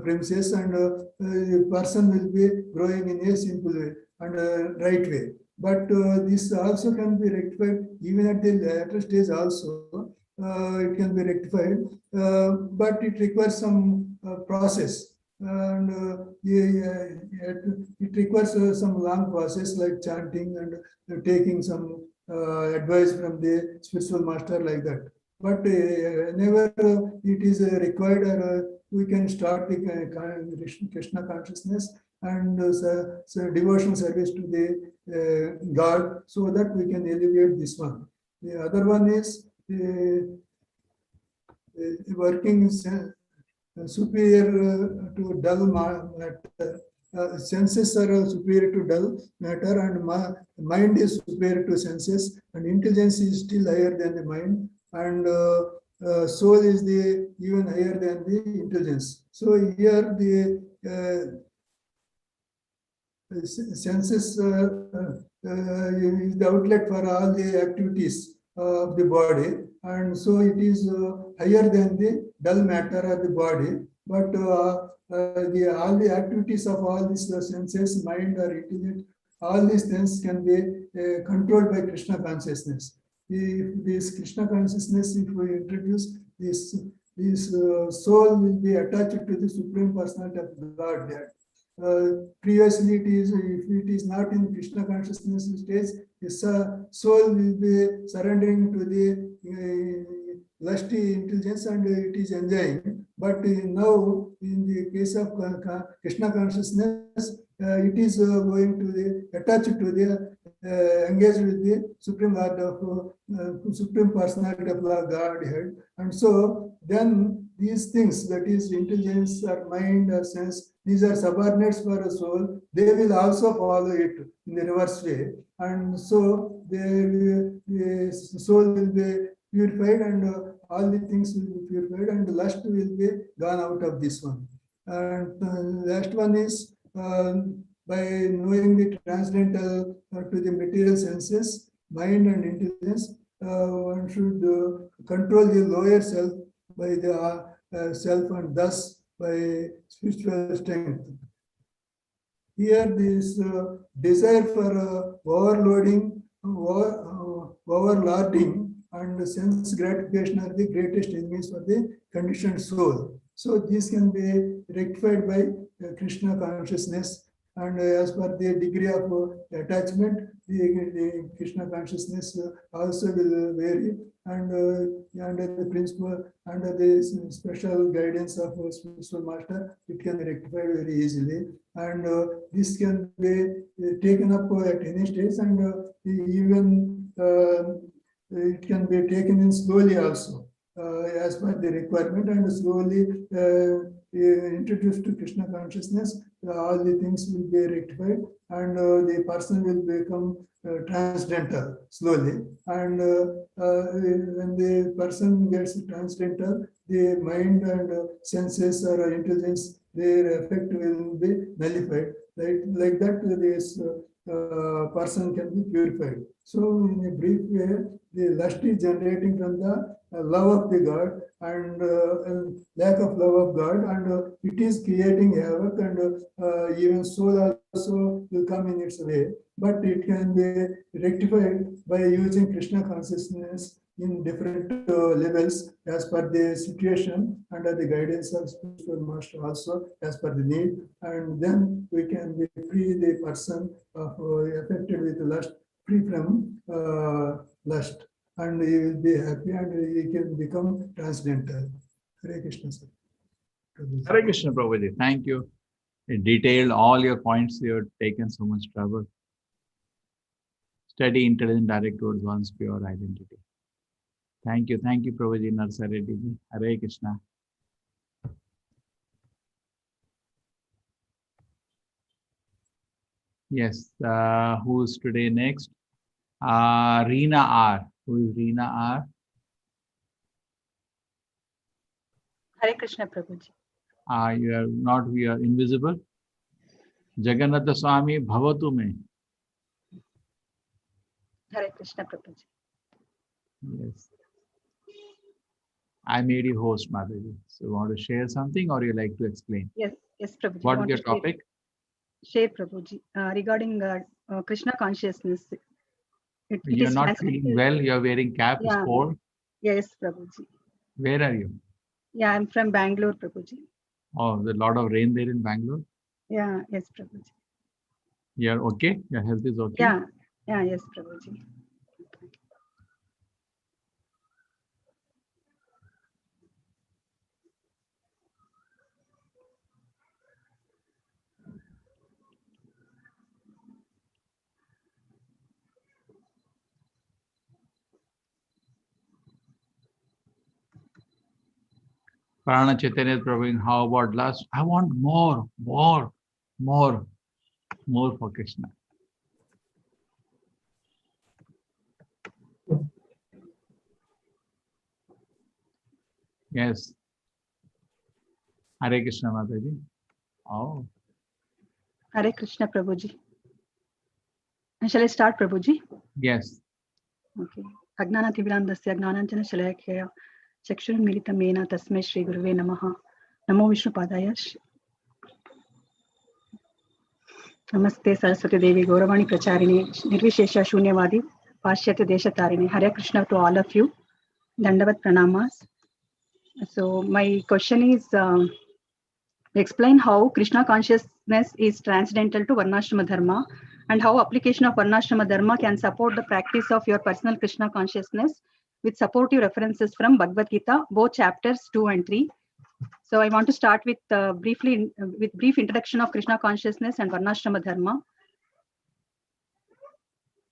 premises, and the person will be growing in a simple way and right way. But this also can be rectified even at the later stage also. It can be rectified, but it requires some process, and it requires some long process like chanting and taking some advice from the spiritual master, like that. But whenever it is required, we can start the Krishna consciousness and devotional service to the God, so that we can alleviate this one. The other one is working superior to dull matter. Senses are superior to dull matter, and mind is superior to senses, and intelligence is still higher than the mind, and soul is the even higher than the intelligence. So here the senses is the outlet for all the activities of the body, and so it is higher than the dull matter of the body. But all the activities of all these senses, mind or intelligence, all these things can be controlled by Krishna consciousness. If this Krishna consciousness, if we introduce this soul will be attached to the Supreme Personality of God. Previously, it is, if it is not in Krishna consciousness stage, this soul will be surrendering to the lusty intelligence, and it is enjoying. But now, in the case of Krishna consciousness, it is going to the attached to the engaged with the Supreme Lord of Supreme Personality of Godhead, and so then these things, that is intelligence or mind or sense, these are subordinates for a soul. They will also follow it in the reverse way, and so the soul will be purified, and all the things will be purified, and the lust will be gone out of this one. And the last one is by knowing the transcendental to the material senses, mind and intelligence, one should control the lower self by the self, and thus by spiritual strength. Here, this desire for overloading, overloading, and sense gratification are the greatest enemies for the conditioned soul. So this can be rectified by Krishna consciousness, and as per the degree of attachment, the Krishna consciousness also will vary, and under the principle, under the special guidance of a spiritual master, it can be rectified very easily, and this can be taken up at any stage, and even it can be taken in slowly also, as per the requirement, and slowly introduced to Krishna consciousness, all the things will be rectified, and the person will become transcendental slowly. And when the person gets transcendental, the mind and senses or intelligence their effect will be nullified. Like that, this person can be purified. So, in a brief way, the lust is generating from the love of the God and lack of love of God, and it is creating havoc, and even soul also will come in its way. But it can be rectified by using Krishna consciousness in different levels as per the situation, under the guidance of spiritual master also as per the need, and then we can be free the person of affected with lust, free from lust, and he will be happy and he can become transcendental. Hare Krishna, sir. Hare Krishna, Prabhuji. Thank you. In detail, all your points, you have taken so much trouble. Steady, intelligent, direct towards one's pure identity. Thank you, Prabhuji Narsareddy. Hare Krishna. Yes, who's today next? Reena R. Who is Reena R? Hare Krishna, Prabhuji. You are invisible. Jagannatha Swami Bhavatu me. Hare Krishna, Prabhuji. Yes. I made you host, Mataji. So you want to share something or you like to explain? Yes, Prabhuji. What is your topic? Share, Prabhuji. Regarding Krishna consciousness. You're not feeling well, you're wearing cap, it's cold. Yes, Prabhuji. Where are you? Yeah, I'm from Bangalore, Prabhuji. Oh, there's a lot of rain there in Bangalore. Yeah, yes, Prabhuji. You're okay? Your health is okay? Yeah, yes, Prabhuji. Prana Chaitanya is Prabhu, how about lust? I want more for Krishna. Yes. Hare Krishna, Mataji. Oh. Hare Krishna, Prabhuji. Shall I start, Prabhuji? Yes. Okay. Agnana Tivirandasya Gnananjana Shalakya Chakshur Milita Mena Tasme Shri Guruve Namaha Namo Vishnu Padaya Namaste Saraswati Devi Gauravani Pracharini Nirvishesha Shunyavadi Pashyata Desha Tarini. Hare Krishna to all of you. Dandavat Pranamas. So my question is explain how Krishna consciousness is transcendental to Varnashrama Dharma and how application of Varnashrama Dharma can support the practice of your personal Krishna consciousness with supportive references from Bhagavad Gita, both chapters 2 and 3. So I want to start with brief introduction of Krishna consciousness and Varnashrama Dharma.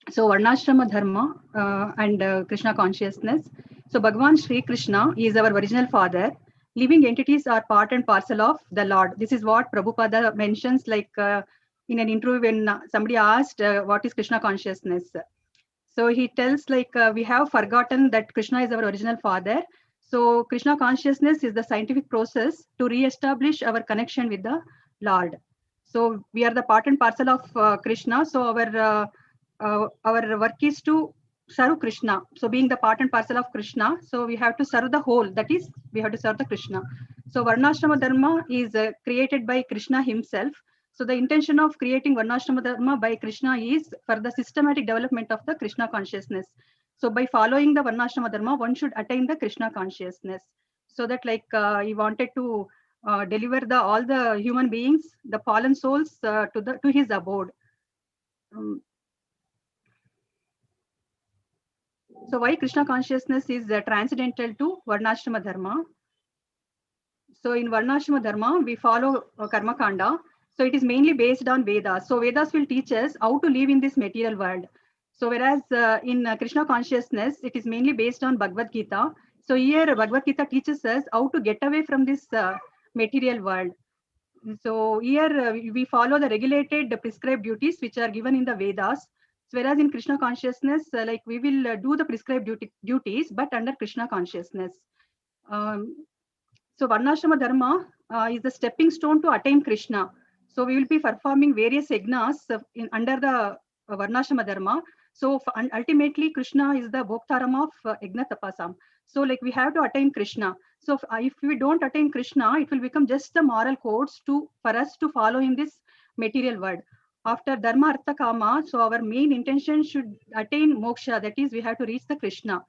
So Varnashrama Dharma and Krishna consciousness. So Bhagavan Sri Krishna is our original father. Living entities are part and parcel of the Lord. This is what Prabhupada mentions, like in an interview when somebody asked, what is Krishna consciousness? So he tells, like, we have forgotten that Krishna is our original father. So Krishna consciousness is the scientific process to re-establish our connection with the Lord. So we are the part and parcel of Krishna. So our work is to serve Krishna. So being the part and parcel of Krishna, so we have to serve the whole. That is, we have to serve the Krishna. So Varnashrama Dharma is created by Krishna himself. So the intention of creating Varnashrama Dharma by Krishna is for the systematic development of the Krishna consciousness. So by following the Varnashrama Dharma, one should attain the Krishna consciousness. So that, like, he wanted to deliver all the human beings, the fallen souls, to his abode. So why Krishna consciousness is transcendental to Varnashrama Dharma? So in Varnashrama Dharma, we follow Karma Kanda. So it is mainly based on Vedas. So Vedas will teach us how to live in this material world. So whereas in Krishna consciousness, it is mainly based on Bhagavad Gita. So here Bhagavad Gita teaches us how to get away from this material world. So here we follow the regulated prescribed duties which are given in the Vedas. So whereas in Krishna consciousness, like, we will do the prescribed duties, but under Krishna consciousness. So Varnashrama Dharma is the stepping stone to attain Krishna. So we will be performing various yagnas under the Varnashrama Dharma. So ultimately, Krishna is the Bhoktaram of Yagna Tapasam. So like we have to attain Krishna. So if we don't attain Krishna, it will become just the moral codes for us to follow in this material world. After Dharma, Artha, Kama, so our main intention should attain moksha. That is, we have to reach the Krishna.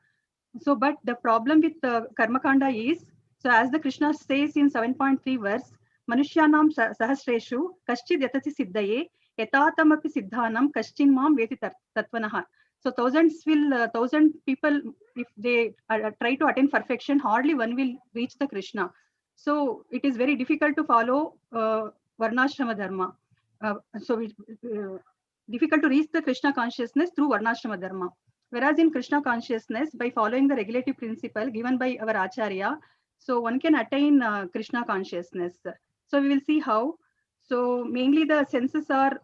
So, but the problem with Karma Kanda is, so as the Krishna says in 7.3 verse, Manushyanam sahasreshu kaschid yatati siddhaye yathatamapi siddhanam kaschin mam veti tatvanaha. So thousand people, if they try to attain perfection, hardly one will reach the Krishna. So it is very difficult to follow Varnashrama Dharma. Difficult to reach the Krishna consciousness through Varnashrama Dharma. Whereas in Krishna consciousness, by following the regulative principle given by our Acharya, so one can attain Krishna consciousness. So we will see how. So mainly the senses are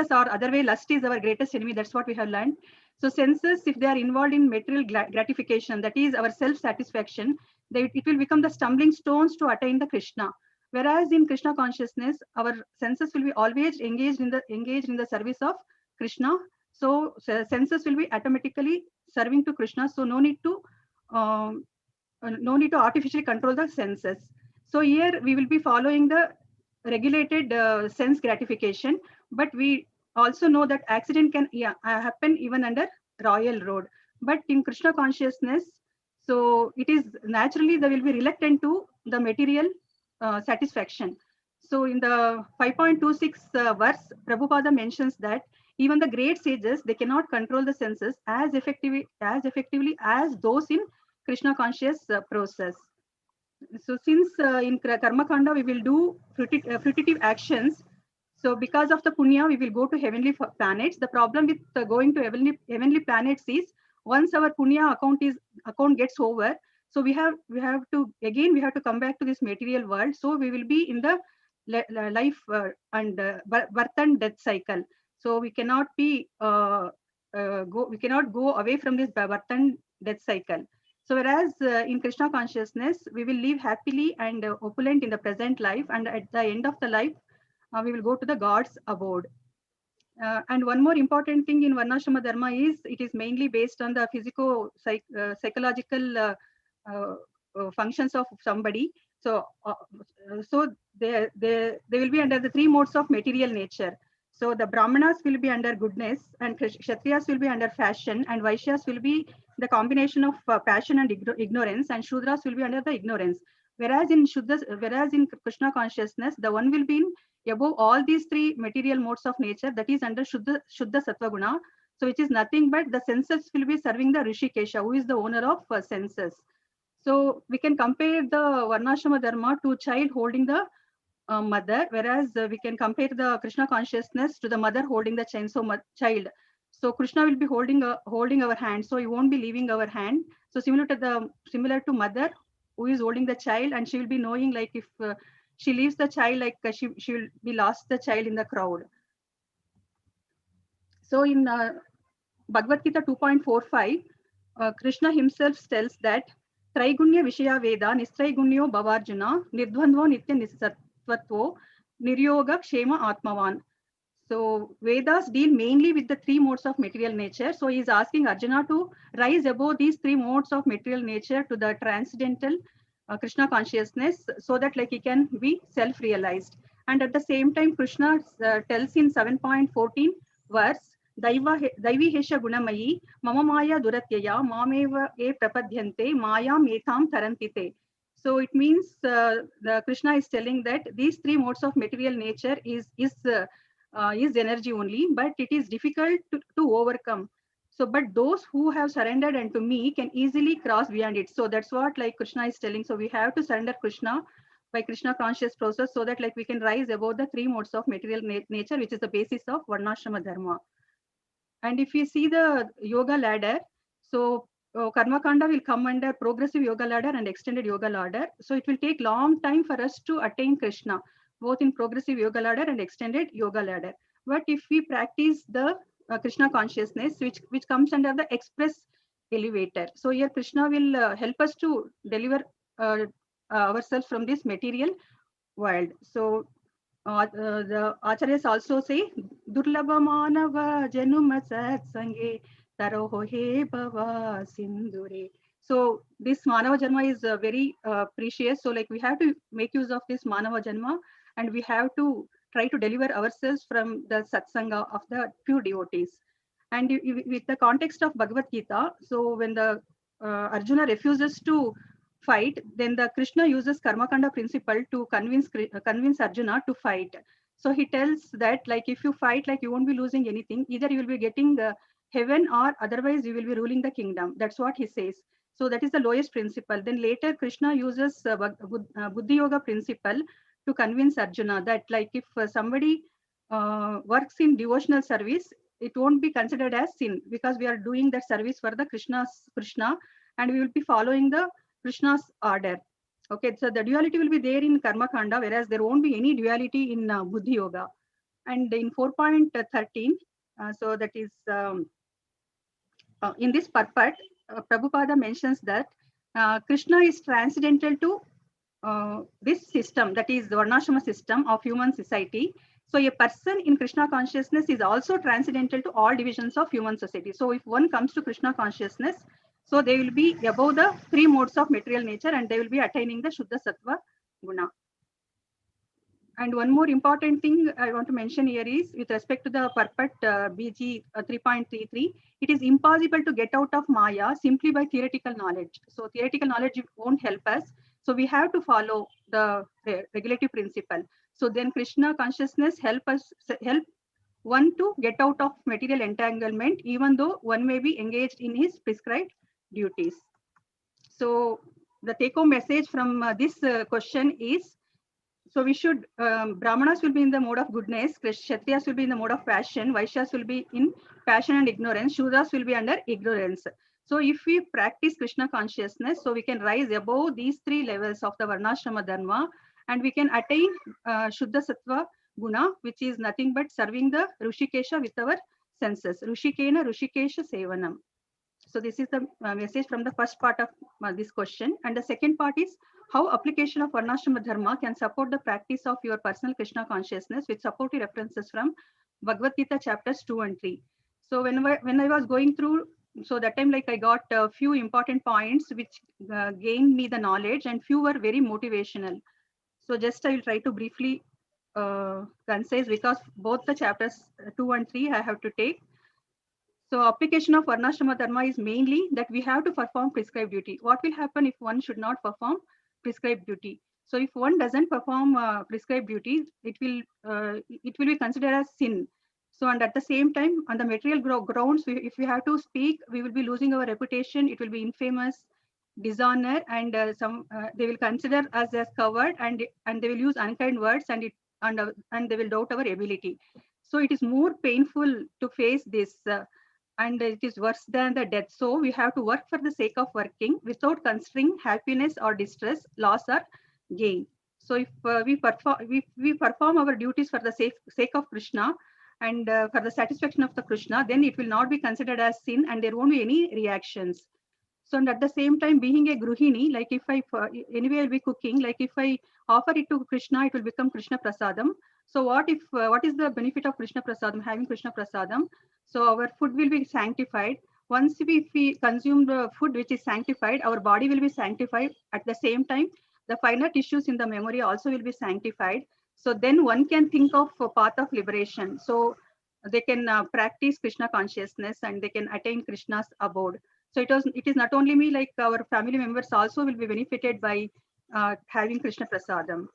or other way, lust is our greatest enemy. That's what we have learned. So senses, if they are involved in material gratification, that is our self-satisfaction, it will become the stumbling stones to attain the Krishna. Whereas in Krishna consciousness, our senses will be always engaged in the service of Krishna. So senses will be automatically serving to Krishna. So no need to artificially control the senses. So here we will be following the regulated sense gratification, but we also know that accident can happen even under royal road. But in Krishna consciousness, so it is naturally they will be reluctant to the material satisfaction. So in the 5.26 verse, Prabhupada mentions that even the great sages, they cannot control the senses as effectively as those in Krishna conscious process. So since in Karma Kanda we will do fruitive actions, so because of the punya we will go to heavenly planets. The problem with going to heavenly planets is once our punya account gets over, so we have to come back to this material world. So we will be in the life and birth and death cycle. So we cannot be we cannot go away from this birth and death cycle. So whereas in Krishna consciousness, we will live happily and opulent in the present life, and at the end of the life, we will go to the God's abode. And one more important thing in Varnashrama Dharma is it is mainly based on the psychological functions of somebody. So they will be under the three modes of material nature. So the Brahmanas will be under goodness, and Kshatriyas will be under fashion, and Vaishyas will be the combination of passion and ignorance, and Shudras will be under the ignorance. Whereas in Krishna consciousness, the one will be above all these three material modes of nature, that is under Shuddha Sattva Guna. So which is nothing but the senses will be serving the Rishikesha, who is the owner of senses. So we can compare the Varnashrama Dharma to child holding the mother, whereas we can compare the Krishna consciousness to the mother holding the child. So Krishna will be holding our hand, so he won't be leaving our hand. So similar to mother who is holding the child, and she will be knowing like if she leaves the child, like she will be lost the child in the crowd. So in Bhagavad Gita 2.45, Krishna himself tells that Traigunya Vishaya Veda Nistraigunyo Bhavarjuna Nirdvandvo Nitya Nisatvatvo Niryoga Kshema Atmavan. So Vedas deal mainly with the three modes of material nature. So he is asking Arjuna to rise above these three modes of material nature to the transcendental Krishna consciousness, so that like he can be self-realized. And at the same time, Krishna tells in 7.14 verse, Daivi Hesha Gunamayi, Mama Maya Duratyaya, Mameva E Prapadhyante, Maya Metam Tarantite. So it means the Krishna is telling that these three modes of material nature is energy only, but it is difficult to overcome. So, but those who have surrendered unto me can easily cross beyond it. So that's what like Krishna is telling. So we have to surrender Krishna by Krishna conscious process, so that like we can rise above the three modes of material nature, which is the basis of Varnashrama Dharma. And if we see the yoga ladder, so Karma Kanda will come under progressive yoga ladder and extended yoga ladder. So it will take long time for us to attain Krishna, both in progressive yoga ladder and extended yoga ladder. But if we practice the Krishna consciousness, which comes under the express elevator. So here Krishna will help us to deliver ourselves from this material world. So the acharyas also say, Durlabha manava januma satsange taroho he bhava sindhure. So this manava janma is very precious. So like we have to make use of this manava janma, and we have to try to deliver ourselves from the satsanga of the pure devotees. And with the context of Bhagavad Gita, so when the Arjuna refuses to fight, then the Krishna uses Karmakanda principle to convince Arjuna to fight. So he tells that like if you fight, like you won't be losing anything. Either you will be getting heaven, or otherwise you will be ruling the kingdom. That's what he says. So that is the lowest principle. Then later Krishna uses Buddhi Yoga principle to convince Arjuna that like if somebody works in devotional service, it won't be considered as sin, because we are doing that service for the Krishna, and we will be following the Krishna's order. Okay, so the duality will be there in Karma Kanda, whereas there won't be any duality in Buddhi Yoga. And in 4.13, so that is in this purport, Prabhupada mentions that Krishna is transcendental to this system, that is the Varnashrama system of human society. So a person in Krishna consciousness is also transcendental to all divisions of human society. So if one comes to Krishna consciousness, so they will be above the three modes of material nature, and they will be attaining the Shuddha Sattva Guna. And one more important thing I want to mention here is with respect to the purport BG 3.33, it is impossible to get out of Maya simply by theoretical knowledge. So theoretical knowledge won't help us. So we have to follow the regulative principle. So then Krishna consciousness help one to get out of material entanglement, even though one may be engaged in his prescribed duties. So the take-home message from this question is, so we should, Brahmanas will be in the mode of goodness, Kshatriyas will be in the mode of passion, Vaishyas will be in passion and ignorance, Shudras will be under ignorance. So if we practice Krishna consciousness, so we can rise above these three levels of the Varnashrama Dharma, and we can attain Shuddha Sattva Guna, which is nothing but serving the Rushikesha with our senses. Rushikena Rushikesha Sevanam. So this is the message from the first part of this question. And the second part is how application of Varnashrama Dharma can support the practice of your personal Krishna consciousness with supportive references from Bhagavad Gita chapters 2 and 3. So when I was going through, so that time like I got a few important points which gained me the knowledge, and few were very motivational. So just I will try to briefly concise, because both the chapters 2 and 3 I have to take. So application of Varnashrama Dharma is mainly that we have to perform prescribed duty. What will happen if one should not perform prescribed duty? So if one doesn't perform prescribed duty, it will be considered as sin. So and at the same time, on the material grounds, if we have to speak, we will be losing our reputation. It will be infamous, dishonor, and they will consider us as covered, and they will use unkind words, and they will doubt our ability. So it is more painful to face this. And it is worse than the death. So we have to work for the sake of working without considering happiness or distress, loss or gain. So if we perform our duties for the sake of Krishna and for the satisfaction of the Krishna, then it will not be considered as sin, and there won't be any reactions. So and at the same time, being a gruhini, like if I anyway I'll be cooking, like if I offer it to Krishna, it will become Krishna Prasadam. So what is the benefit of Krishna Prasadam, having Krishna Prasadam? So our food will be sanctified. Once we consume the food which is sanctified, our body will be sanctified. At the same time, the finer tissues in the memory also will be sanctified. So then one can think of a path of liberation. So they can practice Krishna consciousness, and they can attain Krishna's abode. So it is not only me, like our family members also will be benefited by having Krishna Prasadam.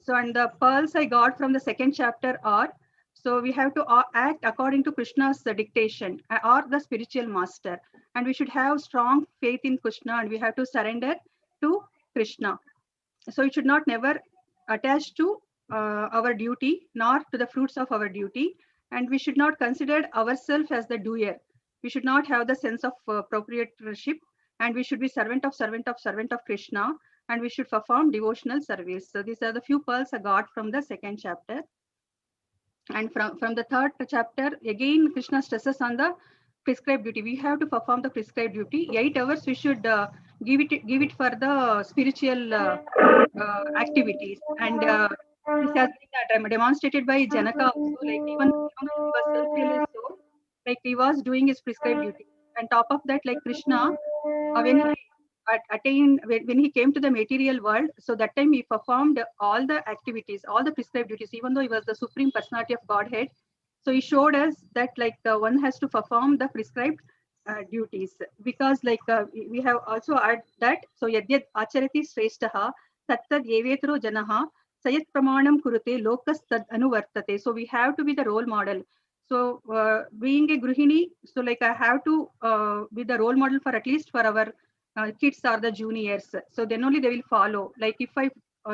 So and the pearls I got from the second chapter are, so we have to act according to Krishna's dictation, or the spiritual master. And we should have strong faith in Krishna, and we have to surrender to Krishna. So it should not never attach to our duty, nor to the fruits of our duty. And we should not consider ourselves as the doer. We should not have the sense of proprietorship, and we should be servant of Krishna, and we should perform devotional service. So these are the few pearls I got from the second chapter. And from the third chapter, again, Krishna stresses on the prescribed duty. We have to perform the prescribed duty. 8 hours we should give it for the spiritual activities. And this has been demonstrated by Janaka also, like even though he was self-realized soul, like he was doing his prescribed duty. And top of that, like Krishna, when he attained, when he came to the material world, so that time he performed all the activities, all the prescribed duties, even though he was the supreme personality of Godhead. So he showed us that like one has to perform the prescribed duties, because like we have also add that, so yadyad acharati shreshtaha tattad yevetro janaha sayat pramanam kurute lokas tad anuvartate. So we have to be the role model. So being a Gruhini, so like I have to be the role model for at least for our kids or the juniors. So then only they will follow. Like if I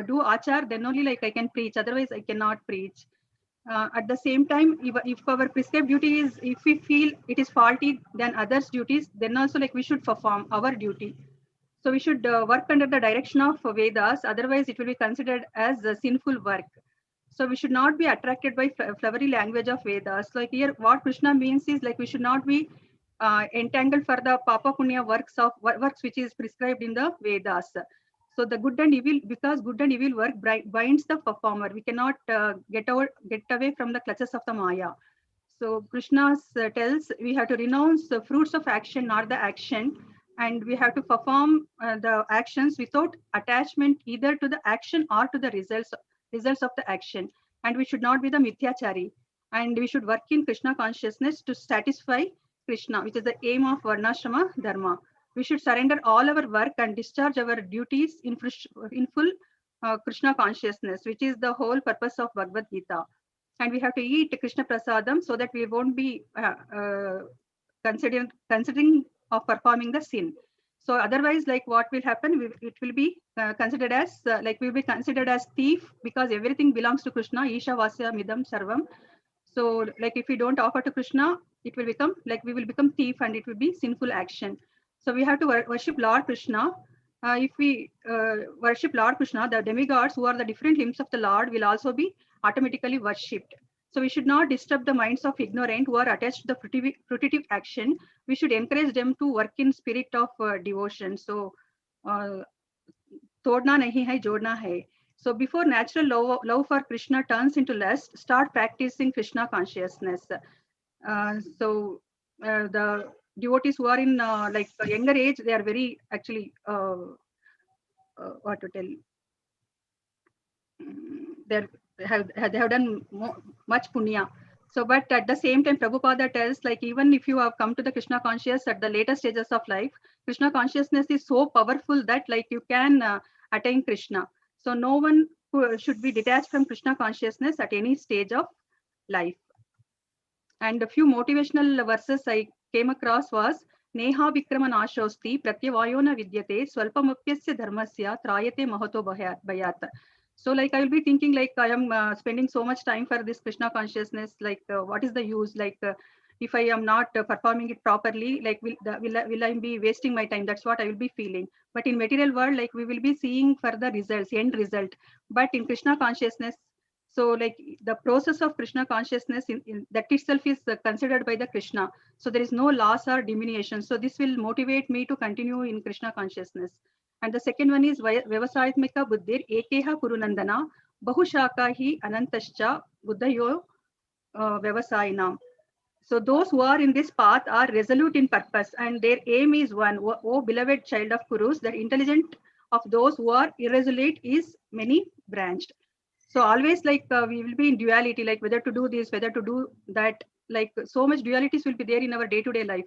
do achar, then only like I can preach. Otherwise I cannot preach. At the same time, if our prescribed duty is, if we feel it is faulty than others' duties, then also like we should perform our duty. So we should work under the direction of Vedas. Otherwise it will be considered as a sinful work. So we should not be attracted by flowery language of Vedas. Like here, what Krishna means is like we should not be entangled for the Papa Punya works which is prescribed in the Vedas. So the good and evil, because good and evil work binds the performer. We cannot get away from the clutches of the Maya. So Krishna tells we have to renounce the fruits of action, not the action, and we have to perform the actions without attachment either to the action or to the results of the action. And we should not be the mithyachari. And we should work in Krishna consciousness to satisfy Krishna, which is the aim of Varnashrama Dharma. We should surrender all our work and discharge our duties in full Krishna consciousness, which is the whole purpose of Bhagavad Gita. And we have to eat Krishna Prasadam so that we won't be considering of performing the sin. So otherwise, like what will happen, it will be considered as, like we will be considered as thief, because everything belongs to Krishna, Isha Vasya Midam Sarvam. So like if we don't offer to Krishna, it will become like we will become thief and it will be sinful action. So we have to worship Lord Krishna. If we worship Lord Krishna, the demigods who are the different limbs of the Lord will also be automatically worshipped. So we should not disturb the minds of ignorant who are attached to the fruitive action. We should encourage them to work in spirit of devotion. So todna nahi hai, jodna hai. So before natural love for Krishna turns into lust, start practicing Krishna consciousness. The devotees who are in like a younger age, they are very actually what to tell. They have done much punya. So, but at the same time, Prabhupada tells, like even if you have come to the Krishna conscious at the later stages of life, Krishna consciousness is so powerful that like you can attain Krishna. So no one should be detached from Krishna consciousness at any stage of life. And a few motivational verses I came across was Neha Vikrama Nashosti Pratyavayona Vidyate Swalpamapyasya Dharmasya Trayate Mahato Bhayat. So like I will be thinking like I am spending so much time for this Krishna consciousness, like what is the use, like if I am not performing it properly, like will I be wasting my time? That's what I will be feeling. But in material world, like we will be seeing further results, end result. But in Krishna consciousness, so like the process of Krishna consciousness in that itself is considered by the Krishna. So there is no loss or diminution. So this will motivate me to continue in Krishna consciousness. And the second one is Vyavasayatmika Buddhir Ekeha Purunandana Bahushaka hi Anantascha Buddhayo Vyavasayinam. So those who are in this path are resolute in purpose and their aim is one. O beloved child of Kurus, the intelligent of those who are irresolute is many branched. So always like we will be in duality, like whether to do this, whether to do that, like so much dualities will be there in our day-to-day life.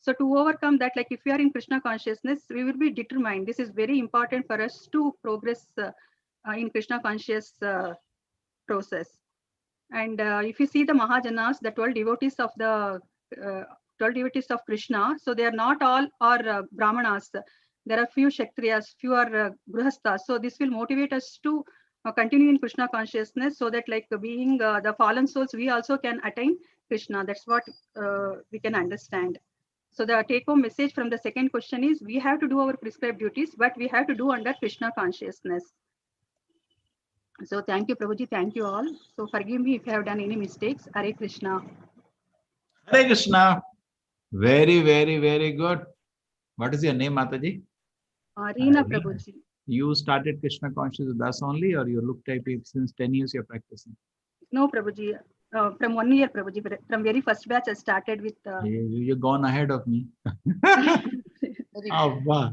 So to overcome that, like if we are in Krishna consciousness, we will be determined. This is very important for us to progress in Krishna conscious process. And if you see the Mahajanas, the 12 devotees of the 12 devotees of Krishna, so they are not all are Brahmanas. There are few Kshatriyas, few are Grihasthas. So this will motivate us to continue in Krishna consciousness, so that like being the fallen souls, we also can attain Krishna. That's what we can understand. So the take-home message from the second question is we have to do our prescribed duties, but we have to do under Krishna consciousness. So thank you, Prabhuji. Thank you all. So forgive me if I have done any mistakes. Hare Krishna. Hare Krishna. Very, very, very good. What is your name, Mataji? Reena Prabhuji. You started Krishna consciousness with us only, or you look type since 10 years you're practicing? No, Prabhuji. From 1 year, Prabhuji. From very first batch, I started with. You've gone ahead of me. Oh, wow.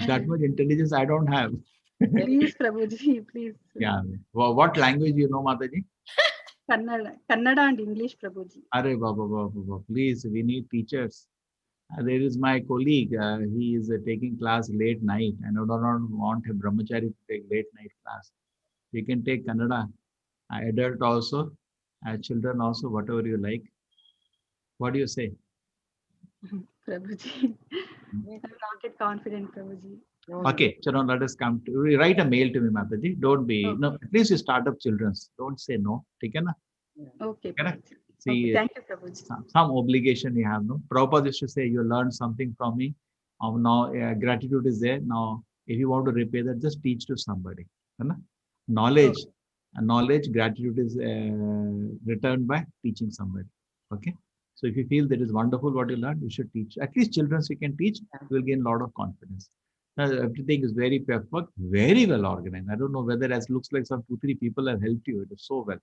That much intelligence I don't have. Please, Prabhuji, please. Yeah. Well, what language you know, Mataji? Kannada and English, Prabhuji. Arey Baba, please, we need teachers. There is my colleague. He is taking class late night, and I do not want a brahmachari to take late night class. You can take Kannada, adult also, children also, whatever you like. What do you say? Prabhuji, I'm not yet confident, Prabhuji. Okay, so now let us come to write a mail to me, Mataji. Don't be no. At least you start up children's. Don't say no. Take care, na? Okay. See, Okay, thank you, Prabhuji. some obligation you have, no? Prabhupada used to say, you learned something from me. Now gratitude is there. Now, if you want to repay that, just teach to somebody. Right? Knowledge, gratitude is returned by teaching somebody. Okay. So if you feel that is wonderful what you learned, you should teach. At least children you can teach, you will gain a lot of confidence. Now, everything is very perfect, very well organized. I don't know whether it looks like some 2-3 people have helped you. It is so well.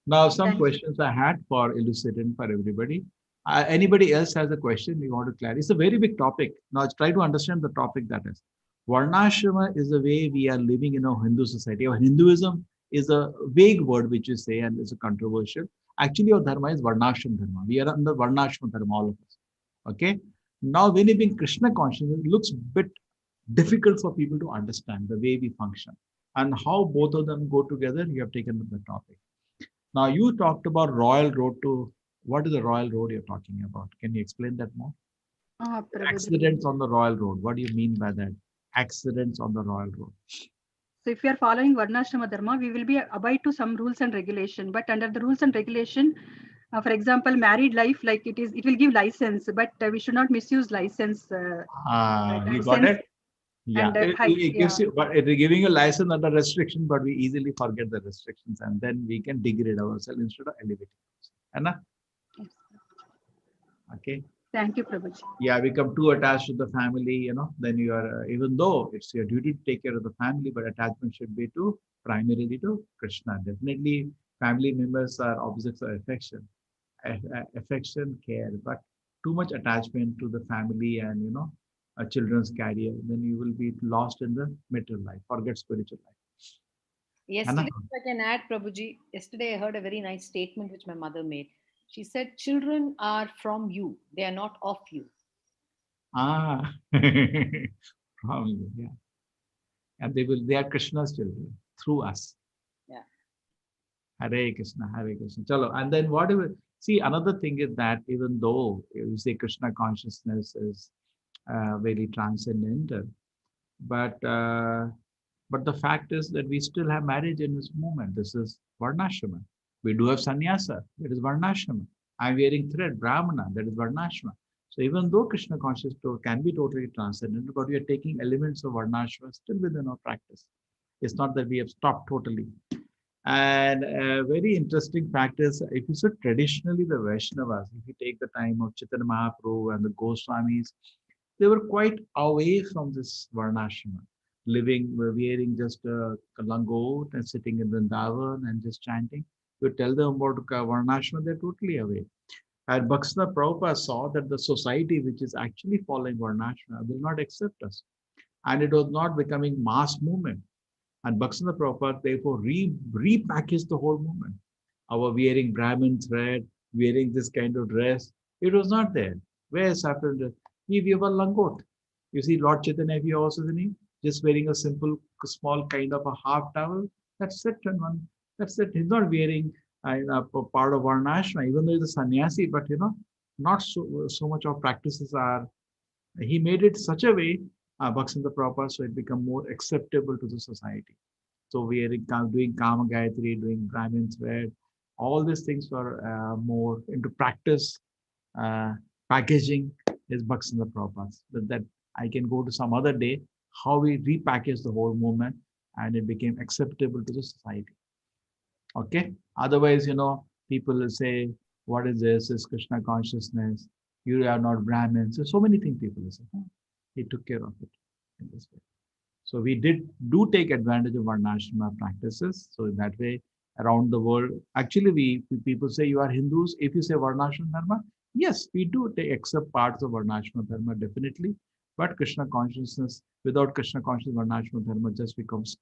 Now, some questions I had for elucidating for everybody. Anybody else has a question we want to clarify? It's a very big topic. Now, try to understand the topic that is. Varnashrama is the way we are living in a Hindu society. Or Hinduism is a vague word which you say and it's a controversial. Actually, our dharma is Varnashram dharma. We are under Varnashram dharma, all of us. Okay. Now, when you being Krishna conscious, it looks a bit difficult for people to understand the way we function and how both of them go together. You have taken up the topic. Now, you talked about Royal Road to, what is the Royal Road you're talking about? Can you explain that more? Accidents on the Royal Road. What do you mean by that? Accidents on the Royal Road. So if we are following Varnashrama Dharma, we will be abide to some rules and regulation. But under the rules and regulation, for example, married life, like it will give license, but we should not misuse license. You got it? Yeah, it gives you, but it is giving a license under restriction, but we easily forget the restrictions and then we can degrade ourselves instead of elevating ourselves. Okay. Thank you, Prabhuji. Yeah, become too attached to the family, you know, then you are, even though it's your duty to take care of the family, but attachment should be to primarily to Krishna. Definitely, family members are objects of affection, care, but too much attachment to the family and, you know, a children's career, then you will be lost in the material life, forget spiritual life. Yesterday, if I can add, Prabhuji, yesterday I heard a very nice statement which my mother made. She said, children are from you, they are not of you. From you, yeah. And they are Krishna's children through us. Yeah. Hare Krishna, Hare Krishna. Chalo. And then whatever, see, another thing is that even though you say Krishna consciousness is very transcendental, but the fact is that we still have marriage in this moment. This is Varnashrama. We do have sannyasa, that is Varnashrama. I'm wearing thread, Brahmana, that is Varnashrama. So even though Krishna consciousness can be totally transcendental, but we are taking elements of Varnashrama still within our practice. It's not that we have stopped totally. And a very interesting fact is, if you see traditionally the Vaishnavas, if you take the time of Chaitanya Mahaprabhu and the Goswamis, they were quite away from this Varnashrama, wearing just a langot and sitting in Vrindavan and just chanting. You tell them about Varnashrama, they're totally away. And Bhaktisiddhanta Prabhupada saw that the society which is actually following Varnashrama will not accept us. And it was not becoming mass movement. And Bhaktisiddhanta Prabhupada therefore repackaged the whole movement. Our wearing Brahmin thread, wearing this kind of dress, it was not there. Whereas after the we have a langot. You see Lord Chaitanya, if you also see, just wearing a simple, small kind of a half towel. That's it. That's it. He's not wearing a part of Varnashrama, even though he's a sannyasi, but you know, not so much of practices are. He made it such a way, Bhaktisiddhanta Prabhupada, so it become more acceptable to the society. So we are doing Kama Gayatri, doing Brahmin thread, all these things were more into practice, packaging is Bhaktisiddhanta Prabhupada. That I can go to some other day, how we repackage the whole movement and it became acceptable to the society. Okay. Otherwise, you know, people will say, what is this? Is Krishna consciousness? You are not Brahmins. So many things people will say. He took care of it. in this way. So we do take advantage of Varnashrama practices. So in that way, around the world, actually, people say you are Hindus. If you say Varnashrama Dharma, yes, we do accept parts of Varnashrama Dharma definitely. But Krishna consciousness, without Krishna consciousness, Varnashrama Dharma just becomes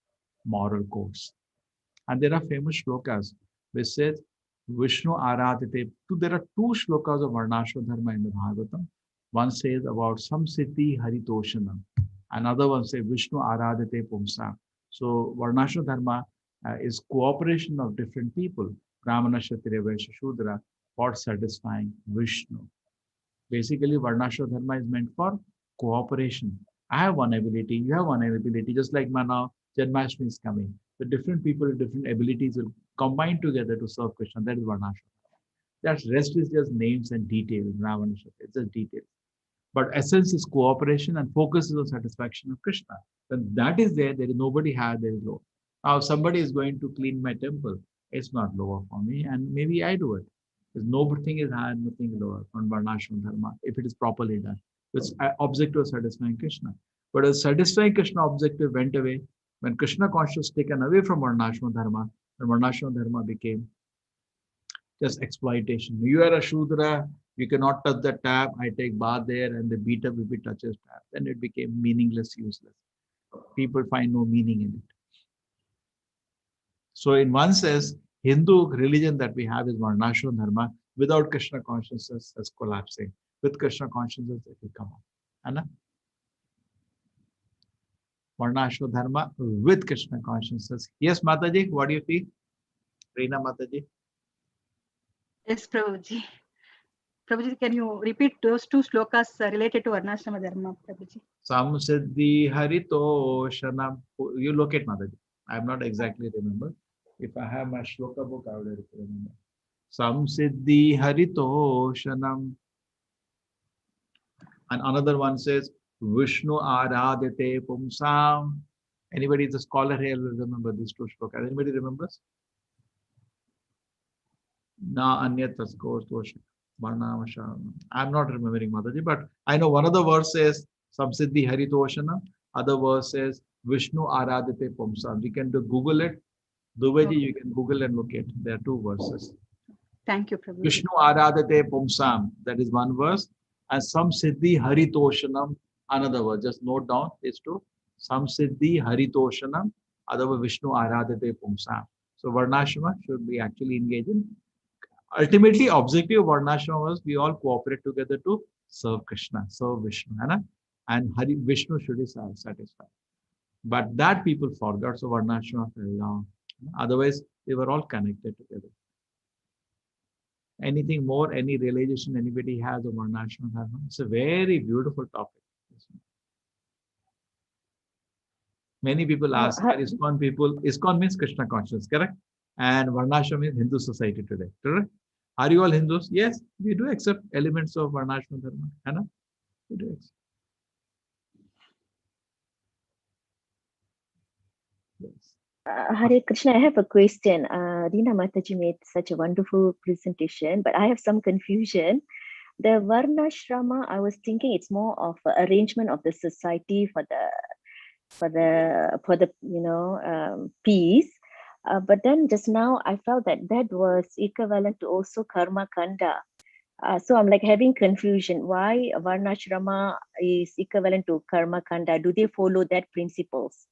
moral codes. And there are famous shlokas which says Vishnu Aradhite. There are two shlokas of Varnashrama Dharma in the Bhagavatam. One says about Samsiddhi Haritoshanam. Another one says Vishnu Aradhite Pumsa. So Varnashrama Dharma is cooperation of different people, Brahmana, Kshatriya, Vaishya, Shudra, for satisfying Vishnu. Basically, Varnashrama Dharma is meant for cooperation. I have one ability, you have one ability, just like now Janmashtami is coming. The different people with different abilities will combine together to serve Krishna. That is Varnashrama. That rest is just names and details, Brahmana, Kshatriya, it's just details. But essence is cooperation and focus is on satisfaction of Krishna. When that is there, there is nobody higher, there is low. Now, if somebody is going to clean my temple, it's not lower for me, and maybe I do it. Because nothing is higher, nothing lower on Varnashrama Dharma, if it is properly done. It's objective of satisfying Krishna. But a satisfying Krishna objective went away when Krishna consciousness taken away from Varnashrama Dharma, and Varnashrama Dharma became just exploitation. You are a Shudra, you cannot touch the tap, I take bath there, and the beater will be touches tap. Then it became meaningless, useless. People find no meaning in it. So in one sense, Hindu religion that we have is Varnashrama Dharma. Without Krishna consciousness, is collapsing. With Krishna consciousness, it will come up. Anna? Varnashrama Dharma with Krishna consciousness. Yes, Mataji, what do you feel? Reena Mataji? Yes, Prabhuji. Prabhuji, can you repeat those two shlokas related to Varnashrama Dharma, Prabhuji? Samsiddhi Harito Shanam. You locate Mataji. I am not exactly remember. If I have my shloka book, I would remember. Samsiddhi Harito Shanam. And another one says Vishnu Aradhite Pumsam. Anybody is a scholar here will remember these two shlokas. Anybody remembers? Na Anyat Taskos Tosh. I'm not remembering Mataji, but I know one of the verse says Samsiddhi Haritoshana, other verse says Vishnu Aradhite Pumsam. You can Google it. Duveji, you can Google and look at. There are two verses. Thank you, Prabhuji. Vishnu Aradhite Pumsam, that is one verse. And Samsiddhi Haritoshanam, another verse. Just note down these two. Samsiddhi Haritoshanam, other verse Vishnu Aradhite Pumsam. So Varnashrama should be actually engaged in. Ultimately, objective of Varnashrama was we all cooperate together to serve Krishna, serve Vishnu, and Vishnu should be satisfied. But that people forgot, so Varnashrama fell down. Otherwise, they were all connected together. Anything more, any realization anybody has of Varnashrama Dharma? It's a very beautiful topic. Many people ask, ISKCON people, ISKCON means Krishna consciousness, correct? And Varnashrama means Hindu society today, correct? Are you all Hindus? Yes, we do accept elements of Varnashrama Dharma. Anna? We do accept. Yes. Hare Krishna, I have a question. Reena Mataji made such a wonderful presentation, but I have some confusion. The Varnashrama, I was thinking it's more of an arrangement of the society for the peace. But then just now I felt that was equivalent to also Karma Kanda. So I'm like having confusion. Why Varnashrama is equivalent to Karma Kanda? Do they follow that principles?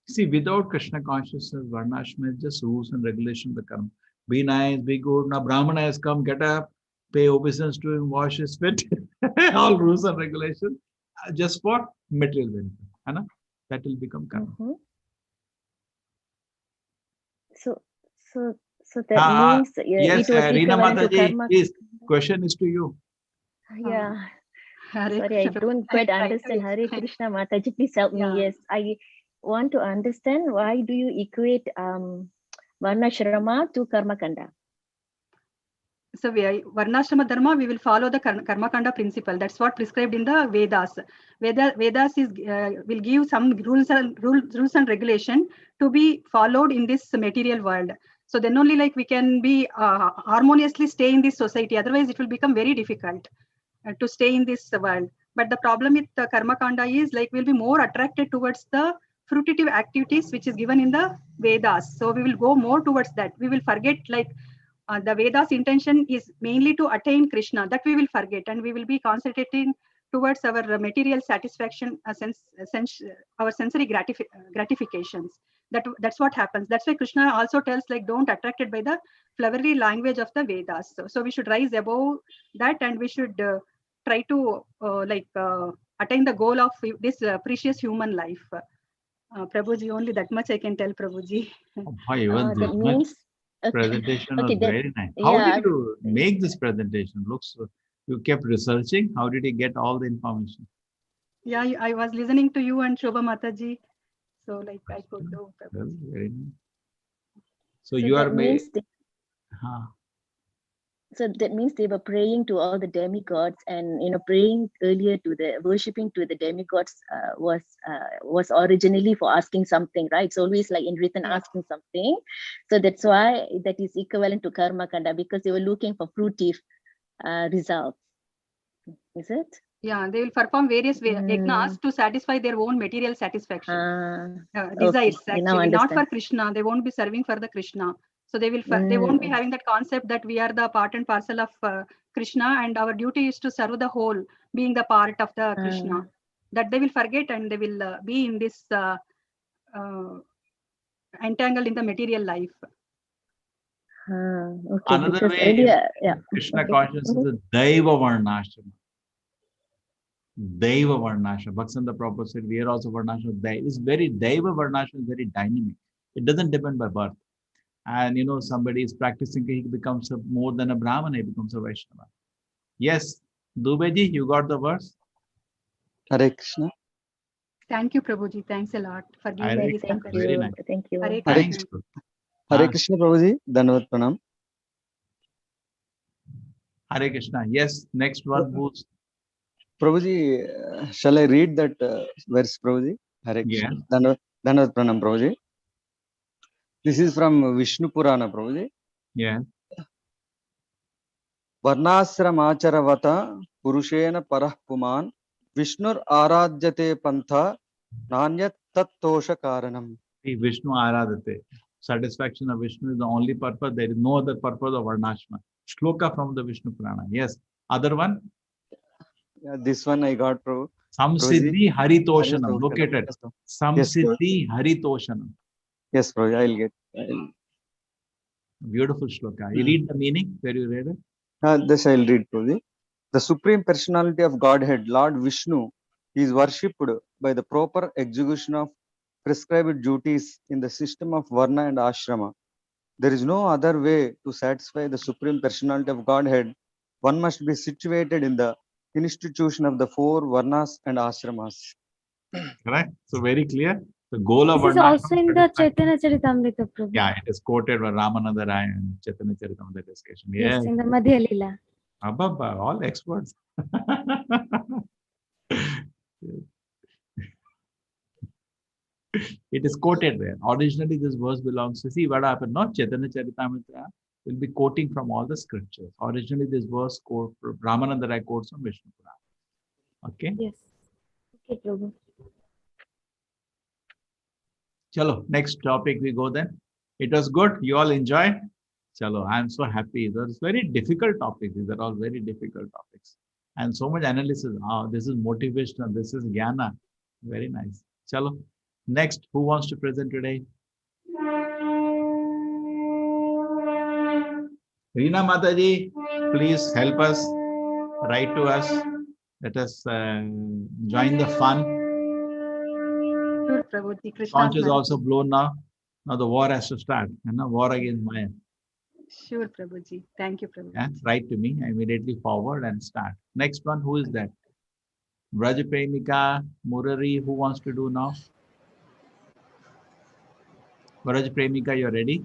See, without Krishna consciousness, Varnashrama is just rules and regulations of the karma. Be nice, be good. Now Brahmana has come, get up, pay obeisance to him, wash his feet. All rules and regulations just for material benefit. That will become karma. Mm-hmm. So that means yes, it was Reena Mataji, karma. Please, question is to you. Yeah. Hare Sorry, I Krishna. don't quite understand. Hare Krishna Mataji, please help me. Yes, I want to understand why do you equate Varnashrama to Karma Kanda? So Varnashrama Dharma, we will follow the Karma Kanda principle. That's what prescribed in the Vedas. Vedas is will give some rules and regulation to be followed in this material world. So then only like we can be harmoniously stay in this society. Otherwise, it will become very difficult to stay in this world. But the problem with the karma kanda is like we'll be more attracted towards the fruitive activities which is given in the Vedas. So we will go more towards that. We will forget like the Vedas intention is mainly to attain Krishna. That we will forget, and we will be concentrating towards our material satisfaction, our sensory gratifications. That's what happens. That's why Krishna also tells like don't attracted by the flowery language of the Vedas. So we should rise above that, and we should try to attain the goal of this precious human life. Prabhuji, only that much I can tell, Prabhuji. Oh, even this That much means presentation okay, was that, very nice. How yeah, did you make this presentation? Looks you kept researching. How did you get all the information? Yeah, I was listening to you and Shobha Mataji, so like I could do. Well, very nice. So so you are that means so that means they were praying to all the demigods, and praying earlier to the worshipping to the demigods was originally for asking something, right? It's always like in written asking something. So that's why that is equivalent to karma kanda, because they were looking for fruitive results. Is it? Yeah, they will perform various yajnas to satisfy their own material satisfaction, desires Okay, now actually, not for understand. Krishna. They won't be serving for the Krishna. So they won't be having that concept that we are the part and parcel of Krishna, and our duty is to serve the whole, being the part of the Krishna. That they will forget, and they will be in this entangled in the material life. Okay, another because way earlier, yeah. Krishna Okay. consciousness is the Daiva Varnashrama. Daiva Varnashrama. Bhaktisiddhanta Prabhupada said we are also Varnashrama. It's very Daiva Varnashrama is very dynamic. It doesn't depend by birth. And somebody is practicing, he becomes more than a Brahmana, he becomes a Vaishnava. Yes, Dubeji, you got the verse? Hare Krishna. Thank you, Prabhuji. Thanks a lot for giving me this Thank Very you. nice. Thank you. Hare Hare Krishna. Krishna. Hare Krishna, Prabhuji. Dhanavad Pranam. Hare Krishna. Yes, next one who's Prabhuji, shall I read that verse, Prabhuji? Hare Krishna. Dhanavad Pranam, Prabhuji. This is from Vishnu Purana, Prabhuji. Yeah. Varnasramácharavata purushena parah puman Vishnur aradhyate pantha nanyat tattosha karanam. Vishnu Aradhate. Satisfaction of Vishnu is the only purpose. There is no other purpose of Varnashma. Shloka from the Vishnu Purana. Yes. Other one? Yeah, this one I got, Prabhu. Samsiddhi Haritoshanam. Haritoshanam. Located. Yes, Prabhu. Samsiddhi Haritoshanam. Yes, Prabhu. Beautiful shloka. You read the meaning where you read it? This I'll read, Prabhu. The Supreme Personality of Godhead, Lord Vishnu, is worshipped by the proper execution of prescribed duties in the system of Varna and Ashrama. There is no other way to satisfy the Supreme Personality of Godhead. One must be situated in the institution of the four Varnas and Ashramas. Correct? So very clear. The goal of This is Varnashram. also in the Chaitanya Charitamrita, Prabhu. Yeah, it is quoted by Ramananda Rai and Chaitanya Charitamrita discussion. Yes, Yes. in the Madhya Lila. Abba, all experts. It is quoted there. Originally, this verse belongs to, see what happened, not Chaitanya Charitamrita will be quoting from all the scriptures. Originally, this verse quote Ramananda Rai quotes from Vishnu Purana. Okay? Yes. Okay, Prabhu. Chalo, next topic we go then. It was good. You all enjoyed? Chalo, I am so happy. Those very difficult topics. These are all very difficult topics. And so much analysis. Oh, this is motivational. This is jnana. Very nice. Chalo. Next, who wants to present today? Reena Mataji, please help us. Write to us. Let us join the fun. Sure, Prabhuji. Krishna's Launch is Maya. also blown now. Now the war has to start. War against Maya. Sure, Prabhuji. Thank you, Prabhuji. Yeah, write to me. I immediately forward and start. Next one, who is that? Braj Premika, Murari, who wants to do now? Braj Premika, you're ready?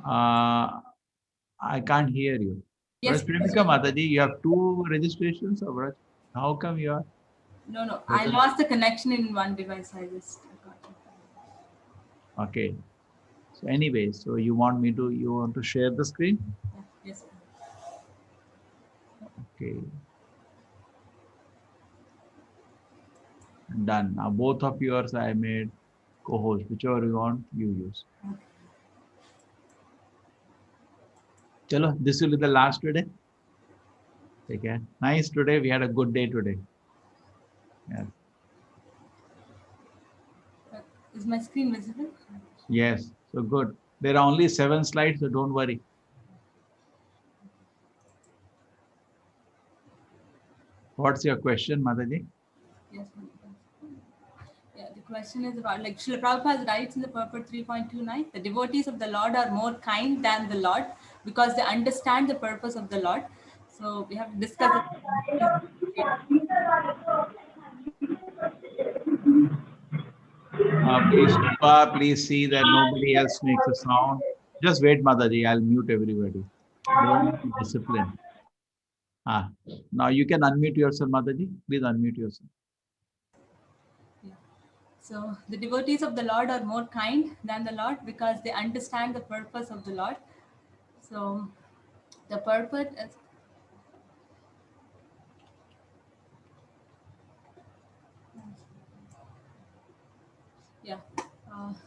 I can't hear you. Yes, Braj Premika Mataji, you have 2 registrations or Braj? How come you are? No. I lost the connection in one device. I just got it. Okay. So anyway, so you want to share the screen? Yes. Okay. Done. Now both of yours I made co-host. Whichever you want, you use. Chalo, this will be the last today. Take care. Nice today. We had a good day today. Yeah. Is my screen visible? Yes. So good. There are only 7 slides, so don't worry. What's your question, Mataji? Yes. Yeah, the question is about, like Srila Prabhupada writes in the purport 3.29, the devotees of the Lord are more kind than the Lord because they understand the purpose of the Lord. So we have discussed. Please see that nobody else makes a sound. Just wait, Mataji. I'll mute everybody. Don't discipline. Now you can unmute yourself, Mataji. Please unmute yourself. So the devotees of the Lord are more kind than the Lord because they understand the purpose of the Lord. So the purpose is, yeah.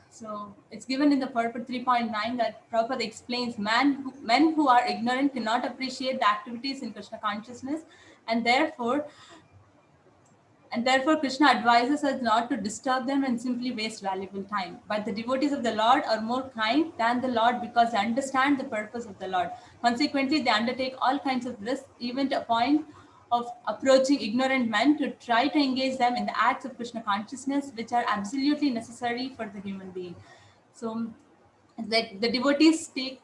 So it's given in the purport 3.9 that Prabhupada explains men who are ignorant cannot appreciate the activities in Krishna consciousness, and therefore Krishna advises us not to disturb them and simply waste valuable time. But the devotees of the Lord are more kind than the Lord because they understand the purpose of the Lord. Consequently, they undertake all kinds of risks, even to a point of approaching ignorant men to try to engage them in the acts of Krishna consciousness, which are absolutely necessary for the human being. So the devotees takes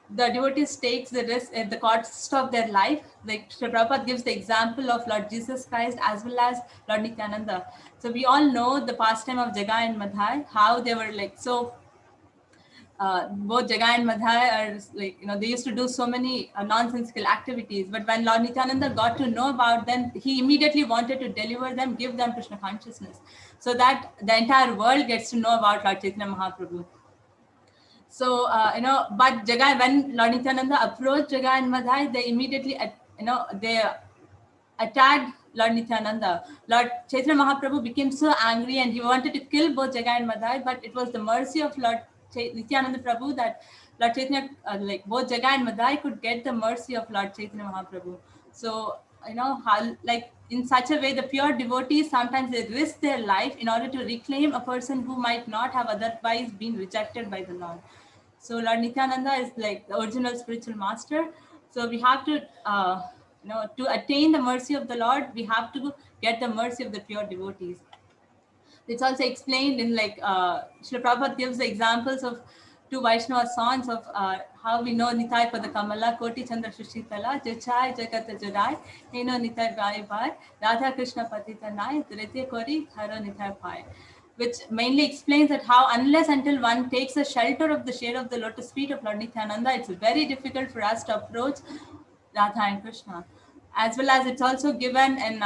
the risk at the cost of their life. Like Srila Prabhupada gives the example of Lord Jesus Christ as well as Lord Nityananda. So we all know the pastime of Jagai and Madhai, how they were like so. Both Jagai and Madhai are like, they used to do so many nonsensical activities. But when Lord Nityananda got to know about them, he immediately wanted to deliver them, give them Krishna consciousness, so that the entire world gets to know about Lord Chaitanya Mahaprabhu. So, but Jagai, when Lord Nityananda approached Jagai and Madhai, they immediately, they attacked Lord Nityananda. Lord Chaitanya Mahaprabhu became so angry and he wanted to kill both Jagai and Madhai, but it was the mercy of Lord Nityananda Prabhu that Lord Chaitanya, both Jagai and Madhai could get the mercy of Lord Chaitanya Mahaprabhu. So, how, like, in such a way, the pure devotees, sometimes they risk their life in order to reclaim a person who might not have otherwise been rejected by the Lord. So Lord Nityananda is like the original spiritual master. So we have to, to attain the mercy of the Lord, we have to get the mercy of the pure devotees. It's also explained in Srila Prabhupada gives the examples of 2 Vaishnava songs of how we know Nitai Pada Kamala, Koti Chandra Shushitala, Jachai Jagata Jadai, Heno Nitai Bai Bai, Radha Krishna Patita Nai, Dritya Kori, Haro Nitai Pai, which mainly explains that how unless until one takes the shelter of the shade of the lotus feet of Lord Nityananda, it's very difficult for us to approach Radha and Krishna. As well as it's also given in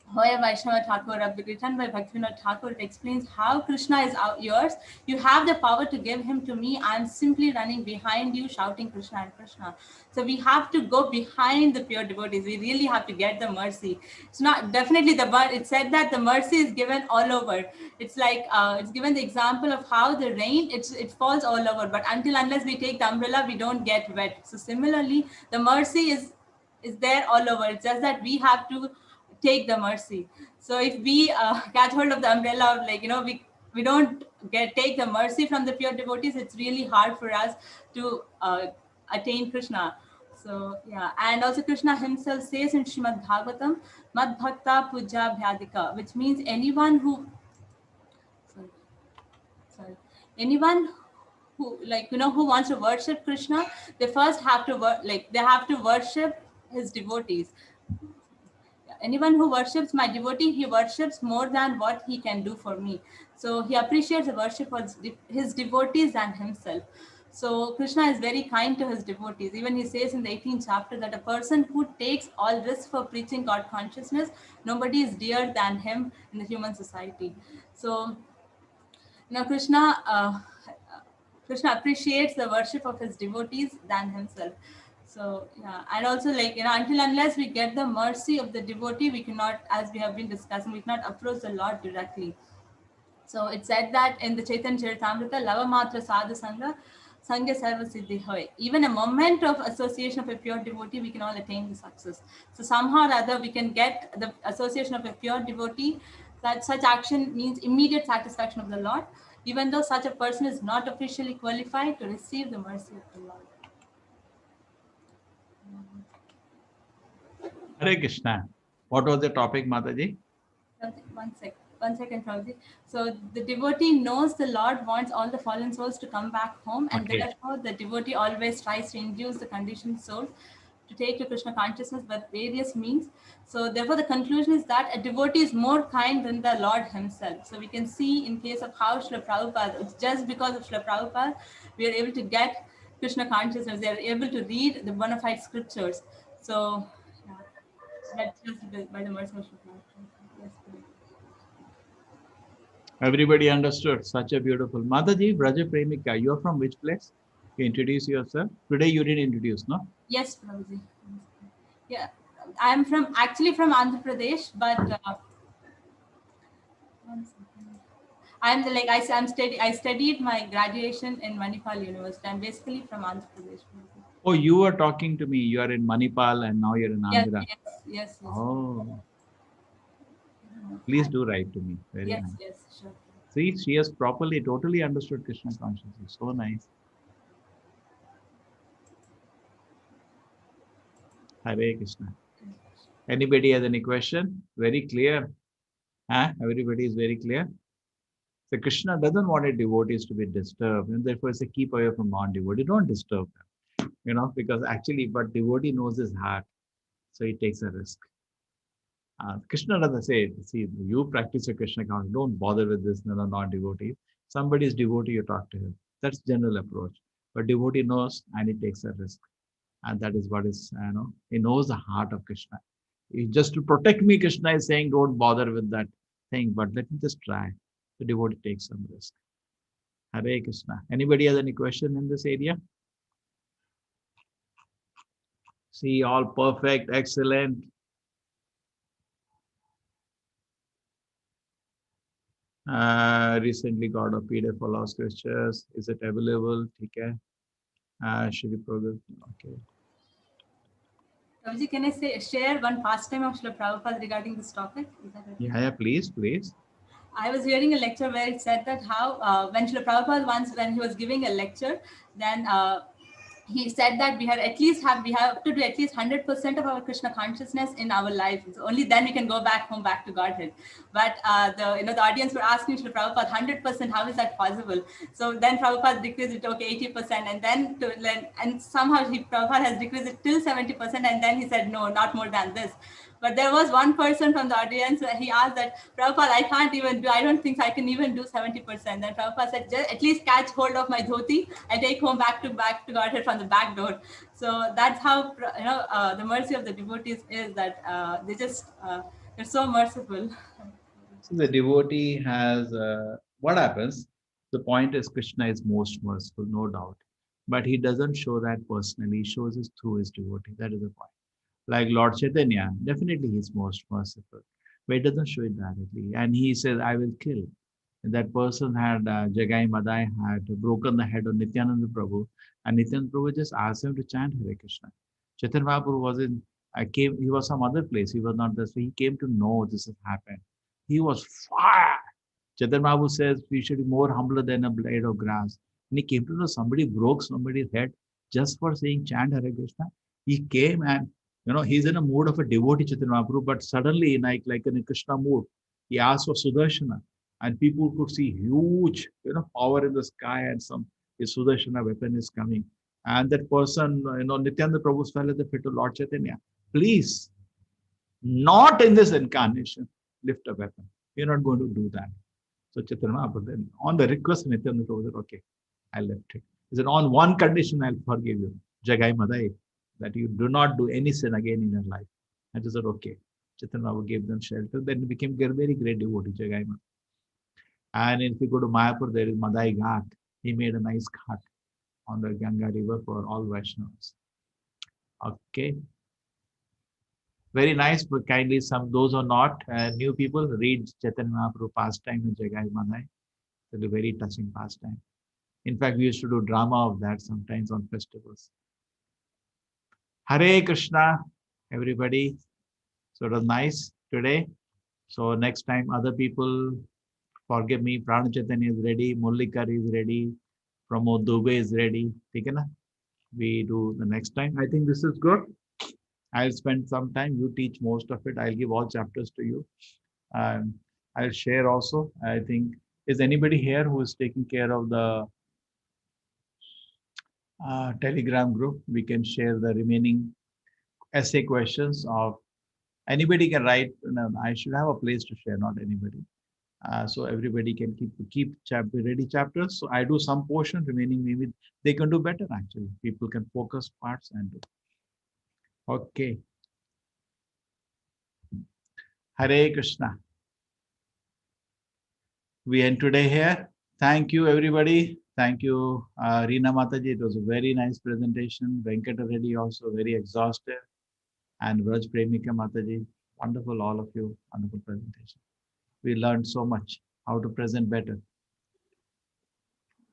Hoya Vaishnava Thakur, written by Bhaktivinoda Thakur, it explains how Krishna is yours. You have the power to give him to me. I am simply running behind you, shouting Krishna and Krishna. So we have to go behind the pure devotees. We really have to get the mercy. It's not definitely it's said that the mercy is given all over. It's like it's given the example of how the rain it falls all over, but unless we take the umbrella, we don't get wet. So similarly, the mercy is there all over. It's just that we have to take the mercy. So if we catch hold of the umbrella of we don't take the mercy from the pure devotees, it's really hard for us to attain Krishna. So yeah, and also Krishna himself says in Srimad Bhagavatam, Mad Bhakta Puja Bhyadika, which means anyone who who wants to worship Krishna, they first have to worship his devotees. Anyone who worships my devotee, he worships more than what he can do for me. So he appreciates the worship of his devotees than himself. So Krishna is very kind to his devotees. Even he says in the 18th chapter that a person who takes all risks for preaching God consciousness, nobody is dearer than him in the human society. So Krishna appreciates the worship of his devotees than himself. So yeah, and also like, until unless we get the mercy of the devotee, we cannot, as we have been discussing, we cannot approach the Lord directly. So it said that in the Chaitanya Charitamrita, Lava Matra Sadhu Sangha, Sangha Sarva Siddhi Hoy. Even a moment of association of a pure devotee, we can all attain the success. So somehow or other, we can get the association of a pure devotee. That such action means immediate satisfaction of the Lord, even though such a person is not officially qualified to receive the mercy of the Lord. Hare Krishna. What was the topic, Mataji? One second, Prabhuji. So the devotee knows the Lord wants all the fallen souls to come back home, and Okay. therefore the devotee always tries to induce the conditioned souls to take to Krishna consciousness by various means. So therefore the conclusion is that a devotee is more kind than the Lord himself. So we can see in case of how Srila Prabhupada, it's just because of Srila Prabhupada, we are able to get Krishna consciousness. They are able to read the bona fide scriptures. So yeah, that's just by the mercy of Srila Prabhupada. Yes, please. Everybody understood. Such a beautiful. Mataji, Braja Premika, you are from which place? You introduce yourself. Today you didn't introduce, no? Yes, Prabhuji. Yeah, I'm actually from Andhra Pradesh, but one second. I studied my graduation in Manipal University. I'm basically from Andhra Pradesh. Oh, you were talking to me. You are in Manipal and now you're in Yes, Andhra. yes. Oh, please do write to me. Very Yes, nice. yes, sure. See, she has totally understood Krishna consciousness. So nice. Hare Krishna. Anybody has any question? Very clear. Huh? Everybody is very clear. So Krishna doesn't want his devotees to be disturbed, and therefore say keep away from non-devotee. Don't disturb them. Because actually, but devotee knows his heart, so he takes a risk. Krishna doesn't say, see, you practice your Krishna consciousness, don't bother with this, non-devotee. Somebody is devotee, you talk to him. That's general approach. But devotee knows and he takes a risk. And that is what is, he knows the heart of Krishna. Just to protect me, Krishna is saying, don't bother with that thing, but let me just try. The devotee takes some risk. Hare Krishna. Anybody has any question in this area? See, all perfect, excellent. Recently got a PDF for Lost Scriptures. Is it available? Okay. Should we progress? Okay. Prabhuji, can I share one pastime of Srila Prabhupada regarding this topic? Is that okay? Yeah, please. I was hearing a lecture where it said that how when Srila Prabhupada when he was giving a lecture, then he said that we have to do at least 100% of our Krishna consciousness in our life. So only then we can go back to Godhead. But the audience were asking Srila Prabhupada 100%, how is that possible? So then Prabhupada decreased it, okay, 80%, and then somehow Prabhupada has decreased it till 70%, and then he said no, not more than this. But there was one person from the audience, he asked that, Prabhupada, I don't think I can even do 70%. Then Prabhupada said, just at least catch hold of my dhoti and take home back to Godhead from the back door. So that's how, the mercy of the devotees is that they're so merciful. So the devotee has, what happens? The point is Krishna is most merciful, no doubt. But he doesn't show that personally. He shows it through his devotee. That is the point. Like Lord Chaitanya, definitely he's most merciful, but he doesn't show it directly. And he says, I will kill. And that person had, Jagai Madai had broken the head of Nityananda Prabhu, and Nityananda Prabhu just asked him to chant Hare Krishna. Chaitanya Mahaprabhu he was some other place, he was not there, so he came to know this has happened. He was fire. Chaitanya Mahaprabhu says, we should be more humbler than a blade of grass. And he came to know somebody broke somebody's head just for saying chant Hare Krishna. He came and he's in a mood of a devotee Chaitanya Mahaprabhu, but suddenly, like in a Krishna mood, he asked for Sudarshana, and people could see huge, power in the sky, and his Sudarshana weapon is coming. And that person, Nityananda Prabhu fell at the feet of Lord Chaitanya. Please, not in this incarnation, lift a weapon. You're not going to do that. So Chaitanya Mahaprabhu, then on the request of Nityananda Prabhu said, okay, I'll lift it. He said, on one condition, I'll forgive you. Jagai Madai, that you do not do any sin again in your life. And he said, okay. Chaitanya Mahaprabhu gave them shelter. Then he became a very great devotee, Jagai Madai. And if you go to Mayapur, there is Madai Ghat. He made a nice ghat on the Ganga river for all Vaishnavas. Okay. Very nice, but kindly some those who are not new people read Chaitanya Mahaprabhu pastime in Jagai Madhai. It's a very touching pastime. In fact, we used to do drama of that sometimes on festivals. Hare Krishna, everybody. So it was nice today. So next time, other people, forgive me, Prana Chaitanya is ready, Mullikar is ready, Pramod Dubey is ready. Okay, na? We do the next time. I think this is good. I'll spend some time. You teach most of it. I'll give all chapters to you. I'll share also. I think, is anybody here who is taking care of the Telegram group? We can share the remaining essay questions of anybody can write. No, I should have a place to share, not anybody. So everybody can keep ready chapters. So I do some portion remaining. Maybe they can do better. Actually, people can focus parts and do. Okay. Hare Krishna. We end today here. Thank you, everybody. Thank you, Reena Mataji. It was a very nice presentation. Venkata Reddy also very exhaustive. And Vraj Premika Mataji. Wonderful, all of you. Wonderful presentation. We learned so much how to present better.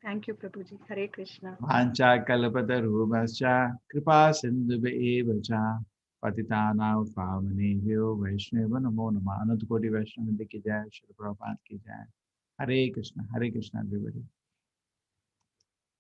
Thank you, Prabhuji. Hare Krishna. Vancha kalpatarubhascha kripa sindhubhe evacha patitana pavanebhyo Vaishnava namo namah. Anant Koti Vaishnava ki jai. Shri Prabhupada ki jai. Hare Krishna, everybody.